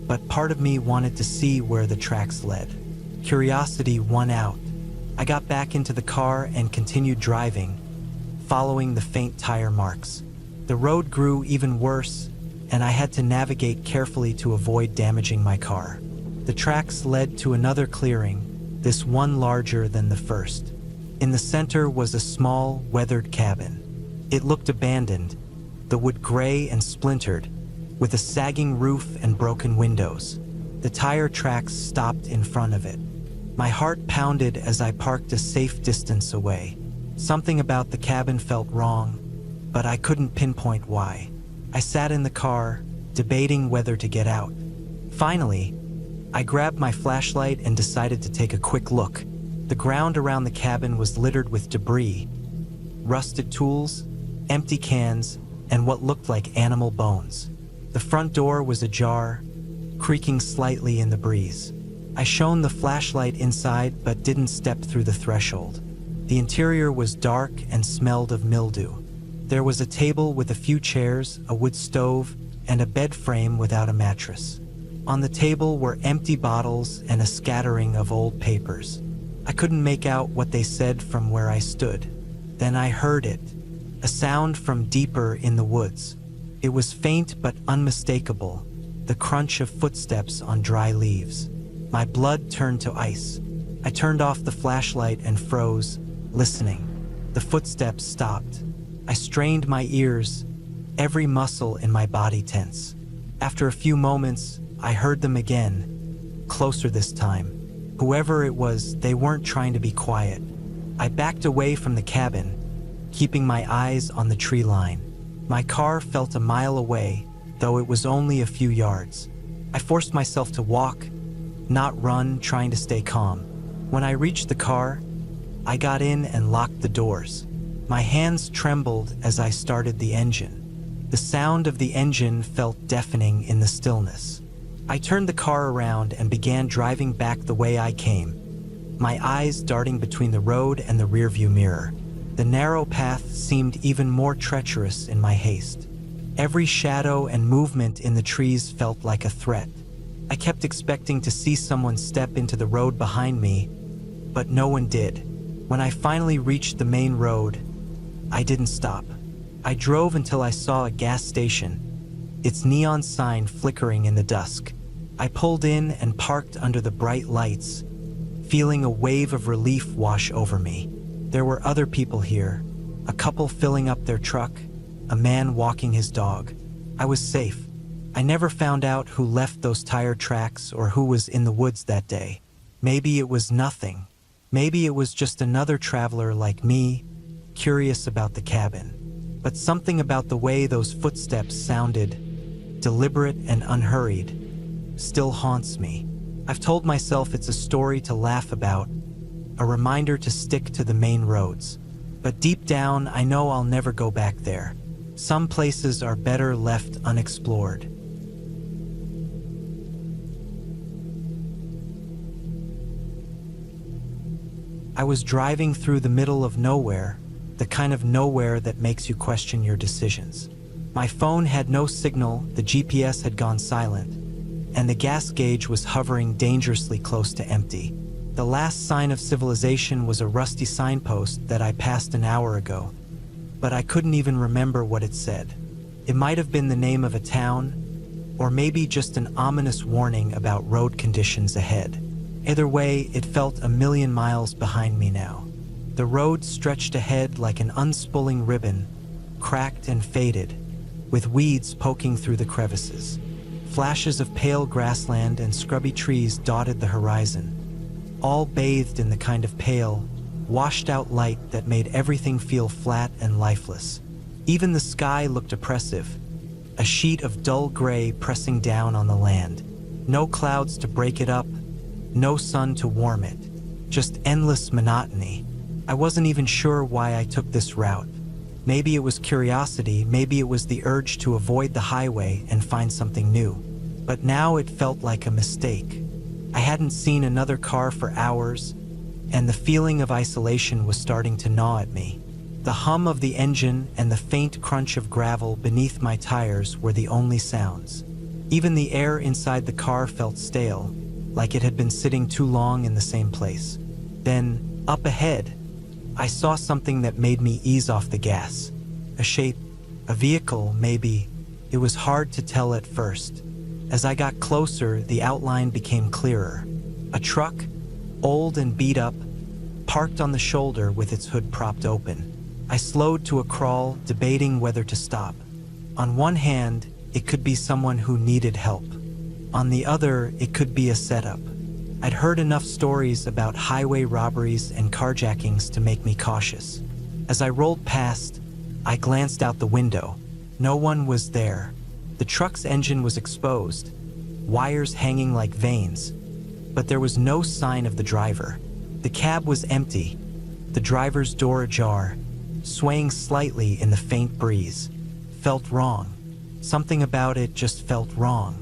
but part of me wanted to see where the tracks led. Curiosity won out. I got back into the car and continued driving, following the faint tire marks. The road grew even worse, and I had to navigate carefully to avoid damaging my car. The tracks led to another clearing, this one larger than the first. In the center was a small, weathered cabin. It looked abandoned, the wood gray and splintered, with a sagging roof and broken windows. The tire tracks stopped in front of it. My heart pounded as I parked a safe distance away. Something about the cabin felt wrong, but I couldn't pinpoint why. I sat in the car, debating whether to get out. Finally, I grabbed my flashlight and decided to take a quick look. The ground around the cabin was littered with debris, rusted tools, empty cans, and what looked like animal bones. The front door was ajar, creaking slightly in the breeze. I shone the flashlight inside but didn't step through the threshold. The interior was dark and smelled of mildew. There was a table with a few chairs, a wood stove, and a bed frame without a mattress. On the table were empty bottles and a scattering of old papers. I couldn't make out what they said from where I stood. Then I heard it, a sound from deeper in the woods. It was faint but unmistakable, the crunch of footsteps on dry leaves. My blood turned to ice. I turned off the flashlight and froze, listening. The footsteps stopped. I strained my ears, every muscle in my body tense. After a few moments, I heard them again, closer this time. Whoever it was, they weren't trying to be quiet. I backed away from the cabin, keeping my eyes on the tree line. My car felt a mile away, though it was only a few yards. I forced myself to walk, not run, trying to stay calm. When I reached the car, I got in and locked the doors. My hands trembled as I started the engine. The sound of the engine felt deafening in the stillness. I turned the car around and began driving back the way I came, my eyes darting between the road and the rearview mirror. The narrow path seemed even more treacherous in my haste. Every shadow and movement in the trees felt like a threat. I kept expecting to see someone step into the road behind me, but no one did. When I finally reached the main road, I didn't stop. I drove until I saw a gas station, its neon sign flickering in the dusk. I pulled in and parked under the bright lights, feeling a wave of relief wash over me. There were other people here, a couple filling up their truck, a man walking his dog. I was safe. I never found out who left those tire tracks or who was in the woods that day. Maybe it was nothing. Maybe it was just another traveler like me, curious about the cabin. But something about the way those footsteps sounded, deliberate and unhurried, still haunts me. I've told myself it's a story to laugh about, a reminder to stick to the main roads. But deep down, I know I'll never go back there. Some places are better left unexplored. I was driving through the middle of nowhere, the kind of nowhere that makes you question your decisions. My phone had no signal, the GPS had gone silent, and the gas gauge was hovering dangerously close to empty. The last sign of civilization was a rusty signpost that I passed an hour ago, but I couldn't even remember what it said. It might have been the name of a town, or maybe just an ominous warning about road conditions ahead. Either way, it felt a million miles behind me now. The road stretched ahead like an unspooling ribbon, cracked and faded, with weeds poking through the crevices. Flashes of pale grassland and scrubby trees dotted the horizon, all bathed in the kind of pale, washed-out light that made everything feel flat and lifeless. Even the sky looked oppressive, a sheet of dull gray pressing down on the land. No clouds to break it up, no sun to warm it, just endless monotony. I wasn't even sure why I took this route. Maybe it was curiosity, maybe it was the urge to avoid the highway and find something new. But now it felt like a mistake. I hadn't seen another car for hours, and the feeling of isolation was starting to gnaw at me. The hum of the engine and the faint crunch of gravel beneath my tires were the only sounds. Even the air inside the car felt stale, like it had been sitting too long in the same place. Then, up ahead, I saw something that made me ease off the gas. A shape, a vehicle, maybe. It was hard to tell at first. As I got closer, the outline became clearer. A truck, old and beat up, parked on the shoulder with its hood propped open. I slowed to a crawl, debating whether to stop. On one hand, it could be someone who needed help. On the other, it could be a setup. I'd heard enough stories about highway robberies and carjackings to make me cautious. As I rolled past, I glanced out the window. No one was there. The truck's engine was exposed, wires hanging like veins, but there was no sign of the driver. The cab was empty, the driver's door ajar, swaying slightly in the faint breeze. Felt wrong. Something about it just felt wrong.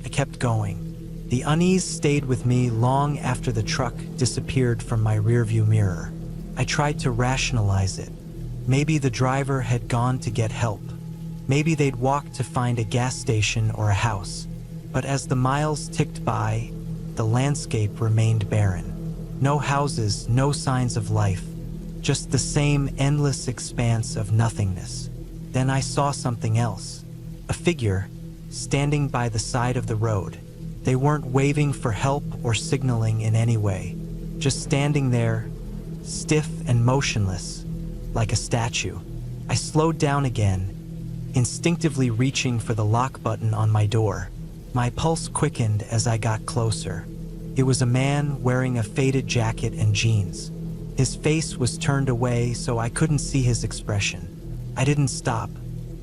I kept going. The unease stayed with me long after the truck disappeared from my rearview mirror. I tried to rationalize it. Maybe the driver had gone to get help. Maybe they'd walked to find a gas station or a house. But as the miles ticked by, the landscape remained barren. No houses, no signs of life, just the same endless expanse of nothingness. Then I saw something else. A figure, standing by the side of the road. They weren't waving for help or signaling in any way, just standing there, stiff and motionless, like a statue. I slowed down again, instinctively reaching for the lock button on my door. My pulse quickened as I got closer. It was a man wearing a faded jacket and jeans. His face was turned away so I couldn't see his expression. I didn't stop.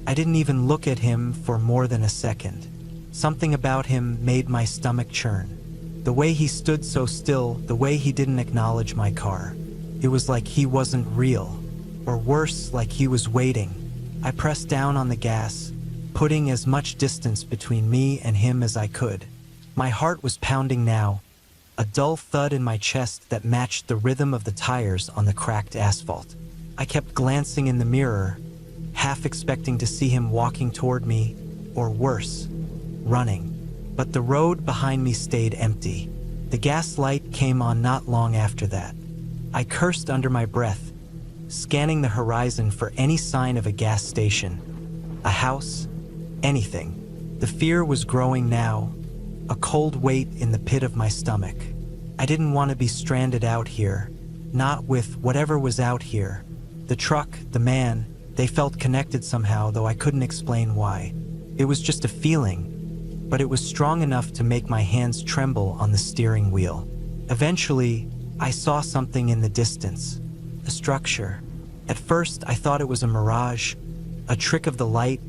I didn't even look at him for more than a second. Something about him made my stomach churn. The way he stood so still, the way he didn't acknowledge my car. It was like he wasn't real, or worse, like he was waiting. I pressed down on the gas, putting as much distance between me and him as I could. My heart was pounding now, a dull thud in my chest that matched the rhythm of the tires on the cracked asphalt. I kept glancing in the mirror, half expecting to see him walking toward me, or worse, running. But the road behind me stayed empty. The gas light came on not long after that. I cursed under my breath, scanning the horizon for any sign of a gas station, a house, anything. The fear was growing now, a cold weight in the pit of my stomach. I didn't want to be stranded out here, not with whatever was out here. The truck, the man, they felt connected somehow, though I couldn't explain why. It was just a feeling, but it was strong enough to make my hands tremble on the steering wheel. Eventually, I saw something in the distance, a structure. At first, I thought it was a mirage, a trick of the light,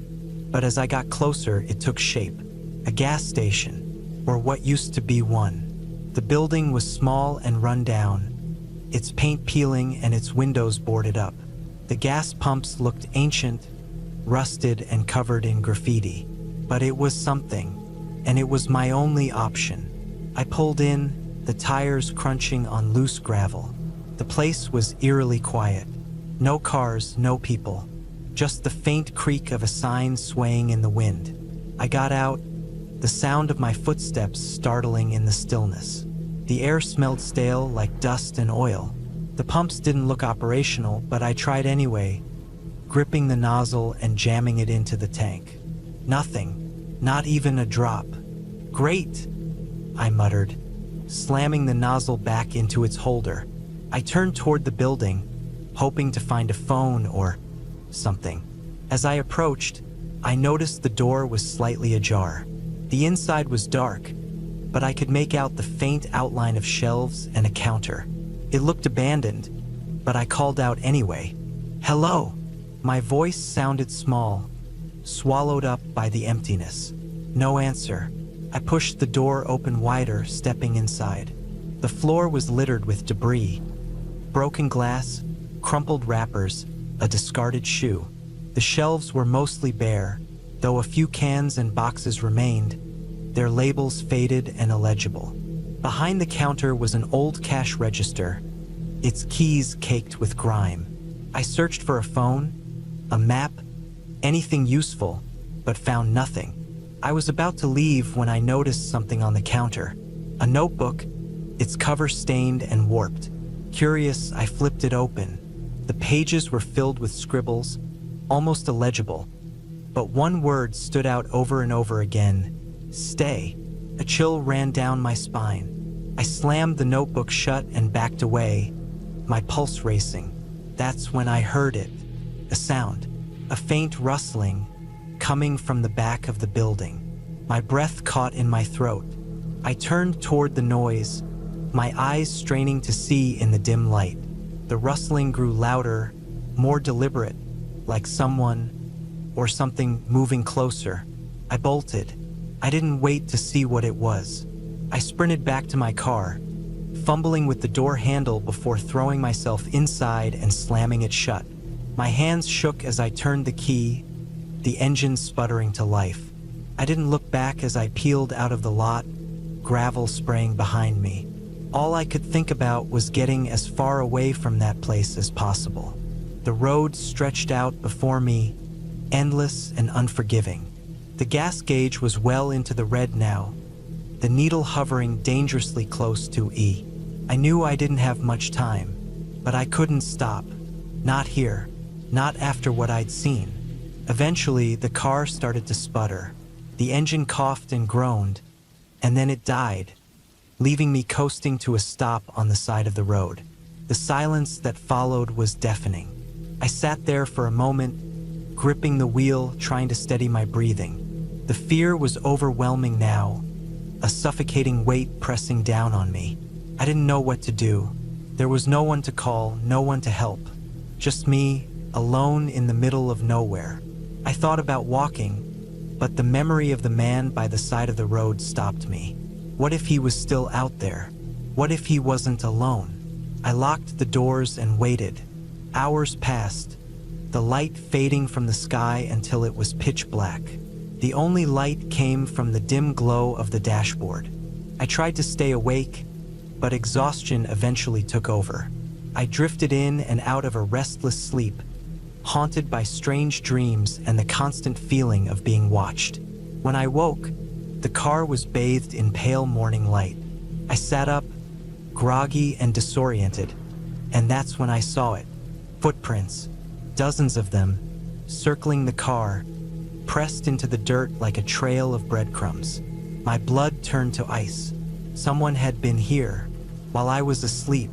but as I got closer, it took shape. A gas station, or what used to be one. The building was small and run down, its paint peeling and its windows boarded up. The gas pumps looked ancient, rusted and covered in graffiti. But it was something, and it was my only option. I pulled in, the tires crunching on loose gravel. The place was eerily quiet. No cars, no people. Just the faint creak of a sign swaying in the wind. I got out, the sound of my footsteps startling in the stillness. The air smelled stale, like dust and oil. The pumps didn't look operational, but I tried anyway, gripping the nozzle and jamming it into the tank. Nothing, not even a drop. Great, I muttered, slamming the nozzle back into its holder. I turned toward the building, hoping to find a phone or something. As I approached, I noticed the door was slightly ajar. The inside was dark, but I could make out the faint outline of shelves and a counter. It looked abandoned, but I called out anyway. "Hello!" My voice sounded small, swallowed up by the emptiness. No answer. I pushed the door open wider, stepping inside. The floor was littered with debris. Broken glass, crumpled wrappers, a discarded shoe. The shelves were mostly bare, though a few cans and boxes remained, their labels faded and illegible. Behind the counter was an old cash register, its keys caked with grime. I searched for a phone, a map, anything useful, but found nothing. I was about to leave when I noticed something on the counter. A notebook, its cover stained and warped. Curious, I flipped it open. The pages were filled with scribbles, almost illegible. But one word stood out over and over again: stay. A chill ran down my spine. I slammed the notebook shut and backed away, my pulse racing. That's when I heard it. A sound, a faint rustling, coming from the back of the building. My breath caught in my throat. I turned toward the noise, my eyes straining to see in the dim light. The rustling grew louder, more deliberate, like someone or something moving closer. I bolted. I didn't wait to see what it was. I sprinted back to my car, fumbling with the door handle before throwing myself inside and slamming it shut. My hands shook as I turned the key, the engine sputtering to life. I didn't look back as I peeled out of the lot, gravel spraying behind me. All I could think about was getting as far away from that place as possible. The road stretched out before me, endless and unforgiving. The gas gauge was well into the red now, the needle hovering dangerously close to E. I knew I didn't have much time, but I couldn't stop. Not here, not after what I'd seen. Eventually, the car started to sputter. The engine coughed and groaned, and then it died, leaving me coasting to a stop on the side of the road. The silence that followed was deafening. I sat there for a moment, gripping the wheel, trying to steady my breathing. The fear was overwhelming now, a suffocating weight pressing down on me. I didn't know what to do. There was no one to call, no one to help. Just me, alone in the middle of nowhere. I thought about walking, but the memory of the man by the side of the road stopped me. What if he was still out there? What if he wasn't alone? I locked the doors and waited. Hours passed, the light fading from the sky until it was pitch black. The only light came from the dim glow of the dashboard. I tried to stay awake, but exhaustion eventually took over. I drifted in and out of a restless sleep, haunted by strange dreams and the constant feeling of being watched. When I woke, the car was bathed in pale morning light. I sat up, groggy and disoriented, and that's when I saw it. Footprints, dozens of them, circling the car, pressed into the dirt like a trail of breadcrumbs. My blood turned to ice. Someone had been here, while I was asleep,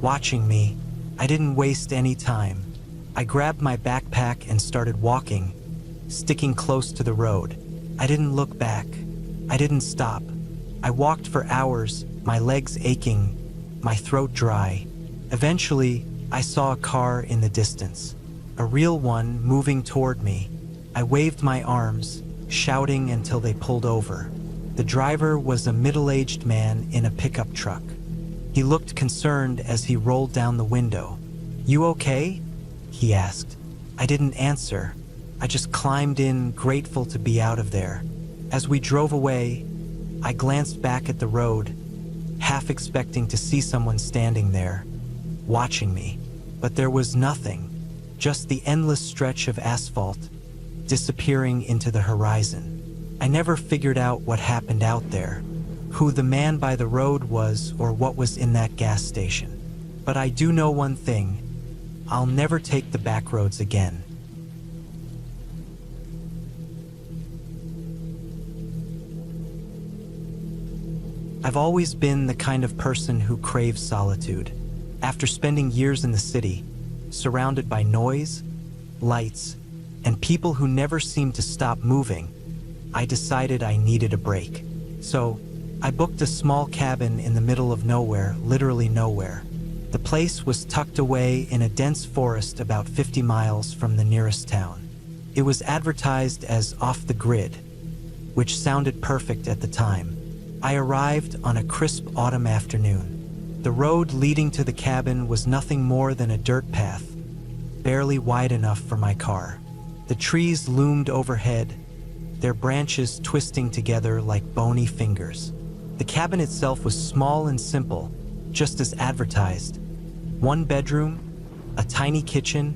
watching me. I didn't waste any time. I grabbed my backpack and started walking, sticking close to the road. I didn't look back. I didn't stop. I walked for hours, my legs aching, my throat dry. Eventually, I saw a car in the distance, a real one moving toward me. I waved my arms, shouting until they pulled over. The driver was a middle-aged man in a pickup truck. He looked concerned as he rolled down the window. "You okay?" he asked. I didn't answer. I just climbed in, grateful to be out of there. As we drove away, I glanced back at the road, half expecting to see someone standing there, watching me. But there was nothing, just the endless stretch of asphalt, disappearing into the horizon. I never figured out what happened out there, who the man by the road was or what was in that gas station. But I do know one thing: I'll never take the back roads again. I've always been the kind of person who craves solitude. After spending years in the city, surrounded by noise, lights, and people who never seemed to stop moving, I decided I needed a break. So, I booked a small cabin in the middle of nowhere, literally nowhere. The place was tucked away in a dense forest about 50 miles from the nearest town. It was advertised as off the grid, which sounded perfect at the time. I arrived on a crisp autumn afternoon. The road leading to the cabin was nothing more than a dirt path, barely wide enough for my car. The trees loomed overhead, their branches twisting together like bony fingers. The cabin itself was small and simple, just as advertised. One bedroom, a tiny kitchen,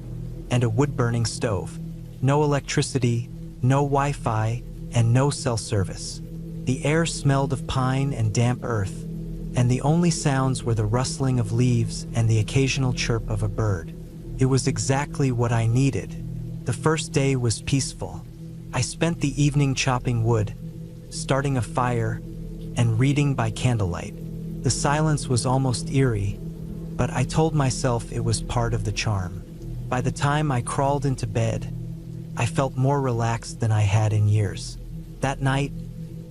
and a wood-burning stove. No electricity, no Wi-Fi, and no cell service. The air smelled of pine and damp earth, and the only sounds were the rustling of leaves and the occasional chirp of a bird. It was exactly what I needed. The first day was peaceful. I spent the evening chopping wood, starting a fire, and reading by candlelight. The silence was almost eerie, but I told myself it was part of the charm. By the time I crawled into bed, I felt more relaxed than I had in years. That night,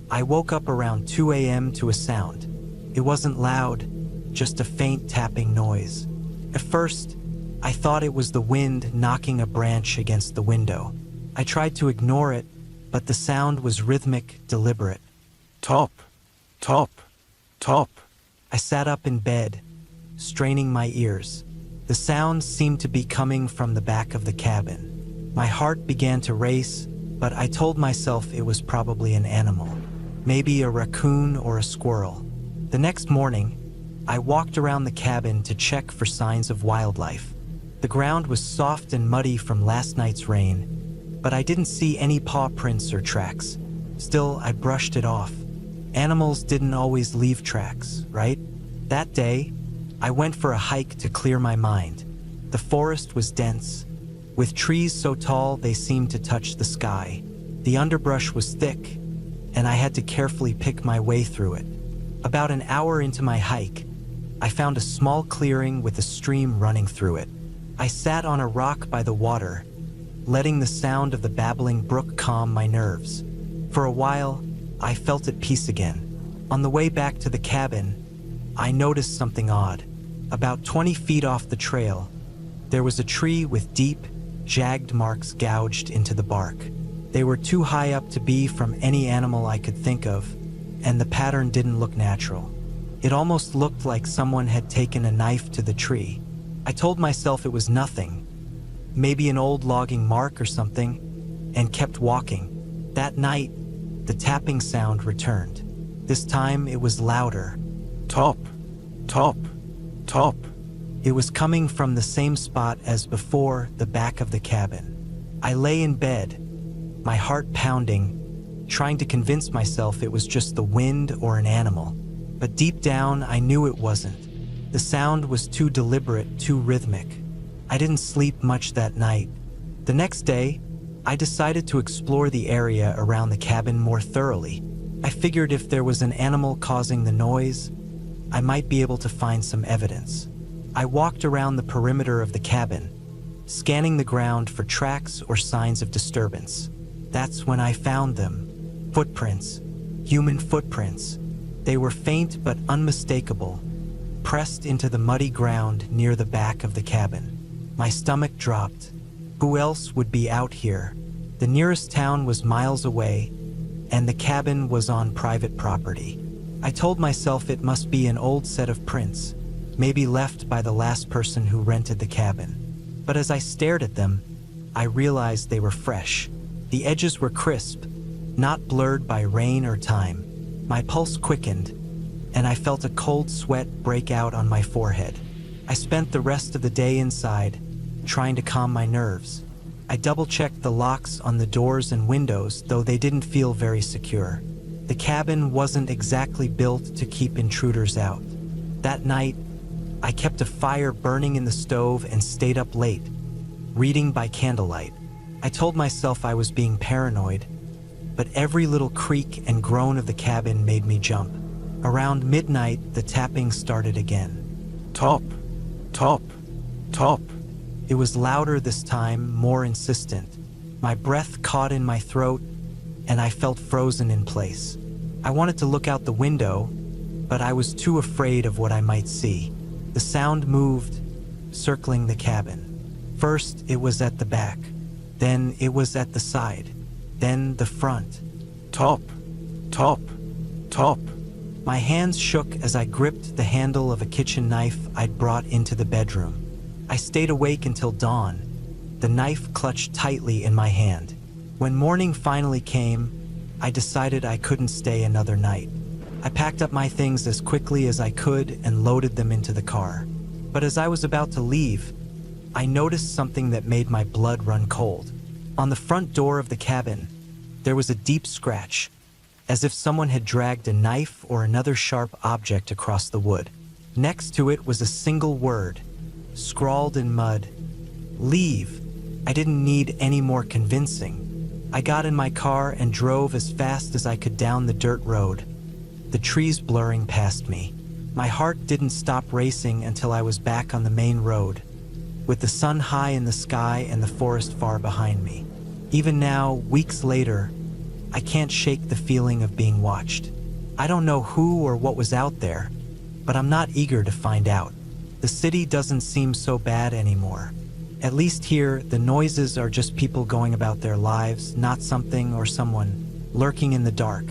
I woke up around 2 a.m. to a sound. It wasn't loud, just a faint tapping noise. At first, I thought it was the wind knocking a branch against the window. I tried to ignore it, but the sound was rhythmic, deliberate. Top, top, top. I sat up in bed, straining my ears. The sound seemed to be coming from the back of the cabin. My heart began to race, but I told myself it was probably an animal. Maybe a raccoon or a squirrel. The next morning, I walked around the cabin to check for signs of wildlife. The ground was soft and muddy from last night's rain, but I didn't see any paw prints or tracks. Still, I brushed it off. Animals didn't always leave tracks, right? That day, I went for a hike to clear my mind. The forest was dense, with trees so tall they seemed to touch the sky. The underbrush was thick, and I had to carefully pick my way through it. About an hour into my hike, I found a small clearing with a stream running through it. I sat on a rock by the water, letting the sound of the babbling brook calm my nerves. For a while, I felt at peace again. On the way back to the cabin, I noticed something odd. About 20 feet off the trail, there was a tree with deep, jagged marks gouged into the bark. They were too high up to be from any animal I could think of, and the pattern didn't look natural. It almost looked like someone had taken a knife to the tree. I told myself it was nothing, maybe an old logging mark or something, and kept walking. That night, the tapping sound returned. This time it was louder. Top, top, top. It was coming from the same spot as before, the back of the cabin. I lay in bed, my heart pounding, trying to convince myself it was just the wind or an animal. But deep down, I knew it wasn't. The sound was too deliberate, too rhythmic. I didn't sleep much that night. The next day, I decided to explore the area around the cabin more thoroughly. I figured if there was an animal causing the noise, I might be able to find some evidence. I walked around the perimeter of the cabin, scanning the ground for tracks or signs of disturbance. That's when I found them. Footprints. Human footprints. They were faint but unmistakable, pressed into the muddy ground near the back of the cabin. My stomach dropped. Who else would be out here? The nearest town was miles away, and the cabin was on private property. I told myself it must be an old set of prints, maybe left by the last person who rented the cabin. But as I stared at them, I realized they were fresh. The edges were crisp, not blurred by rain or time. My pulse quickened, and I felt a cold sweat break out on my forehead. I spent the rest of the day inside, trying to calm my nerves. I double-checked the locks on the doors and windows, though they didn't feel very secure. The cabin wasn't exactly built to keep intruders out. That night, I kept a fire burning in the stove and stayed up late, reading by candlelight. I told myself I was being paranoid, but every little creak and groan of the cabin made me jump. Around midnight, the tapping started again. Top, top, top. It was louder this time, more insistent. My breath caught in my throat, and I felt frozen in place. I wanted to look out the window, but I was too afraid of what I might see. The sound moved, circling the cabin. First, it was at the back. Then it was at the side. Then the front. Top, top, top. My hands shook as I gripped the handle of a kitchen knife I'd brought into the bedroom. I stayed awake until dawn, the knife clutched tightly in my hand. When morning finally came, I decided I couldn't stay another night. I packed up my things as quickly as I could and loaded them into the car. But as I was about to leave, I noticed something that made my blood run cold. On the front door of the cabin, there was a deep scratch, as if someone had dragged a knife or another sharp object across the wood. Next to it was a single word, scrawled in mud. Leave. I didn't need any more convincing. I got in my car and drove as fast as I could down the dirt road, the trees blurring past me. My heart didn't stop racing until I was back on the main road, with the sun high in the sky and the forest far behind me. Even now, weeks later, I can't shake the feeling of being watched. I don't know who or what was out there, but I'm not eager to find out. The city doesn't seem so bad anymore. At least here, the noises are just people going about their lives, not something or someone lurking in the dark.